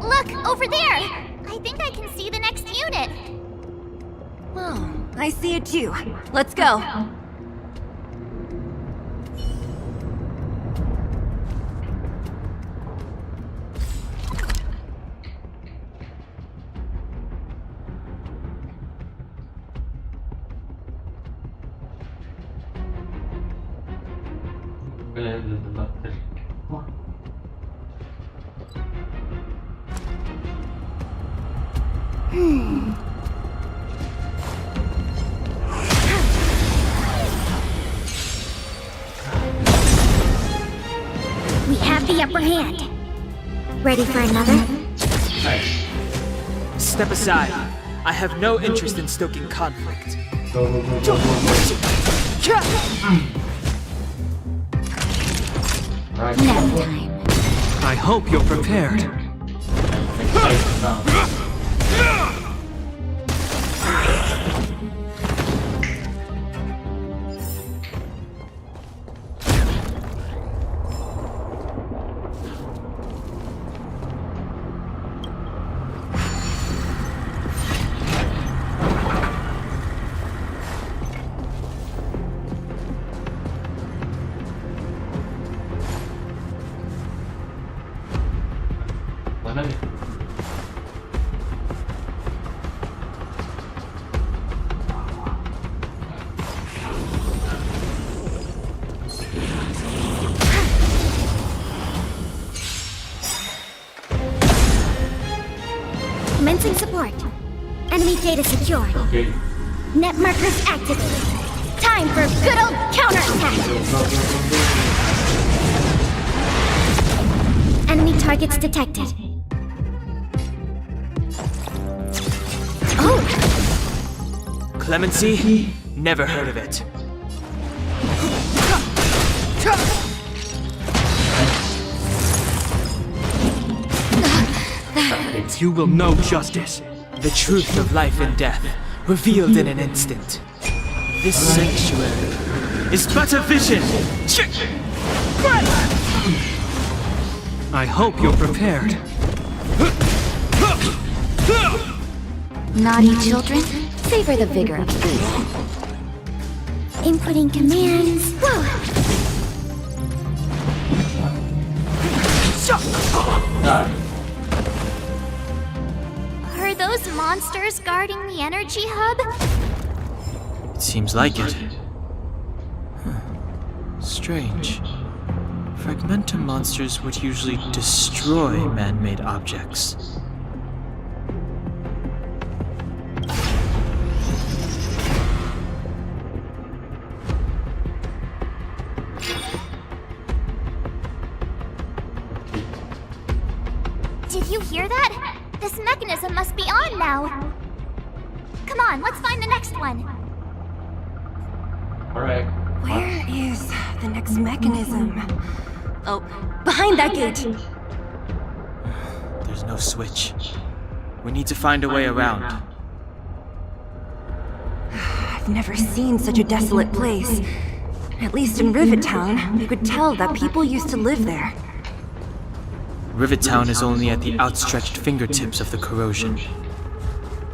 D: Look, over there! I think I can see the next unit.
H: Oh, I see it too. Let's go.
D: We have the upper hand. Ready for another?
E: Step aside. I have no interest in stoking conflict.
B: Nap time.
C: I hope you're prepared.
A: Mana nih?
D: Commencing support. Enemy data secured.
A: Oke.
D: Net markers activated. Time for good old counterattack. Enemy targets detected. Oh!
E: Clemency? Never heard of it.
C: You will know justice.
E: The truth of life and death, revealed in an instant. This sanctuary is but a vision!
C: I hope you're prepared.
B: Naughty children, savor the vigor of food.
D: Inputting commands. Whoa! Are those monsters guarding the energy hub?
E: It seems like it. Huh. Strange. Fragmentum monsters would usually destroy man-made objects.
D: Did you hear that? This mechanism must be on now. Come on, let's find the next one.
A: Alright.
H: Where is the next mechanism? Oh, behind that gate!
E: There's no switch. We need to find a way around.
H: I've never seen such a desolate place. At least in Rivet Town, you could tell that people used to live there.
E: Rivet Town is only at the outstretched fingertips of the corrosion.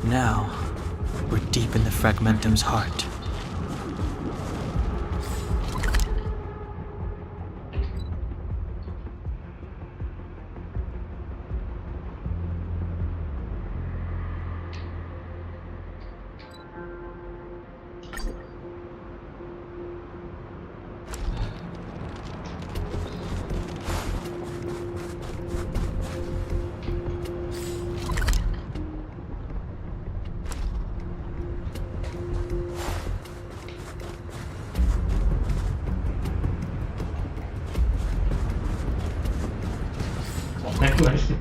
E: Now, we're deep in the Fragmentum's heart.
A: Naik tuh harus nih.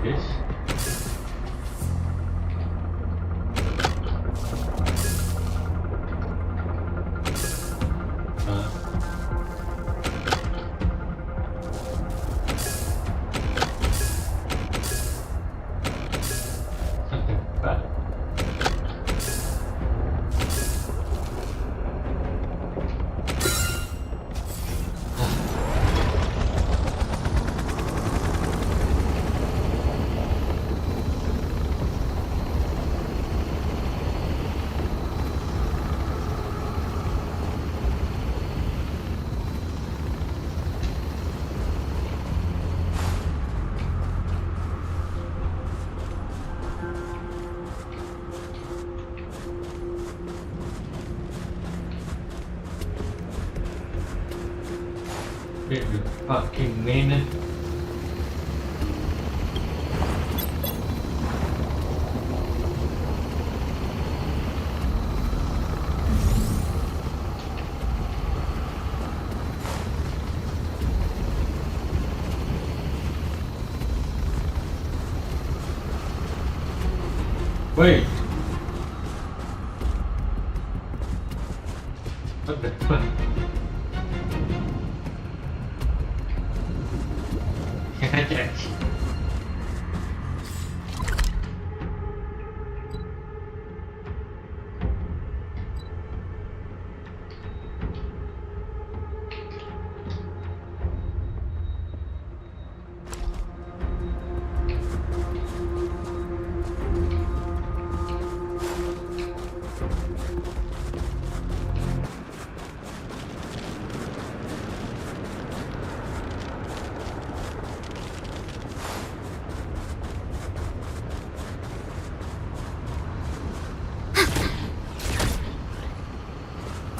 A: this. Something bad. Wait a fucking minute. Wait. What the fuck?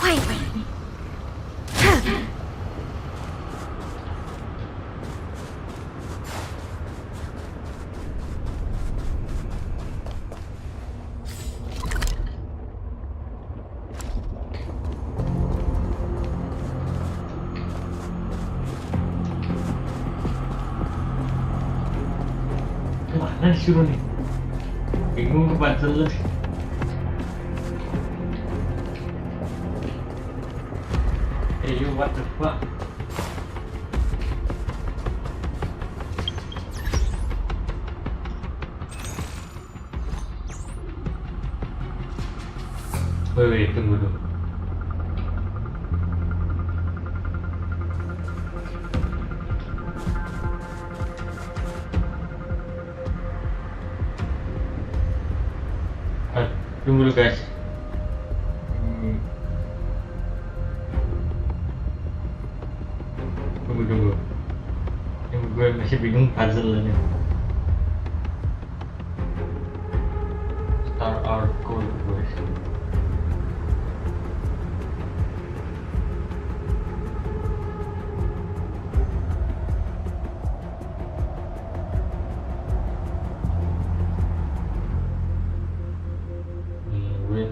B: Quietly.
A: Kemana disuruh nih? Bingung ke puzzle. Hey you, what the fuck? Wait, tunggu dulu. Tunggu dulu guys. Tunggu. Gue masih bingung puzzle-nya. Star Art Code guys. Wait.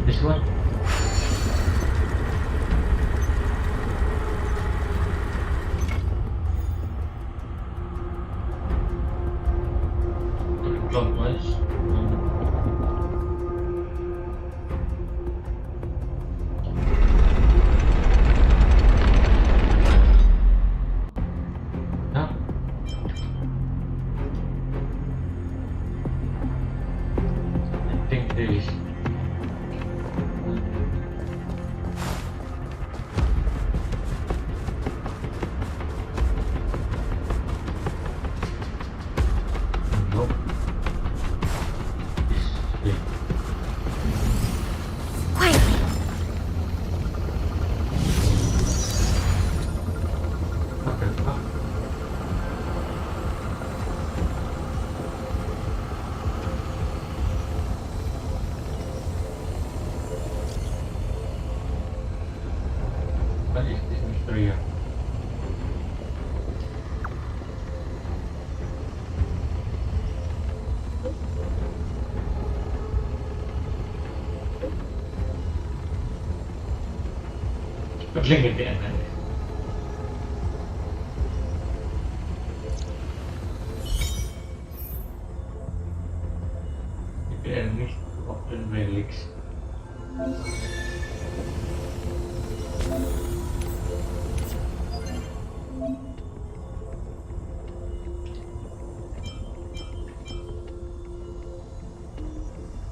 A: This one? Clockwise. Huh? Paling gedean aja. The enemies often relics.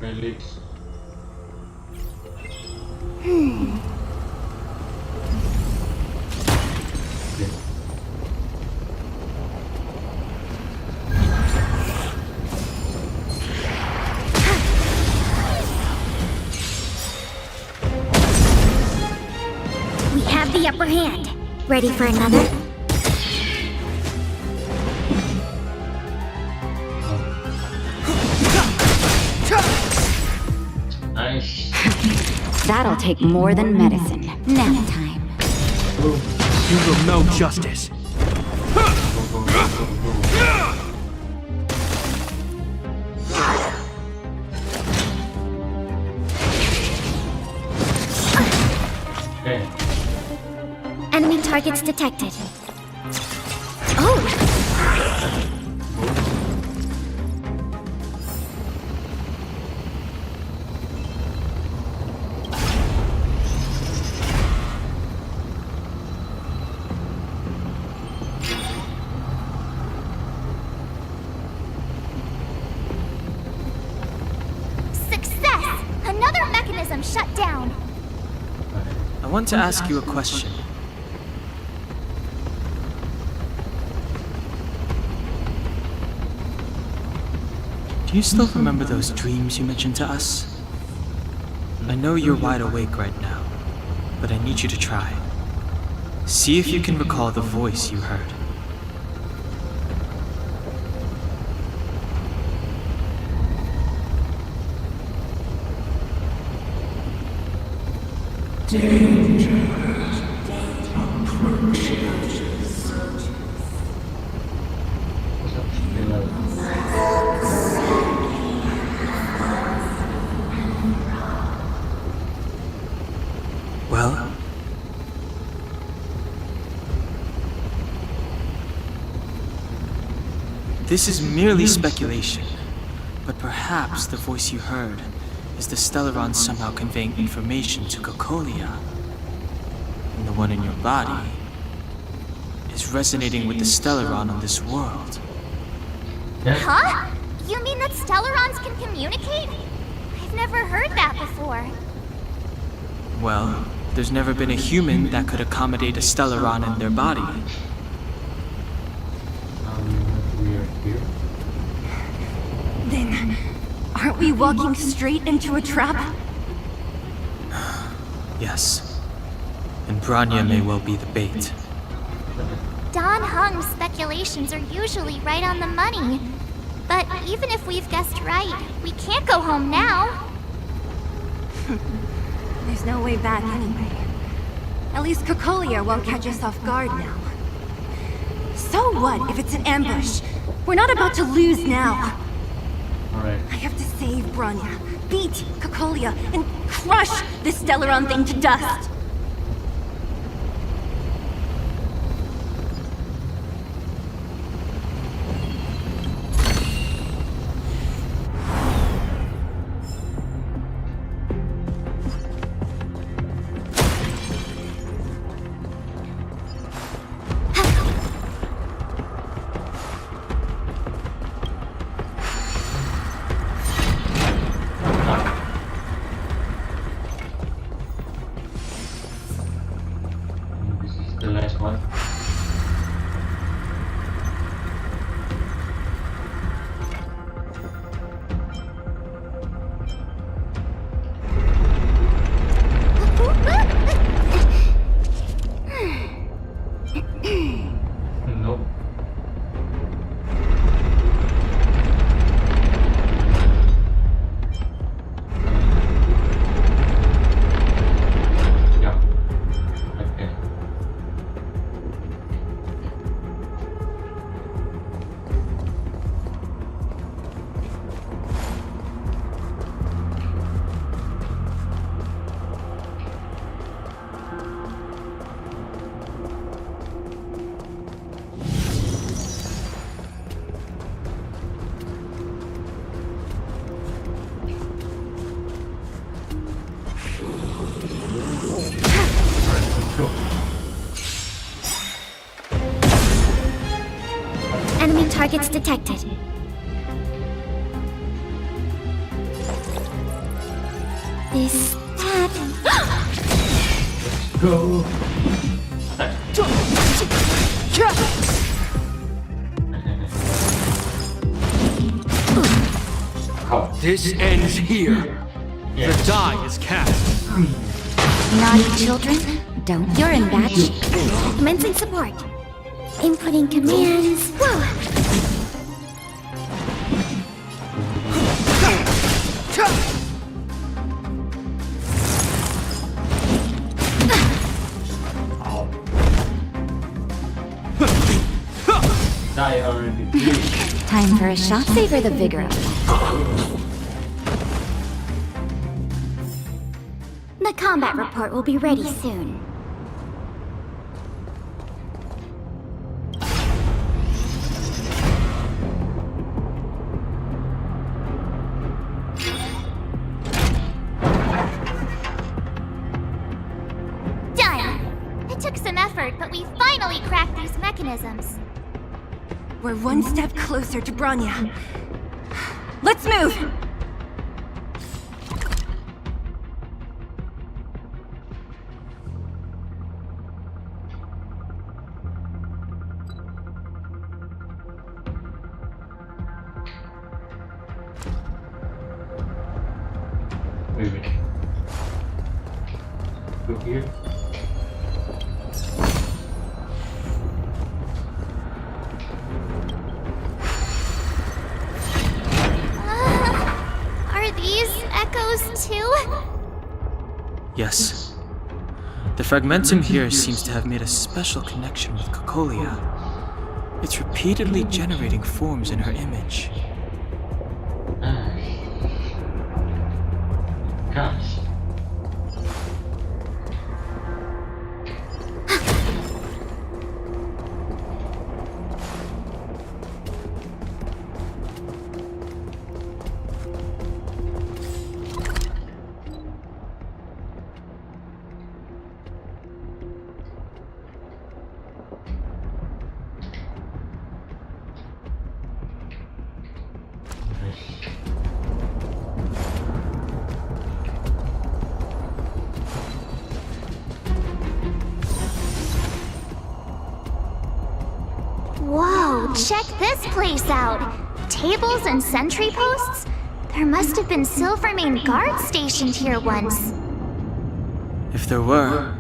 A: Relics.
D: We have the upper hand. Ready for another?
A: Nice.
B: That'll take more than medicine. Nap time.
J: You will know justice.
A: Okay.
D: Enemy targets detected. Oh! Success! Another mechanism shut down.
E: I want to ask you a question. Do you still remember those dreams you mentioned to us? I know you're wide awake right now, but I need you to try. See if you can recall the voice you heard. Well, this is merely speculation, but perhaps the voice you heard is the Stellaron somehow conveying information to Cocolia. And the one in your body is resonating with the Stellaron on this world.
D: Huh? You mean that Stellarons can communicate? I've never heard that before.
E: Well, there's never been a human that could accommodate a Stellaron in their body.
A: We are here.
H: Then, aren't we walking straight into a trap?
E: Yes. And Branya may well be the bait.
D: Don Hung's speculations are usually right on the money. But even if we've guessed right, we can't go home now.
H: There's no way back anyway. At least Cocolia won't catch us off guard now. So what if it's an ambush? We're not about to lose now.
A: Alright.
H: I have to save Branya, beat Cocolia, and crush this Stellaron thing to dust.
A: This is the last one. Nope. Yeah. Okay.
D: Enemy targets detected. This happened.
A: Go.
C: This ends here. The die is cast.
B: Naughty children, don't. You're in batch.
D: Commencing support. Inputting commands. Whoa!
A: Die already.
B: Time for a shot. Savor the vigor of it.
D: The combat report will be ready soon. Done! It took some effort, but we finally cracked these mechanisms.
H: We're one step closer to Bronya. Let's move!
A: Wait. Go here.
D: Are these echoes too?
E: Yes. The fragmentum here seems to have made a special connection with Cocolia. It's repeatedly generating forms in her image.
A: Gosh.
D: Whoa, check this place out! Tables and sentry posts? There must have been Silvermane guards stationed here once.
E: If there were,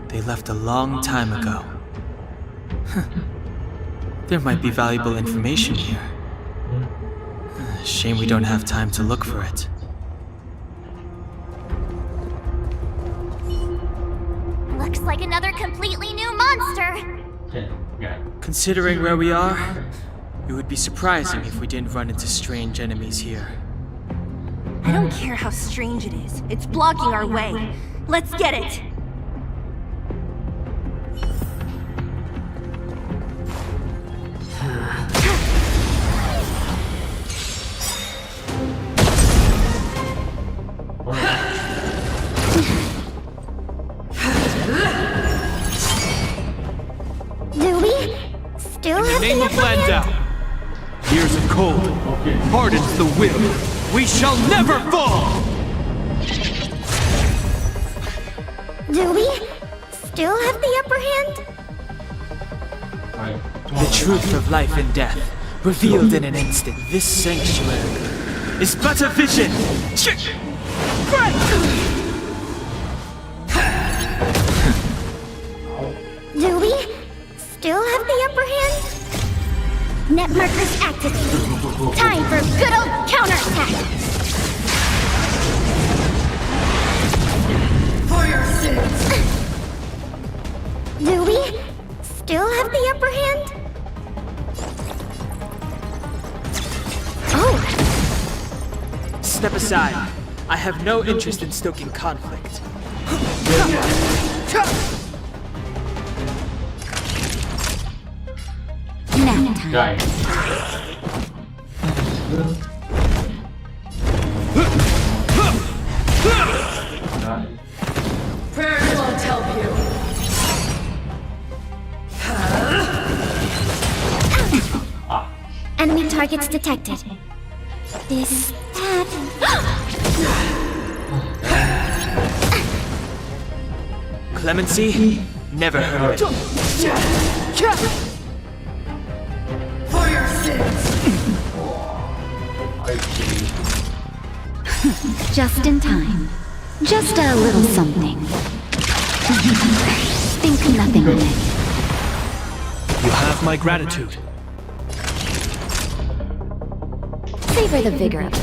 E: they left a long time ago. There might be valuable information here. Shame we don't have time to look for it.
D: Looks like another completely new monster!
A: Yeah.
E: Considering where we are, it would be surprising if we didn't run into strange enemies here.
H: I don't care how strange it is. It's blocking our way. Let's get it!
D: Do we still
C: In the
D: have
C: name
D: the
C: of
D: upper hand?
C: Landau, years of cold hardens the will. We shall never fall!
D: Do we still have the upper hand?
E: The truth of life and death, revealed in an instant. This sanctuary is but a vision.
D: Do we still have the upper hand? Net markers activated. Time for good old counterattack!
G: For your sins!
D: Do we still have the upper hand? Oh,
E: Step aside. I have no interest in stoking conflict.
B: Nap time.
A: Die.
G: Prayers won't help you.
D: Enemy targets detected. This, that.
E: Clemency? Never heard of it.
G: For your sins!
B: Just in time. Just a little something. Think nothing of it.
C: You have my gratitude.
B: Savor the vigor of it.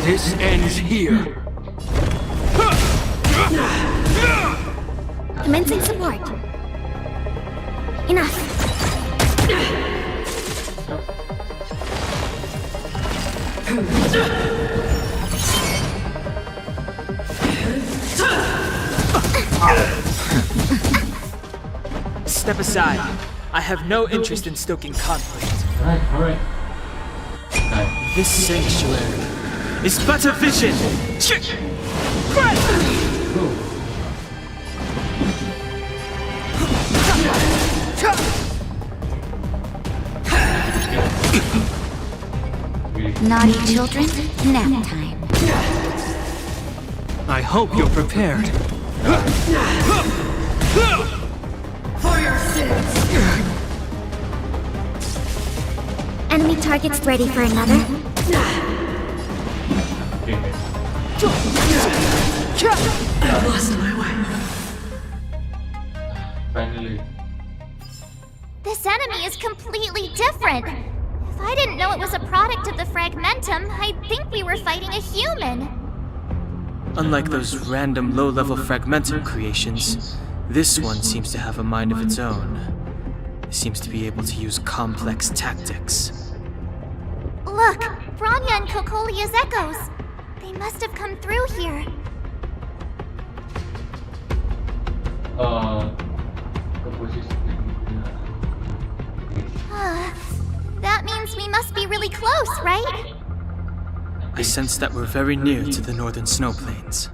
C: This ends here.
D: Commencing support. Enough.
E: Step aside. I have no interest in stoking conflict.
A: Alright.
E: This sanctuary is but a vision.
B: Naughty children, nap time.
C: I hope you're prepared.
G: For your sins!
D: Enemy targets ready for another.
G: I lost my wife.
A: Finally.
D: This enemy is completely different. If I didn't know it was a product of the Fragmentum, I'd think we were fighting a human.
E: Unlike those random low-level Fragmentum creations, this one seems to have a mind of its own. It seems to be able to use complex tactics.
D: Look, Bronya and Kokolia's echoes. They must have come through here. That means we must be really close, right?
E: I sense that we're very near to the northern snow plains.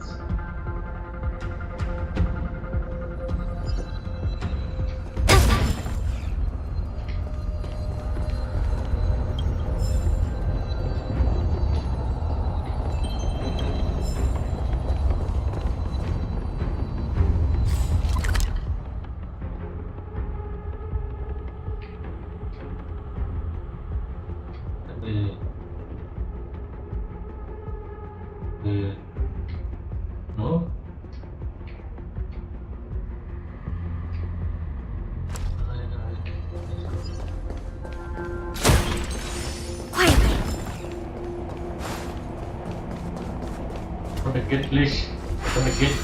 A: No?
D: Quietly.
A: From the gate, please. From the gate.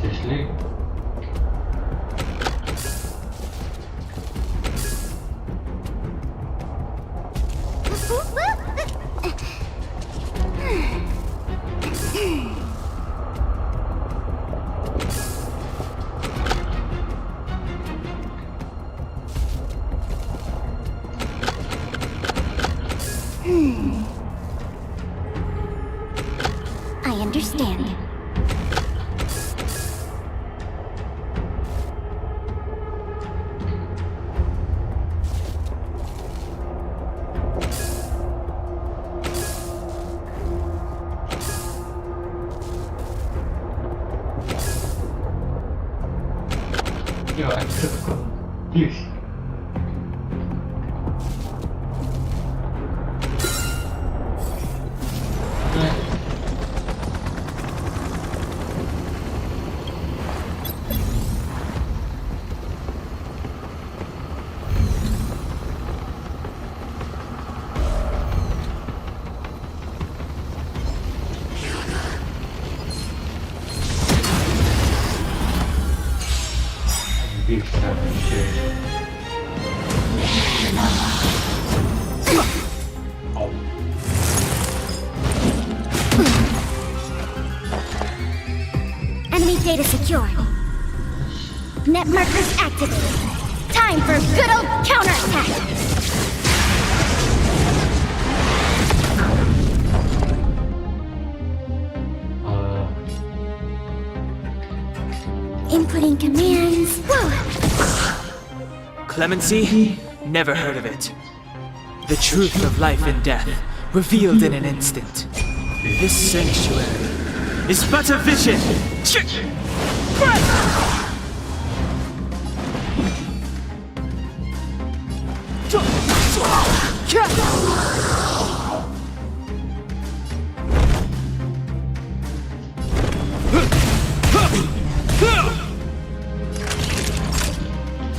A: Seriously?
D: I understand.
A: Yeah, please.
D: Enemy data secured. Net markers activated. Time for a good old counterattack. Inputting commands. Whoa!
E: Clemency? Never heard of it. The truth of life and death, revealed in an instant. This sanctuary is but a vision!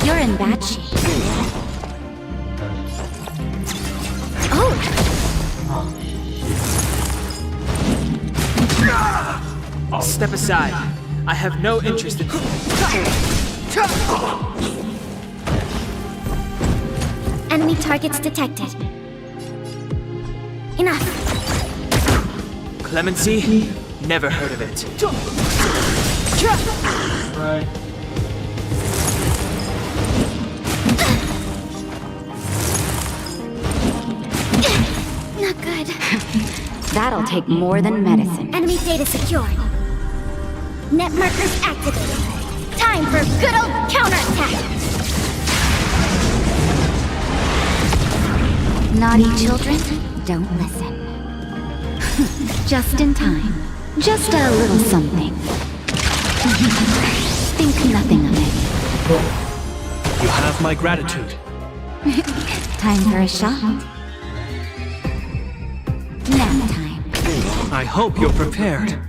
B: You're in bad shape. Oh!
E: Step aside. I have no interest in...
D: Enemy targets detected. Enough.
E: Clemency? Never heard of it.
A: Right.
D: Not good.
B: That'll take more than medicine.
D: Enemy data secured. Net markers activated. Time for good old counterattack.
B: Naughty children, don't listen. Just in time. Just a little something. Think nothing of it.
J: You have my gratitude.
B: Time for a shot. Nap time.
J: I hope you're prepared.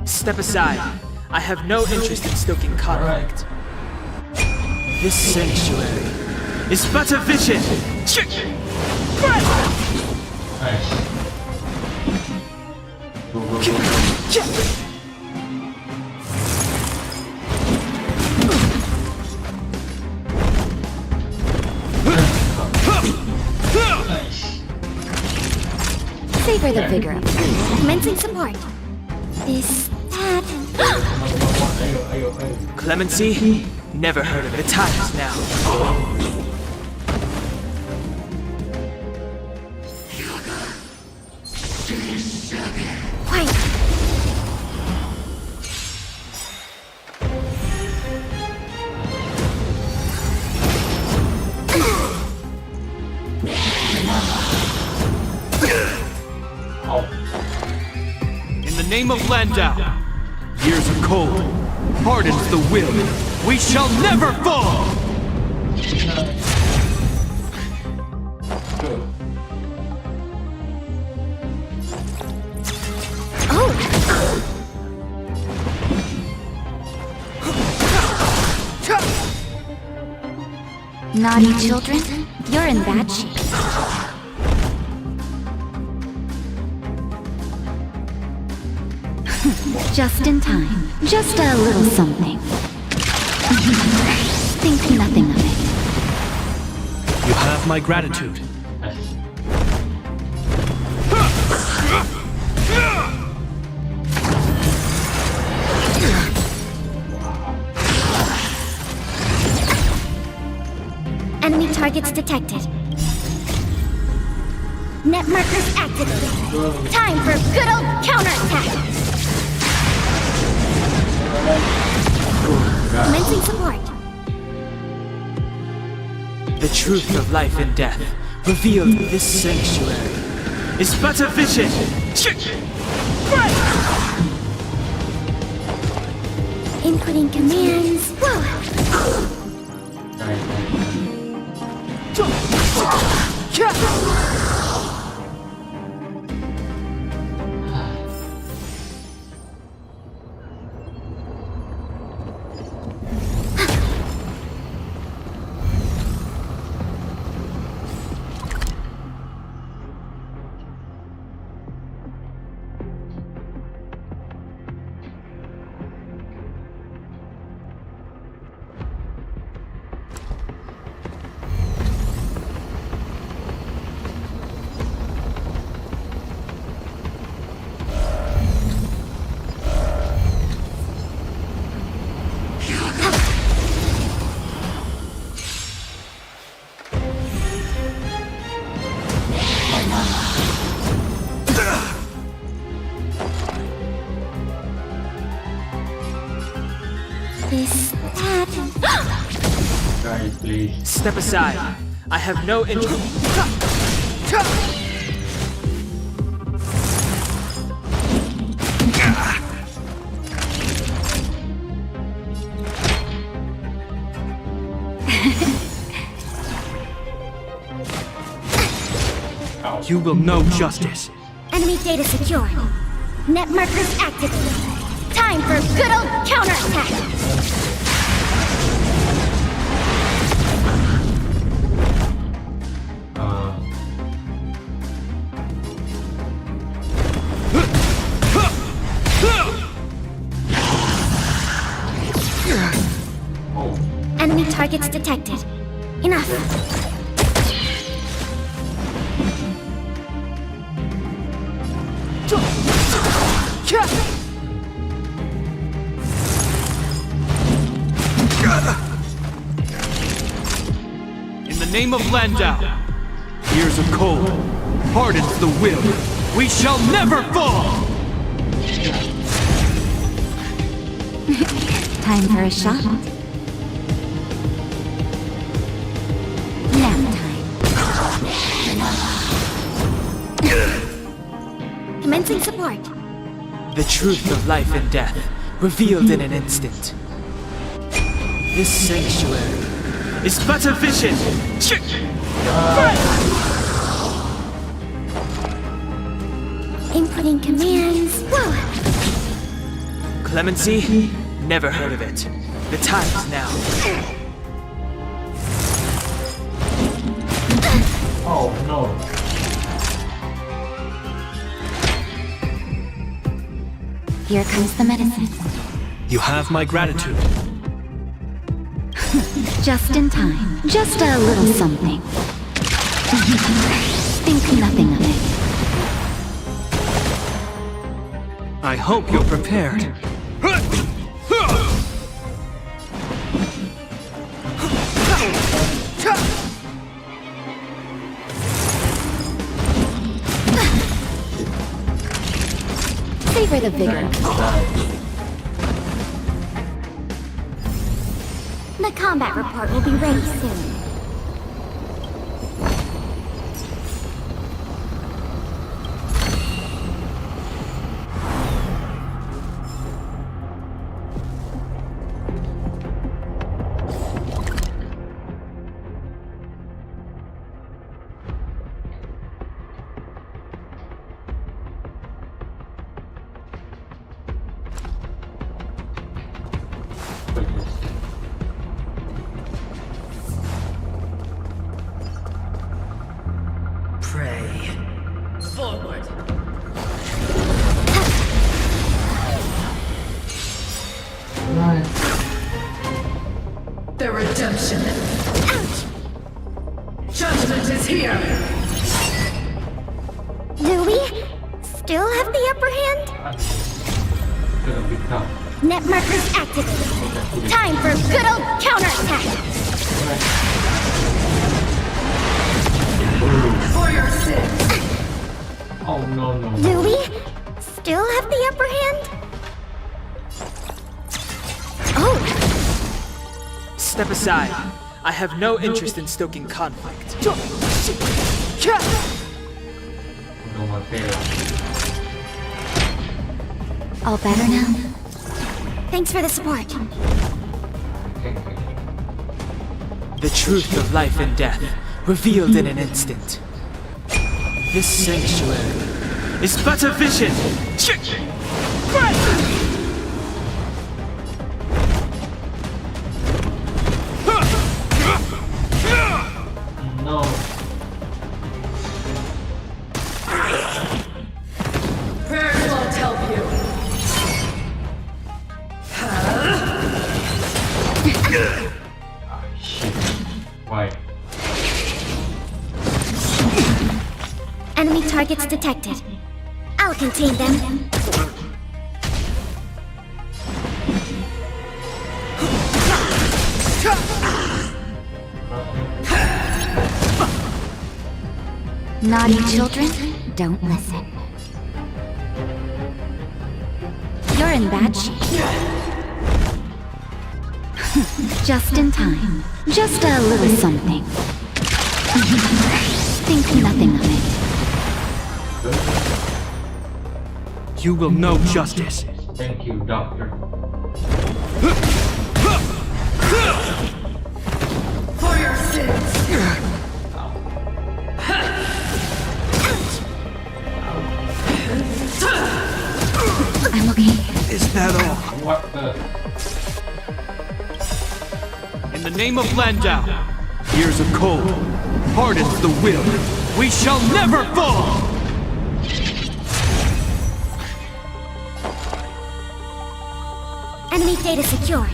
E: Step aside. I have no interest in stoking conflict. This sanctuary is but a vision!
A: Nice. Go, go, go, go.
B: Savor the vigor of it.
D: Commencing support. This, that.
E: Clemency? Never heard of it. The time is now.
D: Quiet.
C: In the name of Landau, years of cold hardens the will. We shall never fall!
B: Naughty children, you're in bad shape. Just in time. Just a little something. Think nothing of it.
J: You have my gratitude.
D: Enemy targets detected. Net markers activated. Time for good old counterattack. Commencing support.
E: The truth of life and death, revealed in this sanctuary, is but a vision!
D: Inputting commands. Whoa!
A: Please.
E: Step aside. I have no interest.
J: You will know justice.
D: Enemy data secure. Net markers activated. Time for good old counterattack. Enemy targets detected. Enough.
C: In the name of Landau, years of cold hardens the will. We shall never fall!
B: Time for a shot. Nap time.
D: Commencing support.
E: The truth of life and death, revealed in an instant. This sanctuary is but a vision!
D: Inputting commands. Whoa!
E: Clemency? Never heard of it. The time is now.
A: Oh no.
B: Here comes the medicine.
J: You have my gratitude.
B: Just in time. Just a little something. Think nothing of it.
J: I hope you're prepared.
B: Savor the vigor.
D: The combat report will be ready soon.
G: Pray. Forward. The redemption.
D: Ouch!
G: Judgment is here.
D: Do we still have the upper hand?
A: Gonna be tough.
D: Net markers activated. Time for good old counterattack.
G: For your sins.
A: Oh no no.
D: Do we still have the upper hand? Oh,
E: Step aside. I have no interest in stoking conflict.
A: No more fail.
B: All better now?
D: thanks for the support.
A: Thank you.
E: The truth of life and death, revealed in an instant. This sanctuary is but a vision!
A: No.
G: Prayers won't help you.
A: Shit. Why?
D: Enemy targets detected. I'll contain them.
B: Naughty children, don't listen. You're in bad shape. Just in time. Just a little something. Think nothing of it.
J: You will know justice.
A: Thank you, Doctor.
G: For your sins!
B: I'm okay.
J: Is that all?
A: What the?
C: In the name of Landau, years of cold hardens the will. We shall never fall!
D: Enemy data secure.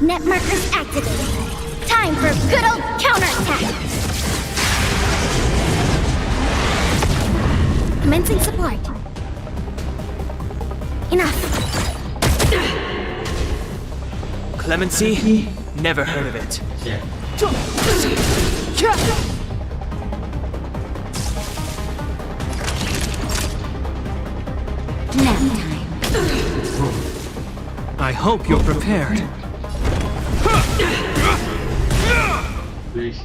D: Net markers activated. Time for a good old counterattack. Commencing support. Enough.
E: Clemency? Never heard of it.
A: Yeah.
B: Nap time.
J: I hope you're prepared.
A: Please.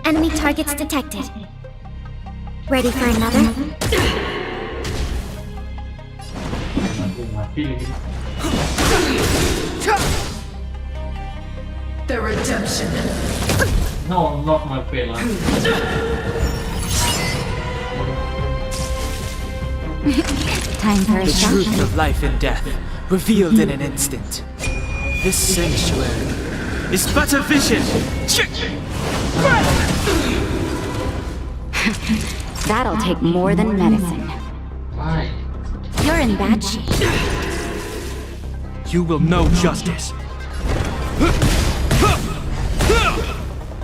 D: Enemy targets detected. Ready for another?
G: The redemption.
A: No, not my payload.
B: Time for a
E: The
B: shot.
E: truth of life and death, revealed in an instant. This sanctuary is but a vision.
B: That'll take more than medicine.
A: Why?
B: You're in bad shape.
J: You will know justice.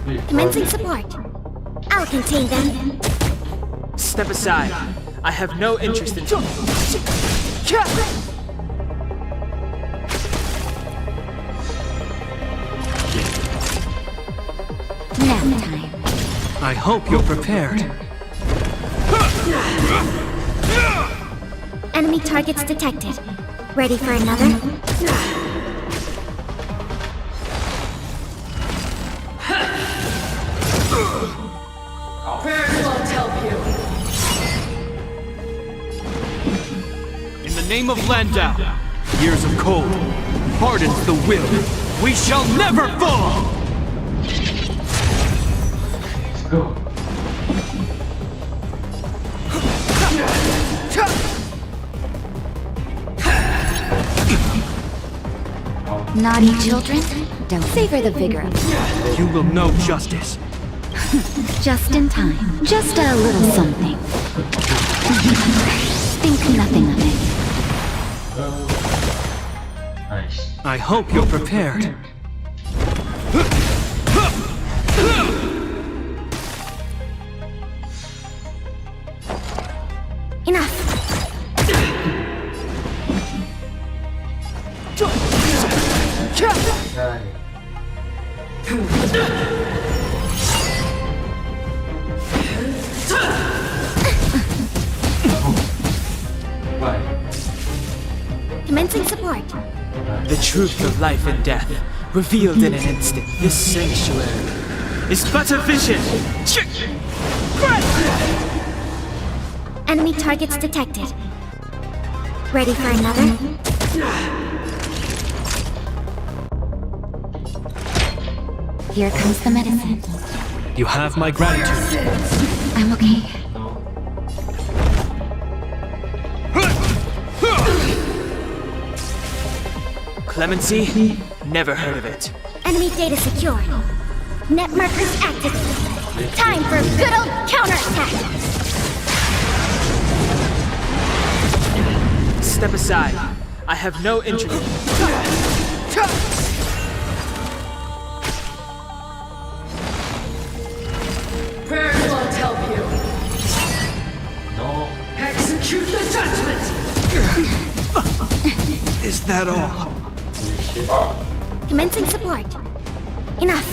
A: Please.
D: Commencing support. I'll contain them.
E: Step aside. I have no interest in.
B: Nap time.
J: I hope you're prepared.
D: Enemy targets detected. Ready for another?
G: Prayers won't help you.
C: In the name of Landau, years of cold hardens the will. We shall never fall!
A: Let's go.
B: Naughty children, don't savor the vigor of it.
J: You will know justice.
B: Just in time. Just a little something. Think nothing of it.
A: Nice.
J: I hope you're prepared.
D: Enough.
A: Right. Why?
D: Commencing support.
E: The truth of life and death, revealed in an instant. This sanctuary is but a vision.
D: Enemy targets detected. Ready for another?
B: Here comes the medicine.
J: You have my gratitude.
B: I'm okay.
E: Clemency? Never heard of it.
D: Enemy data secure. Net markers activated. Time for a good old counterattack.
E: Step aside. I have no interest.
G: Prayers won't help you.
A: No.
G: Execute the judgment.
J: Is that all?
D: Commencing support. Enough.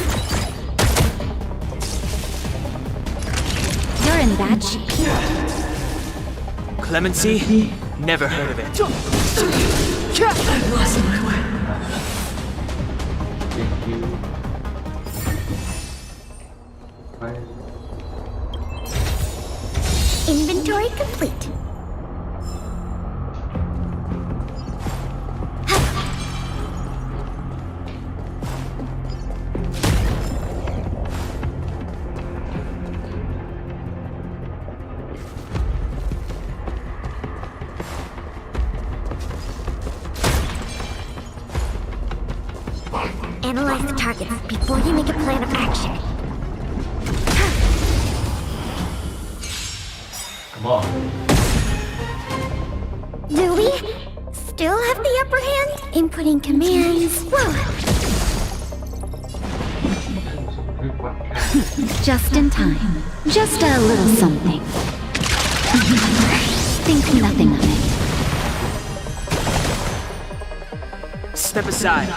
B: You're in bad shape.
E: Clemency? Never heard of it.
G: lost my way.
A: Thank you. Bye.
D: Inventory complete. Analyze the targets before you make a plan of action.
A: Come on.
D: Do we still have the upper hand? Inputting commands. Whoa.
B: Just in time. Just a little something. Think nothing of it.
E: Step aside.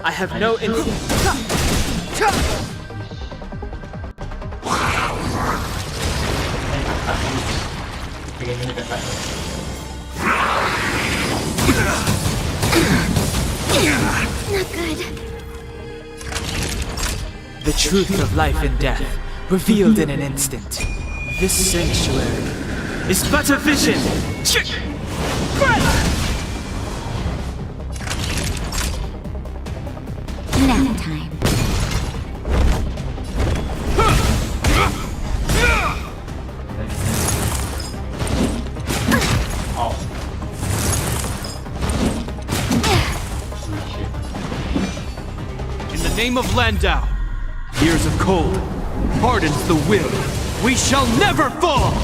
E: I have no
D: Not good.
E: The truth of life and death, revealed in an instant. This sanctuary is but a vision.
B: Nap time.
C: In the name of Landau, years of cold hardens the will. We shall never fall!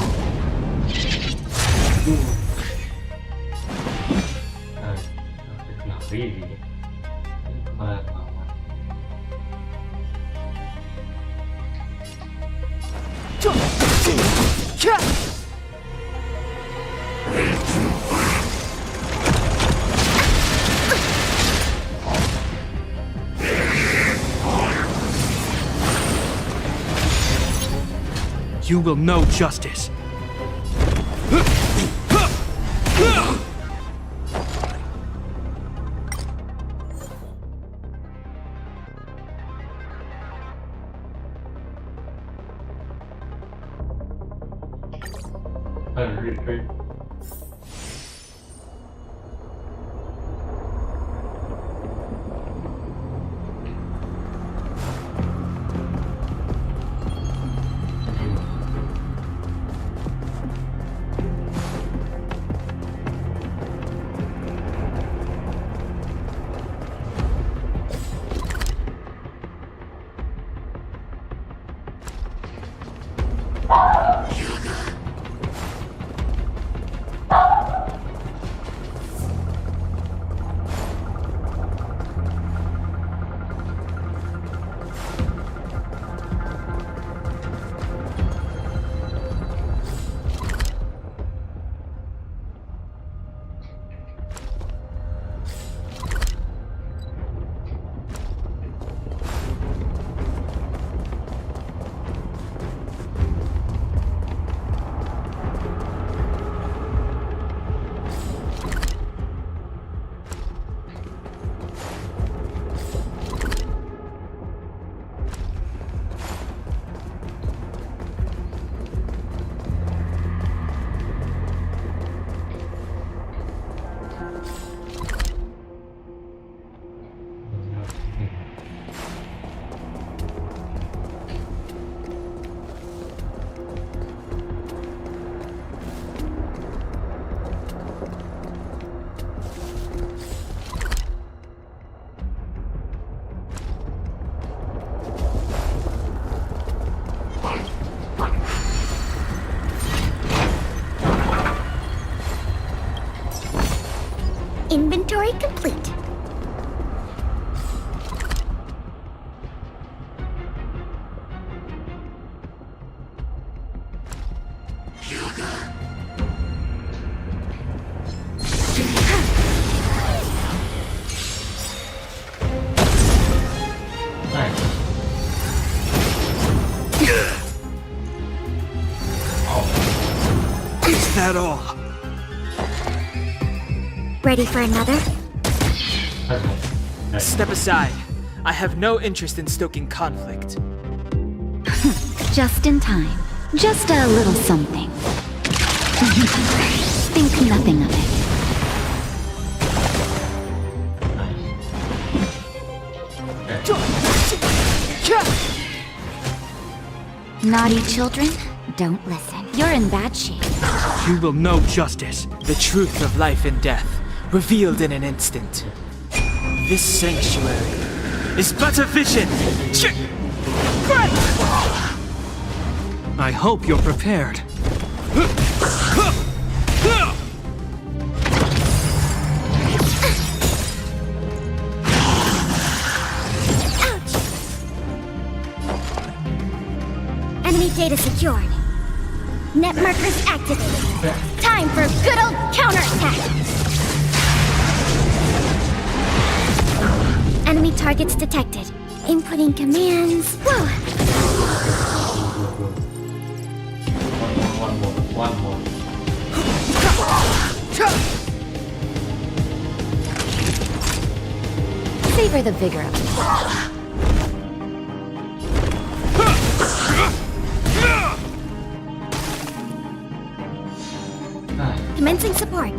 C: You will know justice.
D: Inventory complete.
C: Is that all?
D: Ready for another?
E: Step aside. I have no interest in stoking conflict.
B: Just in time. Just a little something. Think nothing of it. Naughty children, don't listen. You're in bad shape.
E: You will know justice, the truth of life and death, revealed in an instant. This sanctuary is but a vision.
J: I hope you're prepared.
D: Enemy data secured. Net markers activated. Time for a good old counterattack. Enemy targets detected. Inputting commands. Whoa.
A: One more.
B: Savor the vigor of it.
D: Commencing support.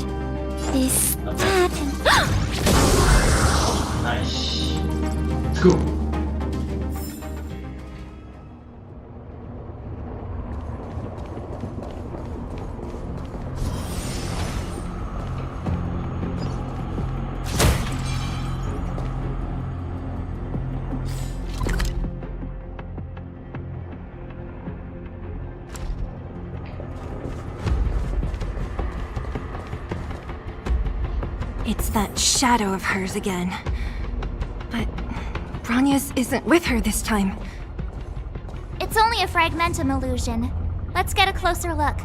D: This, that, and...
A: Nice. Let's go.
H: It's that shadow of hers again. But Bronya's isn't with her this time.
D: It's only a fragmentum illusion. Let's get a closer look.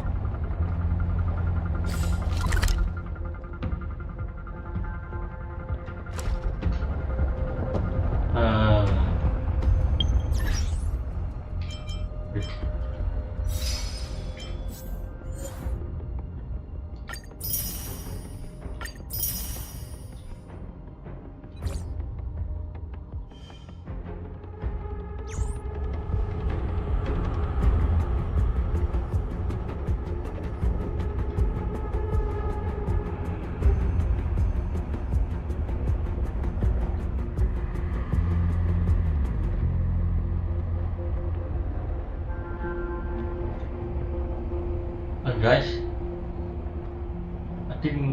A: Guys,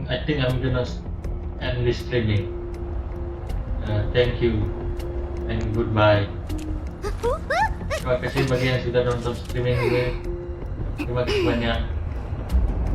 A: I think I'm gonna end this streaming. Thank you and goodbye. Terima kasih bagi yang sudah nonton streaming gue. Terima kasih banyak.